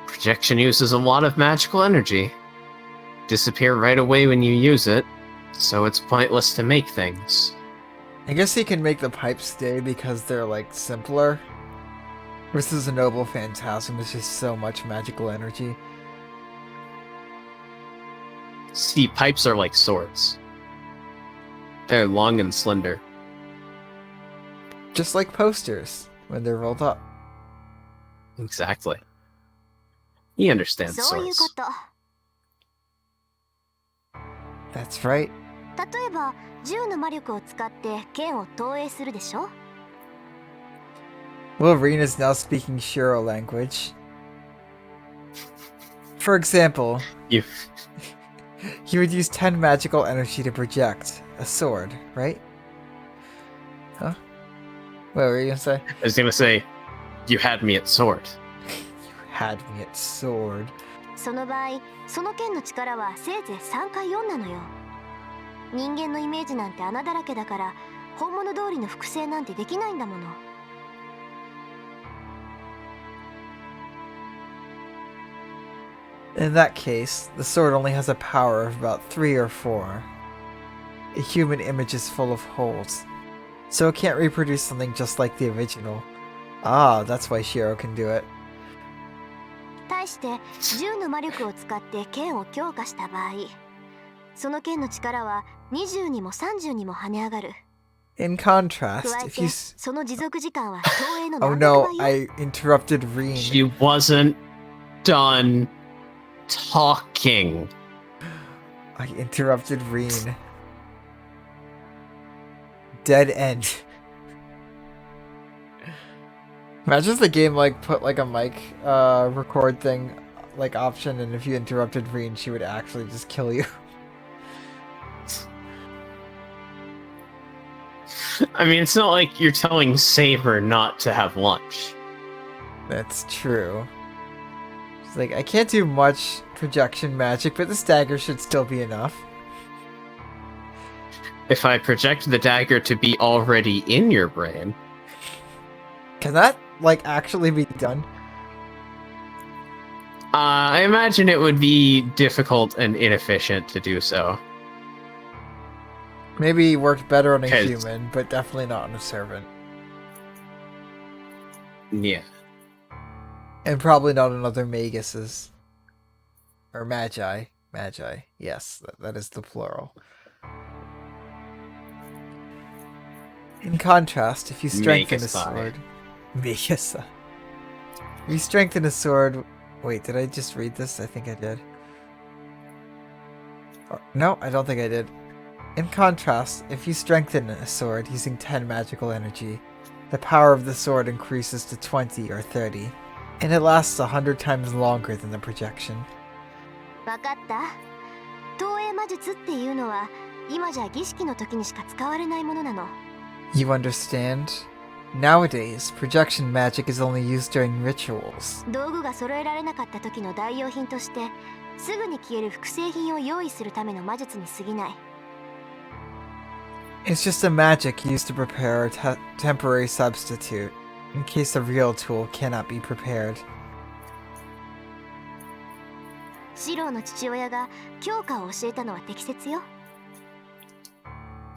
Projection uses a lot of magical energy. Disappear right away when you use it, so it's pointless to make things. I guess he can make the pipes stay because they're, like, simpler. Versus a Noble Phantasm with just so much magical energy. See, pipes are like swords. They're long and slender. Just like posters, when they're rolled up. Exactly. He understands そういうこ swords. と。That's right. 例えば銃の魔力を使って剣を投影するでしょ。 Wolverine is now speaking Shiro language. For example, You he would use 10 magical energy to project a sword, right? Huh? What were you gonna say? I was gonna say, you had me at sword. You had me at sword. その場合その剣の力はせいぜい3か4なのよ。人間のイメージなんて穴だらけだから本物通りの複製なんてできないんだもの。 In that case, the sword only has a power of about 3 or 4. A human image is full of holes, so it can't reproduce something just like the original. Ah, that's why Shiro can do it. 対して銃の魔力を使って剣を強化した場合、その剣の力は20にも30にも跳ね上がる。 In contrast, 加え if て you その持続時間は投影の Oh 何百 no, 倍よ。 I interrupted Reen. She wasn't done talking. I interrupted Reen. Dead end. Imagine if the game like put like a mic record thing like option, and if you interrupted Reen, she would actually just kill you. I mean, it's not like you're telling Saber not to have lunch. That's true. It's like, I can't do much projection magic, but this dagger should still be enough. If I project the dagger to be already in your brain, Can that like actually be done? I imagine it would be difficult and inefficient to do so. Maybe worked better on a 'Cause- human, but definitely not on a servant. Yeah. And probably not on other maguses. Or magi. Magi. Yes, that is the plural. In contrast, if you strengthen a Magus-ai. sword... Magus-ai. If you strengthen a sword... Wait, did I just read this? I think I did. No, I don't think I did. In contrast, if you strengthen a sword using 10 magical energy, the power of the sword increases to 20 or 30, and it lasts 100 times longer than the projection. わかった。投影魔術っていうのは今じゃ儀式の時にしか使われないものなの。 You understand? Nowadays, projection magic is only used during rituals. 道具が揃えられなかった時の代用品としてすぐに消える複製品を用意するための魔術に過ぎない。 It's just a magic used to prepare a temporary substitute, in case a real tool cannot be prepared. シローの父親が強化を教えたのは適切よ。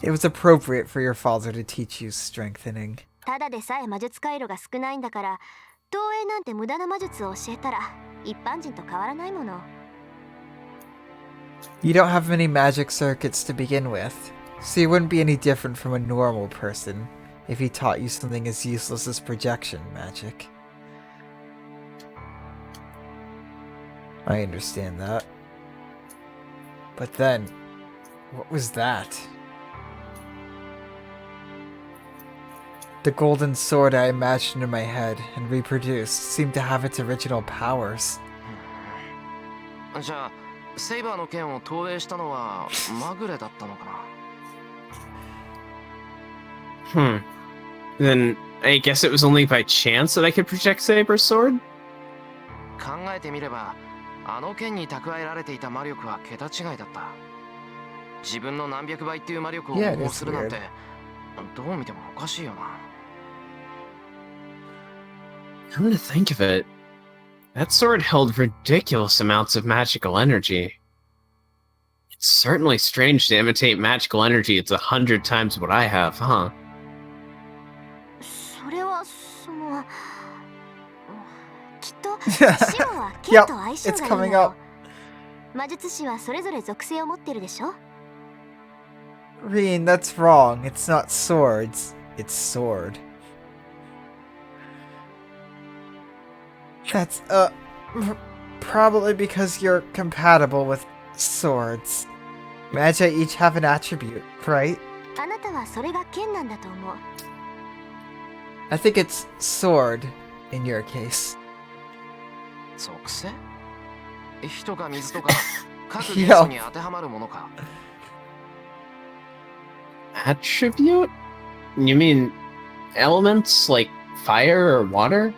It was appropriate for your father to teach you strengthening. ただでさえ魔術回路が少ないんだから投影なんて無駄な魔術を教えたら一般人と変わらないもの。 You don't have many magic circuits to begin with, so you wouldn't be any different from a normal person if he taught you something as useless as projection magic. I understand that. But then, what was that? The golden sword I imagined in my head and reproduced seemed to have its original powers. じゃあセイバーの剣を投影したのはまぐれだったのかな。 Then I guess it was only by chance that I could project Saber's sword? 考えてみればあの剣に蓄えられていた魔力は桁違いだった。自分の何百倍っていう魔力を模倣するなんてどう見てもおかしいよな。 Come to think of it, that sword held ridiculous amounts of magical energy. It's certainly strange to imitate magical energy. It's 100 times what I have, huh? それはそのきっとシローは剣と相性 It's がいい coming のよ up.。魔術師はそれぞれ属性を持ってるでしょ。 Reen, that's wrong. It's not swords. It's sword. That's, probably because you're compatible with swords. Magi each have an attribute, right? あなたはそれが剣なんだと思う。 I think it's sword in your case. 属性？火とか水とか各元素に当てはまるものか。Attribute? You mean elements like fire or water?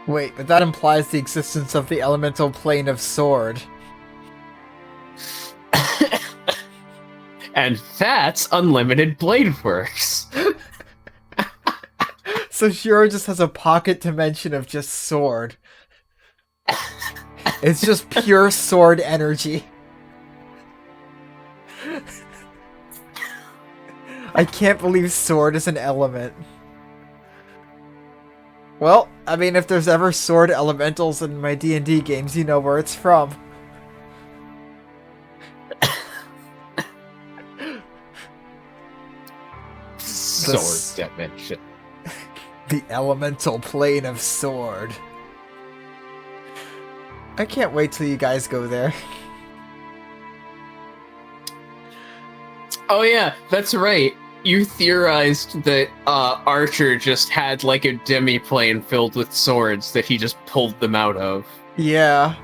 Wait, but that implies the existence of the elemental plane of sword. And that's unlimited blade works. So Shiro just has a pocket dimension of just sword. It's just pure sword energy. I can't believe sword is an element. Well, I mean, if there's ever sword elementals in my D&D games, you know where it's from. Sword dimension. The elemental plane of sword. I can't wait till you guys go there. Oh yeah, that's right. You theorized that Archer just had like a demi-plane filled with swords that he just pulled them out of. Yeah,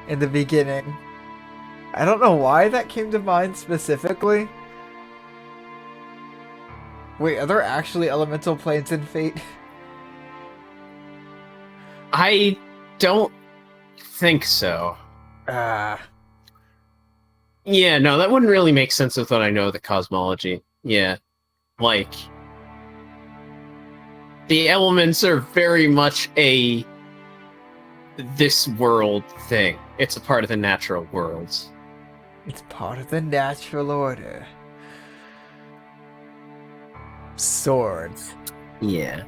in the beginning. I don't know why that came to mind specifically. Wait, are there actually elemental planes in Fate? I don't think so. Ah. Yeah, no, that wouldn't really make sense with what I know of the cosmology. Yeah. Like, the elements are very much a this world thing. It's a part of the natural worlds. It's part of the natural order. Swords. Yeah.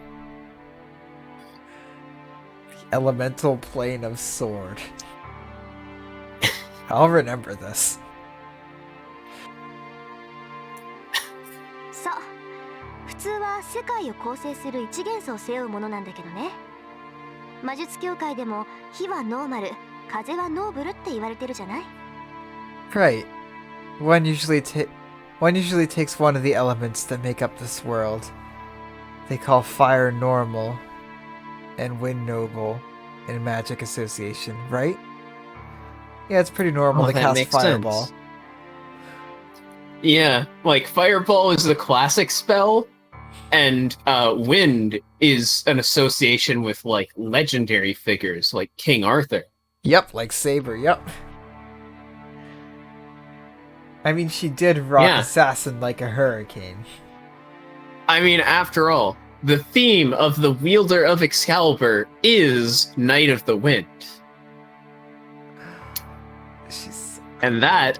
The elemental plane of sword. I'll remember this. そう。普通は世界を構成する一元素を背負うものなんだけどね。魔術協会でも火はノーマル、風はノーブルって言われてるじゃない？ Right. One usually takes one of the elements that make up this world. They call fire normal and wind noble in Magic Association, right? Yeah, it's pretty normal to that cast makes Fireball. sense. Yeah, like Fireball is the classic spell, and Wind is an association with like legendary figures like King Arthur. Yep, like Saber, yep. I mean, she did rock Assassin like a hurricane. I mean, after all, the theme of the wielder of Excalibur is Knight of the Wind. And that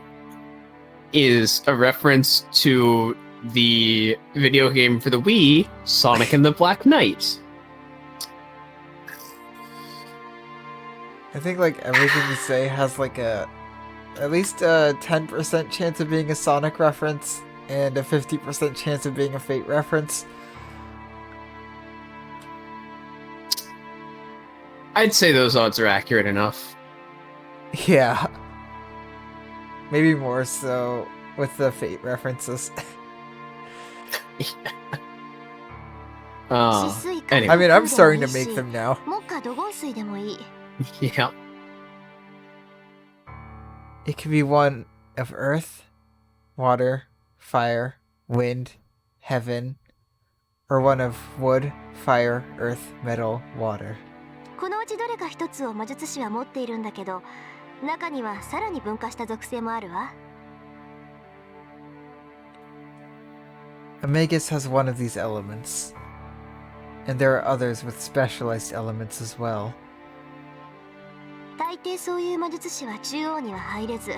is a reference to the video game for the Wii, Sonic and the Black Knight. I think like everything you say has like at least a 10% chance of being a Sonic reference and a 50% chance of being a Fate reference. I'd say those odds are accurate enough. Yeah. Maybe more so with the Fate references. Anyway. I mean, I'm starting to make them now. 木下土金水でもいい。 Yeah. It could be one of earth, water, fire, wind, heaven, or one of wood, fire, earth, metal, water. このうちどれか一つを魔術師は持っているんだけど、中にはさらに分化した属性もあるわ。Amagus has one of these elements, and there are others with specialized elements as well. 大抵そういう魔術師は中央には入れず、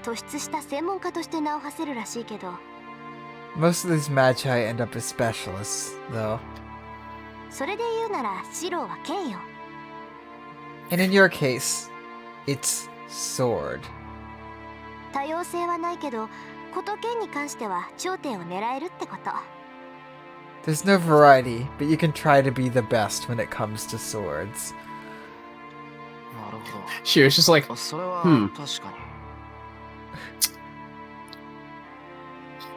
突出した専門家として名を馳せるらしいけど。Most of these magi end up as specialists, though. それで言うなら、シローは剣よ。And in your case, it's sword. 多様性はないけど、こと剣に関しては頂点を狙えるってこと。There's no variety, but you can try to be the best when it comes to swords. She was just like, それは確かに。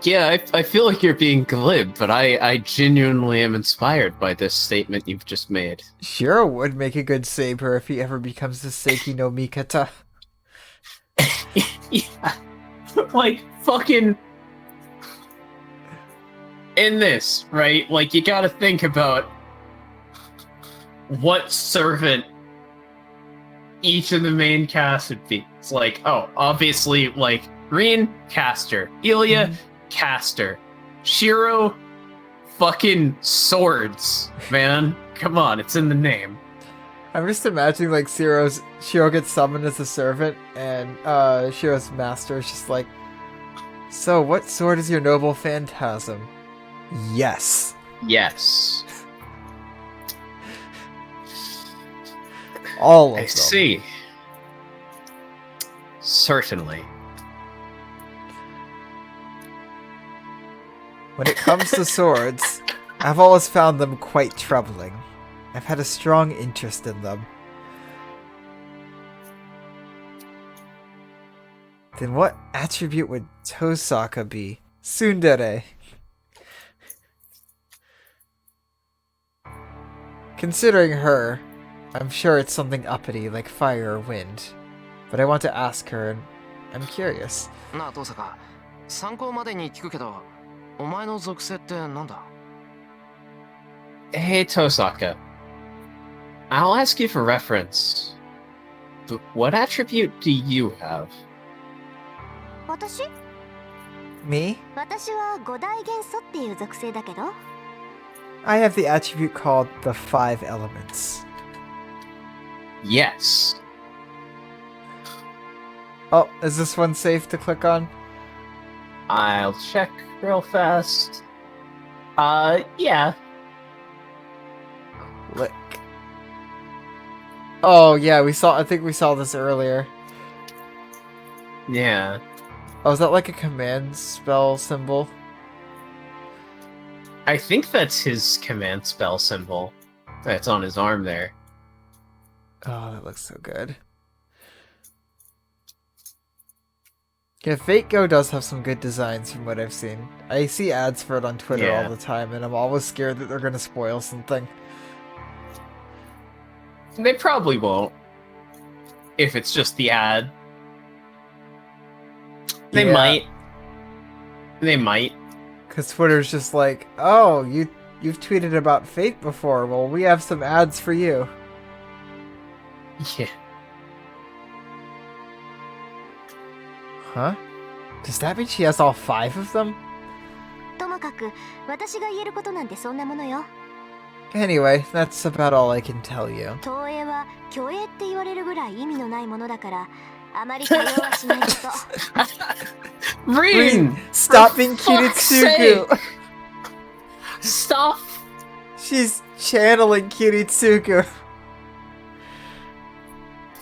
yeah, I feel like you're being glib, but I genuinely am inspired by this statement you've just made. Shiro would make a good saber if he ever becomes the Seiki no Mikata. Yeah. Like, fucking... In this, right? Like, you gotta think about what servant each of the main cast would be. It's like, oh, obviously, like, Rin, caster. Ilya, caster. Shiro, fucking swords, man. Come on, it's in the name. I'm just imagining like Shiro gets summoned as a servant, and Shiro's master is just like, so what sword is your noble phantasm? Yes. Yes. All of them. I see. Certainly. When it comes to swords, I've always found them quite troubling. I've had a strong interest in them. Then what attribute would Tosaka be? Tsundere. Considering her, I'm sure it's something uppity like fire or wind. But I want to ask her, and I'm curious. なあ、登坂。参考までに聞くけど、お前の属性ってなんだ？ Hey, Tosaka. I'll ask you for reference. But what attribute do you have? 私 Me? 私は五大元素っていう属性だけど I have the attribute called the Five Elements. Yes. Oh, is this one safe to click on? I'll check real fast. Yeah. Click. Oh yeah, I think we saw this earlier. Yeah. Oh, is that like a command spell symbol? I think that's his command spell symbol. That's on his arm there. Oh, that looks so good. Yeah, Fate Go does have some good designs from what I've seen. I see ads for it on Twitter Yeah. all the time, and I'm always scared that they're gonna spoil something. They probably won't. If it's just the ad. They Yeah. might. They might. Because Twitter's just like, oh, you've tweeted about Fate before. Well, we have some ads for you. Yeah. Huh? Does that mean she has all 5 of them? ともかく私が言えることなんてそんなものよ Anyway, that's about all I can tell you. 投影は虚栄って言われるぐらい意味のないものだからあまり多用はしないこと Rin! Stop For being fuck's Kiritsugu! sake! Stop! She's channeling Kiritsugu.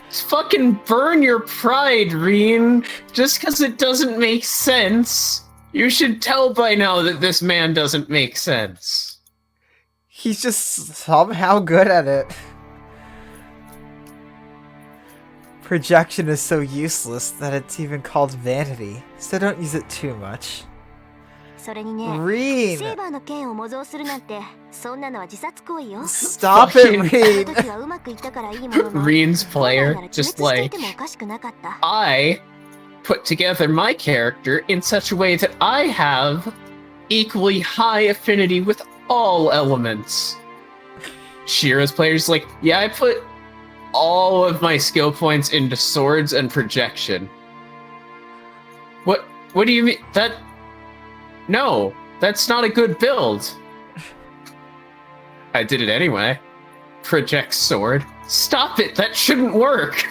Fucking burn your pride, Rin! Just because it doesn't make sense. You should tell by now that this man doesn't make sense. He's just somehow good at it. Projection is so useless that it's even called vanity, so don't use it too much. それにねセ Reen! イバーの剣を模造するなんてそんなのは自殺行為よ Stop it, その Reen! 時はうまくいったからいいものの Rin's 本来 player, なら just 自滅してい like てもおかしくなかった I put together my character in such a way that I have equally high affinity with all elements. Shiro's player's like, yeah, I put all of my skill points into swords and projection. What do you mean? No, that's not a good build. I did it anyway. Project sword. Stop it, that shouldn't work.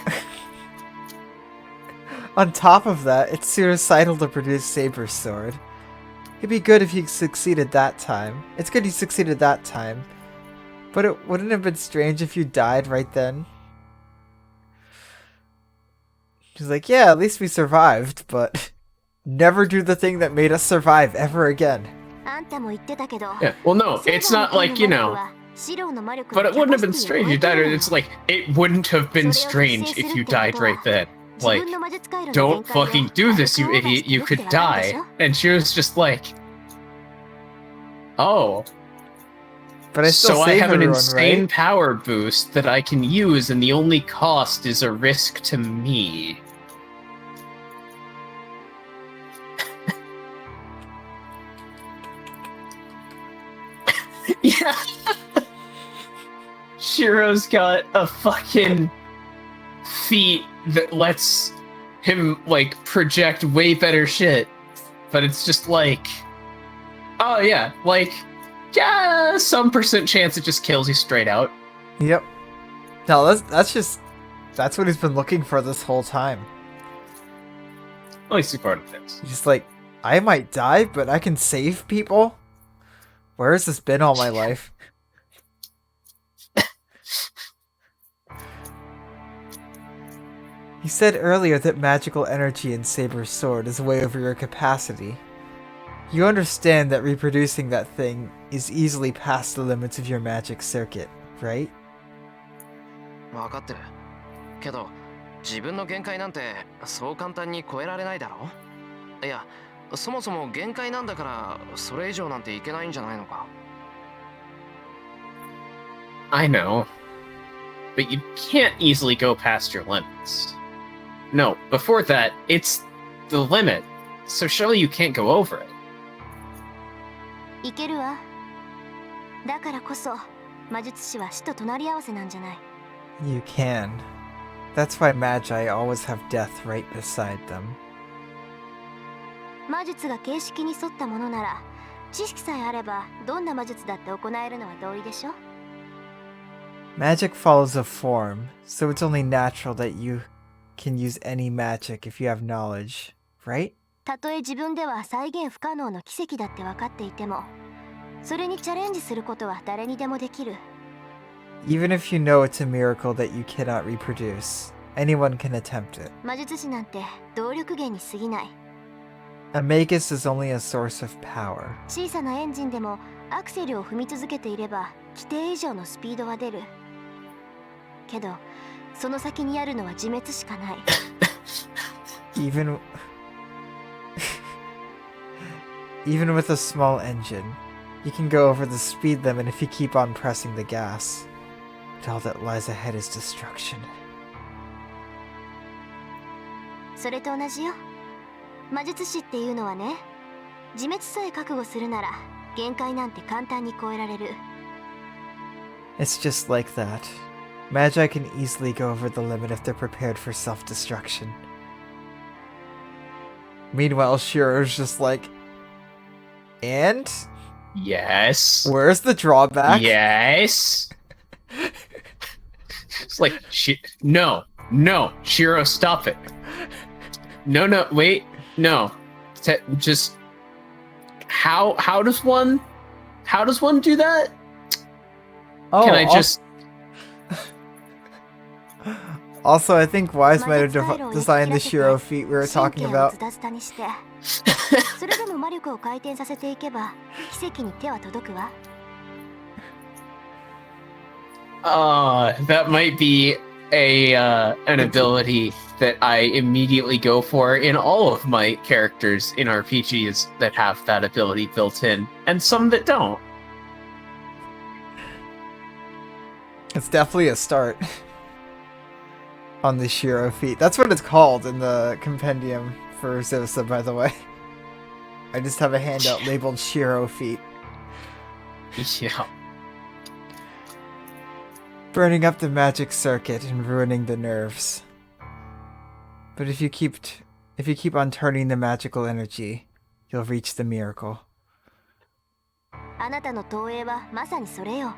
On top of that, it's suicidal to produce Saber Sword. It'd be good if he succeeded that time. It's good he succeeded that time. But it wouldn't have been strange if you died right then. She's like, yeah, at least we survived, but never do the thing that made us survive ever again. あんたも言ってたけど Yeah, well no, it's not like, you know, but it wouldn't have been strange if you died, or it's like, it wouldn't have been strange if you died right then. like, 自分の魔術回路の don't 限界を fucking do this, you 軽くオーバー idiot, して you るって could わかるでし die. ょ And Shiro's just like, oh, But I still so I save have an everyone, insane right? power boost that I can use, and the only cost is a risk to me. Yeah. Shiro's got a fucking feat that lets him, like, project way better shit. But it's just like, oh yeah, like, yeah, some percent chance it just kills you straight out. Yep. No, that's what he's been looking for this whole time. At least part of this. He's just like, I might die, but I can save people? Where has this been all my life? You said earlier that magical energy in Saber's sword is way over your capacity. You understand that reproducing that thing is easily past the limits of your magic circuit, right? 分かってる。けど、自分の限界なんてそう簡単に超えられないだろ？いや、そもそも限界なんだからそれ以上なんていけないんじゃないのか？ I know. But you can't easily go past your limits. No, before that, it's the limit. So surely you can't go over it. いけるわ。だからこそ魔術師は死と隣り合わせなんじゃない。 You can. That's why Magi always have death right beside them. 魔術が形式に沿ったものなら、知識さえあればどんな魔術だって行えるのは同意でしょ？ Magic follows a form, so it's only natural that you can use any magic if you have knowledge, right? たとえ自分では再現不可能の奇跡だって分かっていても、それにチャレンジすることは誰にでもできる。 Even if you know it's a miracle that you cannot reproduce, anyone can attempt it. 魔術師なんて動力源に過ぎない。 A magus is only a source of power. 小さなエンジンでもアクセルを踏み続けていれば規定以上のスピードは出る。けど、その先にあるのは自滅しかない。Even with a small engine, you can go over the speed limit if you keep on pressing the gas. But all that lies ahead is destruction. それと同じよ。魔術師っていうのはね、自滅さえ覚悟するなら限界なんて簡単に超えられる。 It's just like that. Magi can easily go over the limit if they're prepared for self-destruction. Meanwhile, Shiro's just like, and? Yes. Where's the drawback? Yes. It's like, no, Shiro, stop it. No, wait, no. Just, how does one do that? Oh, Can I just... Also, I think Wise might have designed the Shiro feat we were talking about. それでも魔力を回転させていけば奇跡に手は届くわ。That might be an ability that I immediately go for in all of my characters in RPGs that have that ability built in, and some that don't. It's definitely a start on the Shiro feat. That's what it's called in the compendium for Zivisa, by the way. I just have a handout labeled Shiro feat. Yeah. Burning up the magic circuit and ruining the nerves. But if you keep on turning the magical energy, you'll reach the miracle. あなたの投影はまさにそれよ。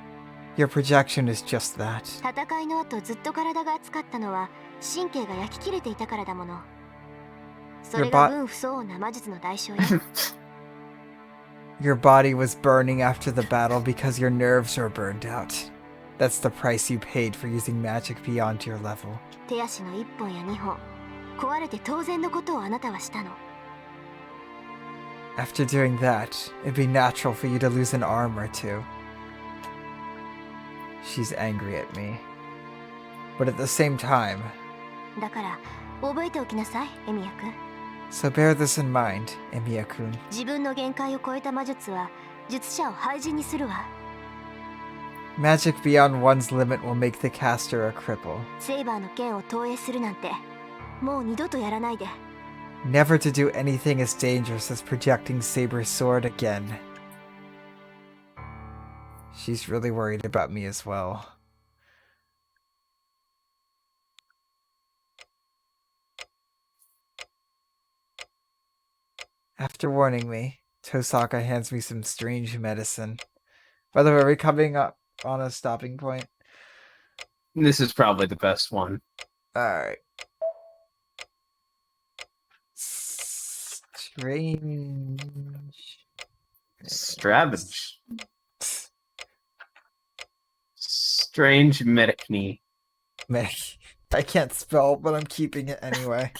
Your projection is just that. 戦いの後ずっと体が熱かったのは神経が焼き切れていたからだもの。それが分不相応な魔術の代償よ。Your body was burning after the battle because your nerves were burned out. That's the price you paid for using magic beyond your level. 手足の1本や2本壊れて当然のことをあなたはしたの。 After doing that, it'd be natural for you to lose an arm or two. She's angry at me. But at the same time... だから覚えておきなさい、エミヤ君。 So bear this in mind, Emiya-kun. 自分の限界を超えた魔術は術者を廃人にするわ。 Magic beyond one's limit will make the caster a cripple. セイバーの剣を投影するなんてもう二度とやらないで。 Never to do anything as dangerous as projecting Saber's sword again. She's really worried about me as well. After warning me, Tosaka hands me some strange medicine. By the way, are we coming up on a stopping point? This is probably the best one. Alright. Strange. Stravage. Strange medicne. I can't spell, but I'm keeping it anyway.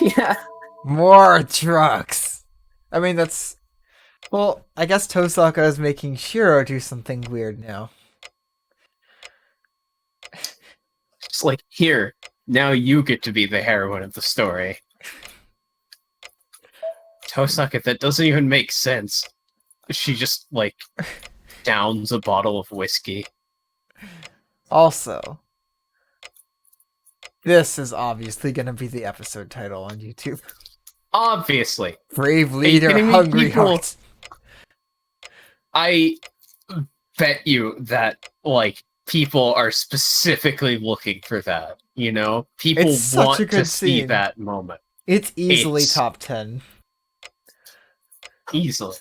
Yeah. More trucks! I mean, that's... Well, I guess Tosaka is making Shiro do something weird now. It's like, here, now you get to be the heroine of the story. Tosaka, that doesn't even make sense. She just, like, downs a bottle of whiskey. Also, this is obviously going to be the episode title on YouTube. Obviously. Brave leader, kidding me? Hungryheart. I bet you that, like, people are specifically looking for that, you know? People It's such want a good to see scene. that moment. It's easily It's- top 10. Easily.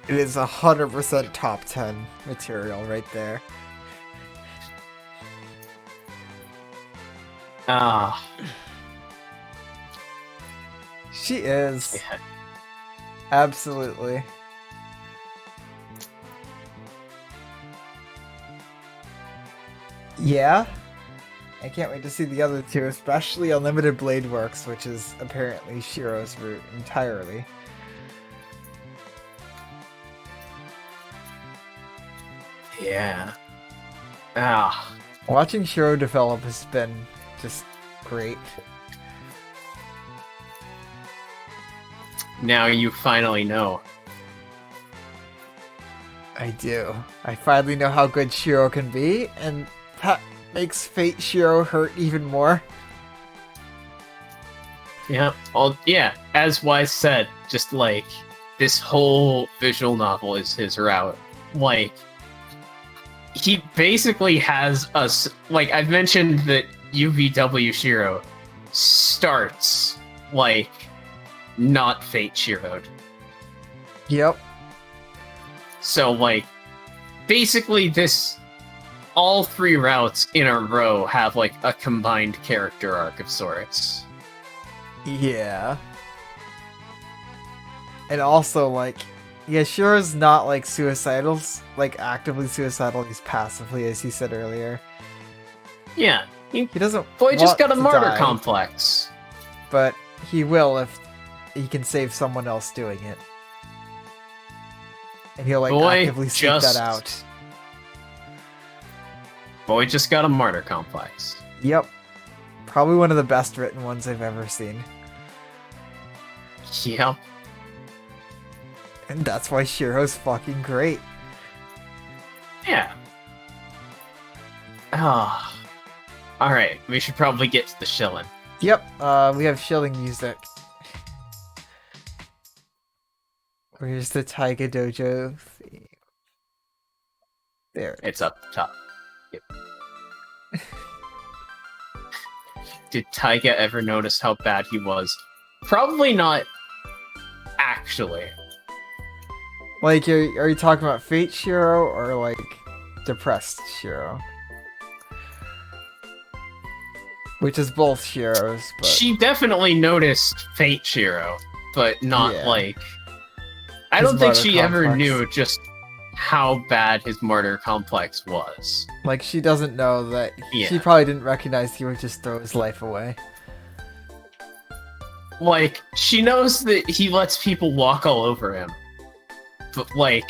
It is 100% top 10 material right there. Ah. She is. Yeah. Absolutely. Yeah. I can't wait to see the other two, especially Unlimited Blade Works, which is apparently Shiro's route entirely. Yeah. Ah. Watching Shiro develop has been just great. Now you finally know. I do. I finally know how good Shiro can be, and that makes Fate Shiro hurt even more. Yeah. Well, yeah. As Wise said, just like this whole visual novel is his route. Like, he basically has us. Like, I've mentioned that UVW Shiro starts like not Fate Shiro'd. Yep. So, like, basically this, all three routes in a row have, like, a combined character arc of sorts. Yeah. And also, like, yeah, Shiro's not, like, suicidal, like, actively suicidal, he's passively, as he said earlier. Yeah, He doesn't boy just want got a to martyr die, complex. but he will if he can save someone else doing it. And he'll, like, Boy actively seek just- that out. Boy just got a martyr complex. Yep. Probably one of the best written ones I've ever seen. Yep. And that's why Shiro's fucking great. Yeah. Ah. Alright, we should probably get to the shillin'. Yep, we have shilling music. Where's the Taiga Dojo theme? There. It's up top. Yep. Did Taiga ever notice how bad he was? Probably not, actually. Like, are you talking about Fate Shiro or, like, Depressed Shiro? Which is both Shiros, but... She definitely noticed Fate Shiro, but not, Yeah. like... I His don't think martyr she ever complex. knew just how bad his martyr complex was. Like, she doesn't know that... Yeah. She probably didn't recognize he would just throw his life away. Like, she knows that he lets people walk all over him. But, like,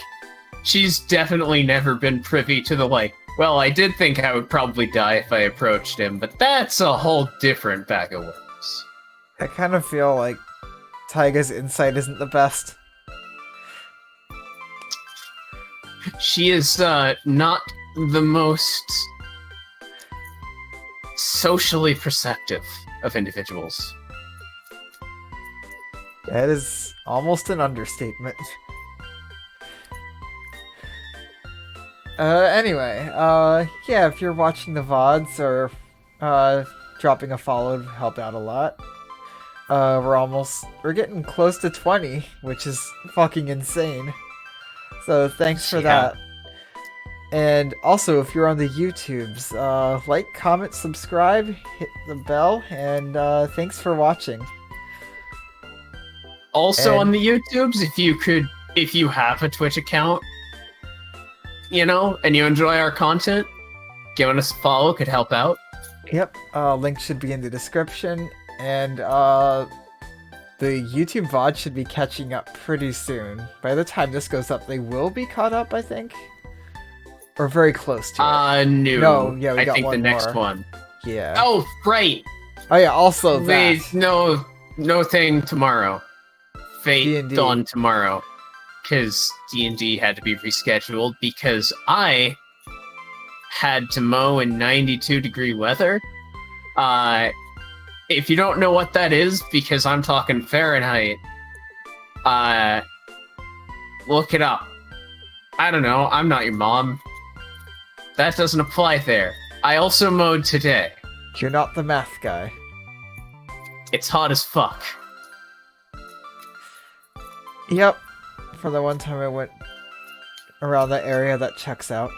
she's definitely never been privy to the, like, well, I did think I would probably die if I approached him, but that's a whole different bag of worms. I kind of feel like Taiga's insight isn't the best. She is not the most socially perceptive of individuals. That is almost an understatement. Anyway, yeah, if you're watching the VODs or, dropping a follow would help out a lot. We're getting close to 20, which is fucking insane. So thanks for that. And also, if you're on the YouTubes, like, comment, subscribe, hit the bell, and, thanks for watching. Also And- on the YouTubes, if you have a Twitch account, you know, and you enjoy our content, giving us a follow could help out. Yep, link should be in the description, and, the YouTube VOD should be catching up pretty soon. By the time this goes up, they will be caught up, I think? Or very close to it. No. No, yeah, we I got think one the next more. one. Yeah. Oh, right. Oh yeah, also Wait, that. no thing tomorrow. Fate D&D. Dawn tomorrow. Because D&D had to be rescheduled because I had to mow in 92-degree weather. If you don't know what that is, because I'm talking Fahrenheit, look it up. I don't know, I'm not your mom. That doesn't apply there. I also mowed today. You're not the math guy. It's hot as fuck. Yep. For the one time I went around that area, that checks out.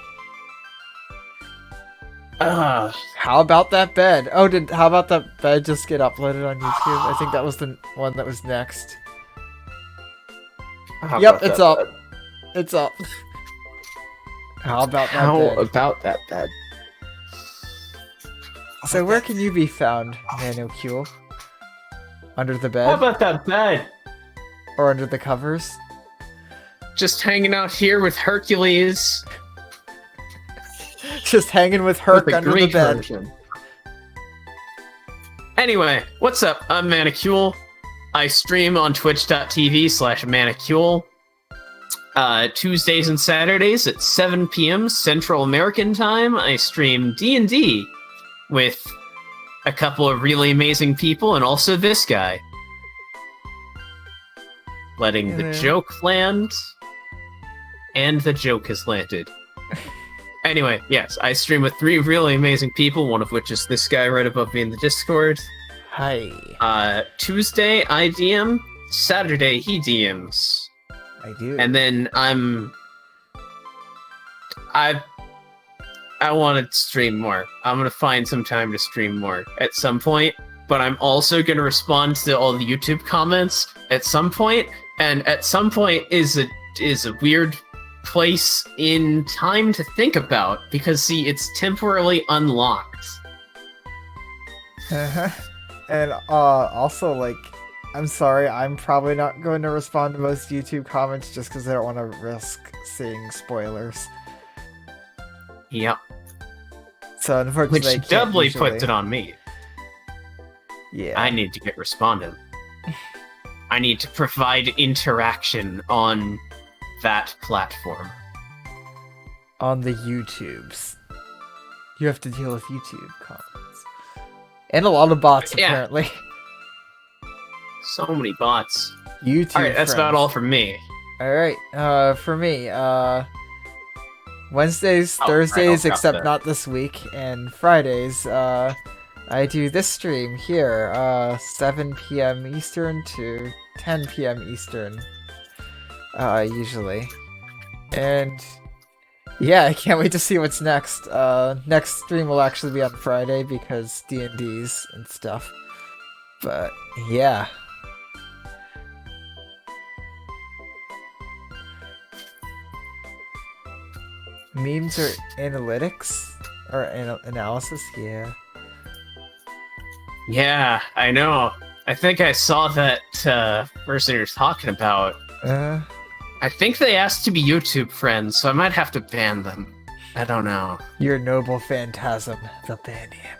Ugh. How about that bed? Oh, how about that bed just get uploaded on YouTube? I think that was the one that was next. How Yep, about it's that up. bed? It's up. How about that How bed? about that bed? So where can you be found, Manocule? Under the How bed? about that bed? Or under the covers? Just hanging out here with Hercules. Just hanging with Herc with the under the Greek bed. version. Anyway, what's up? I'm Manocule. I stream on twitch.tv/Manocule. Tuesdays and Saturdays at 7 p.m. Central American Time, I stream D&D with a couple of really amazing people and also this guy. Letting the Yeah. joke land, and the joke has landed. Anyway, yes, I stream with 3 really amazing people, one of which is this guy right above me in the Discord. Hi. Tuesday, I DM. Saturday, he DMs. I do. And then I want to stream more. I'm going to find some time to stream more at some point, but I'm also going to respond to all the YouTube comments at some point, and at some point is a weird place in time to think about, because see, it's temporarily unlocked. Uh-huh. And also, like, I'm sorry, I'm probably not going to respond to most YouTube comments just because I don't want to risk seeing spoilers. Yep. So unfortunately, I Which can't doubly usually. puts it on me. Yeah. I need to get responding. I need to provide interaction on that platform. On the YouTubes. You have to deal with YouTube comments. And a lot of bots, Yeah. apparently. So many bots. YouTube Alright, that's about friends. all from me. Alright, for me, Wednesdays, Oh, Thursdays, right, I'll drop except that. not this week, and Fridays, I do this stream here, 7 p.m. Eastern to 10 p.m. Eastern, usually. And, yeah, I can't wait to see what's next. Next stream will actually be on Friday because D&Ds and stuff. But, yeah. Memes or analytics? Or analysis? Yeah. Yeah, I know. I think I saw that person you're talking about. I think they asked to be YouTube friends, so I might have to ban them. I don't know. Your noble phantasm, the banhammer.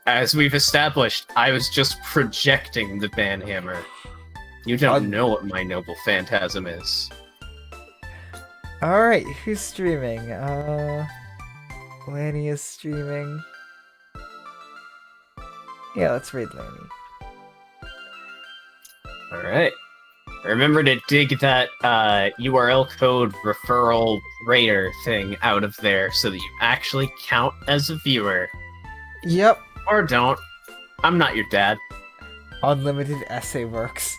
As we've established, I was just projecting the banhammer. You don't know what my noble phantasm is. Alright, who's streaming? Lanny is streaming. Yeah, let's raid Lanny. Alright. Remember to dig that URL code referral raider thing out of there so that you actually count as a viewer. Yep. Or don't. I'm not your dad. Unlimited essay works.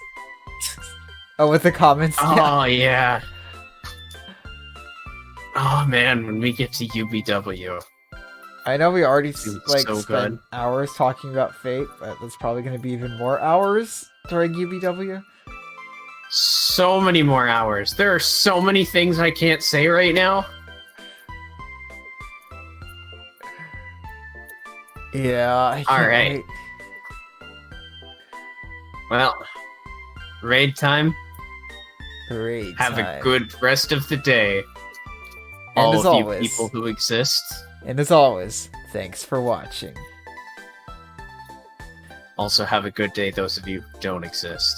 Oh, with the comments? Oh, yeah. Oh, man, when we get to UBW. I know we already Dude, like so spent good. hours talking about Fate, but there's probably going to be even more hours during UBW. So many more hours. There are so many things I can't say right now. Yeah, I can't Alright. wait. Well, raid time. Raid Have time. a good rest of the day. And All as of always- you people who exist. And as always, thanks for watching. Also have a good day, those of you who don't exist.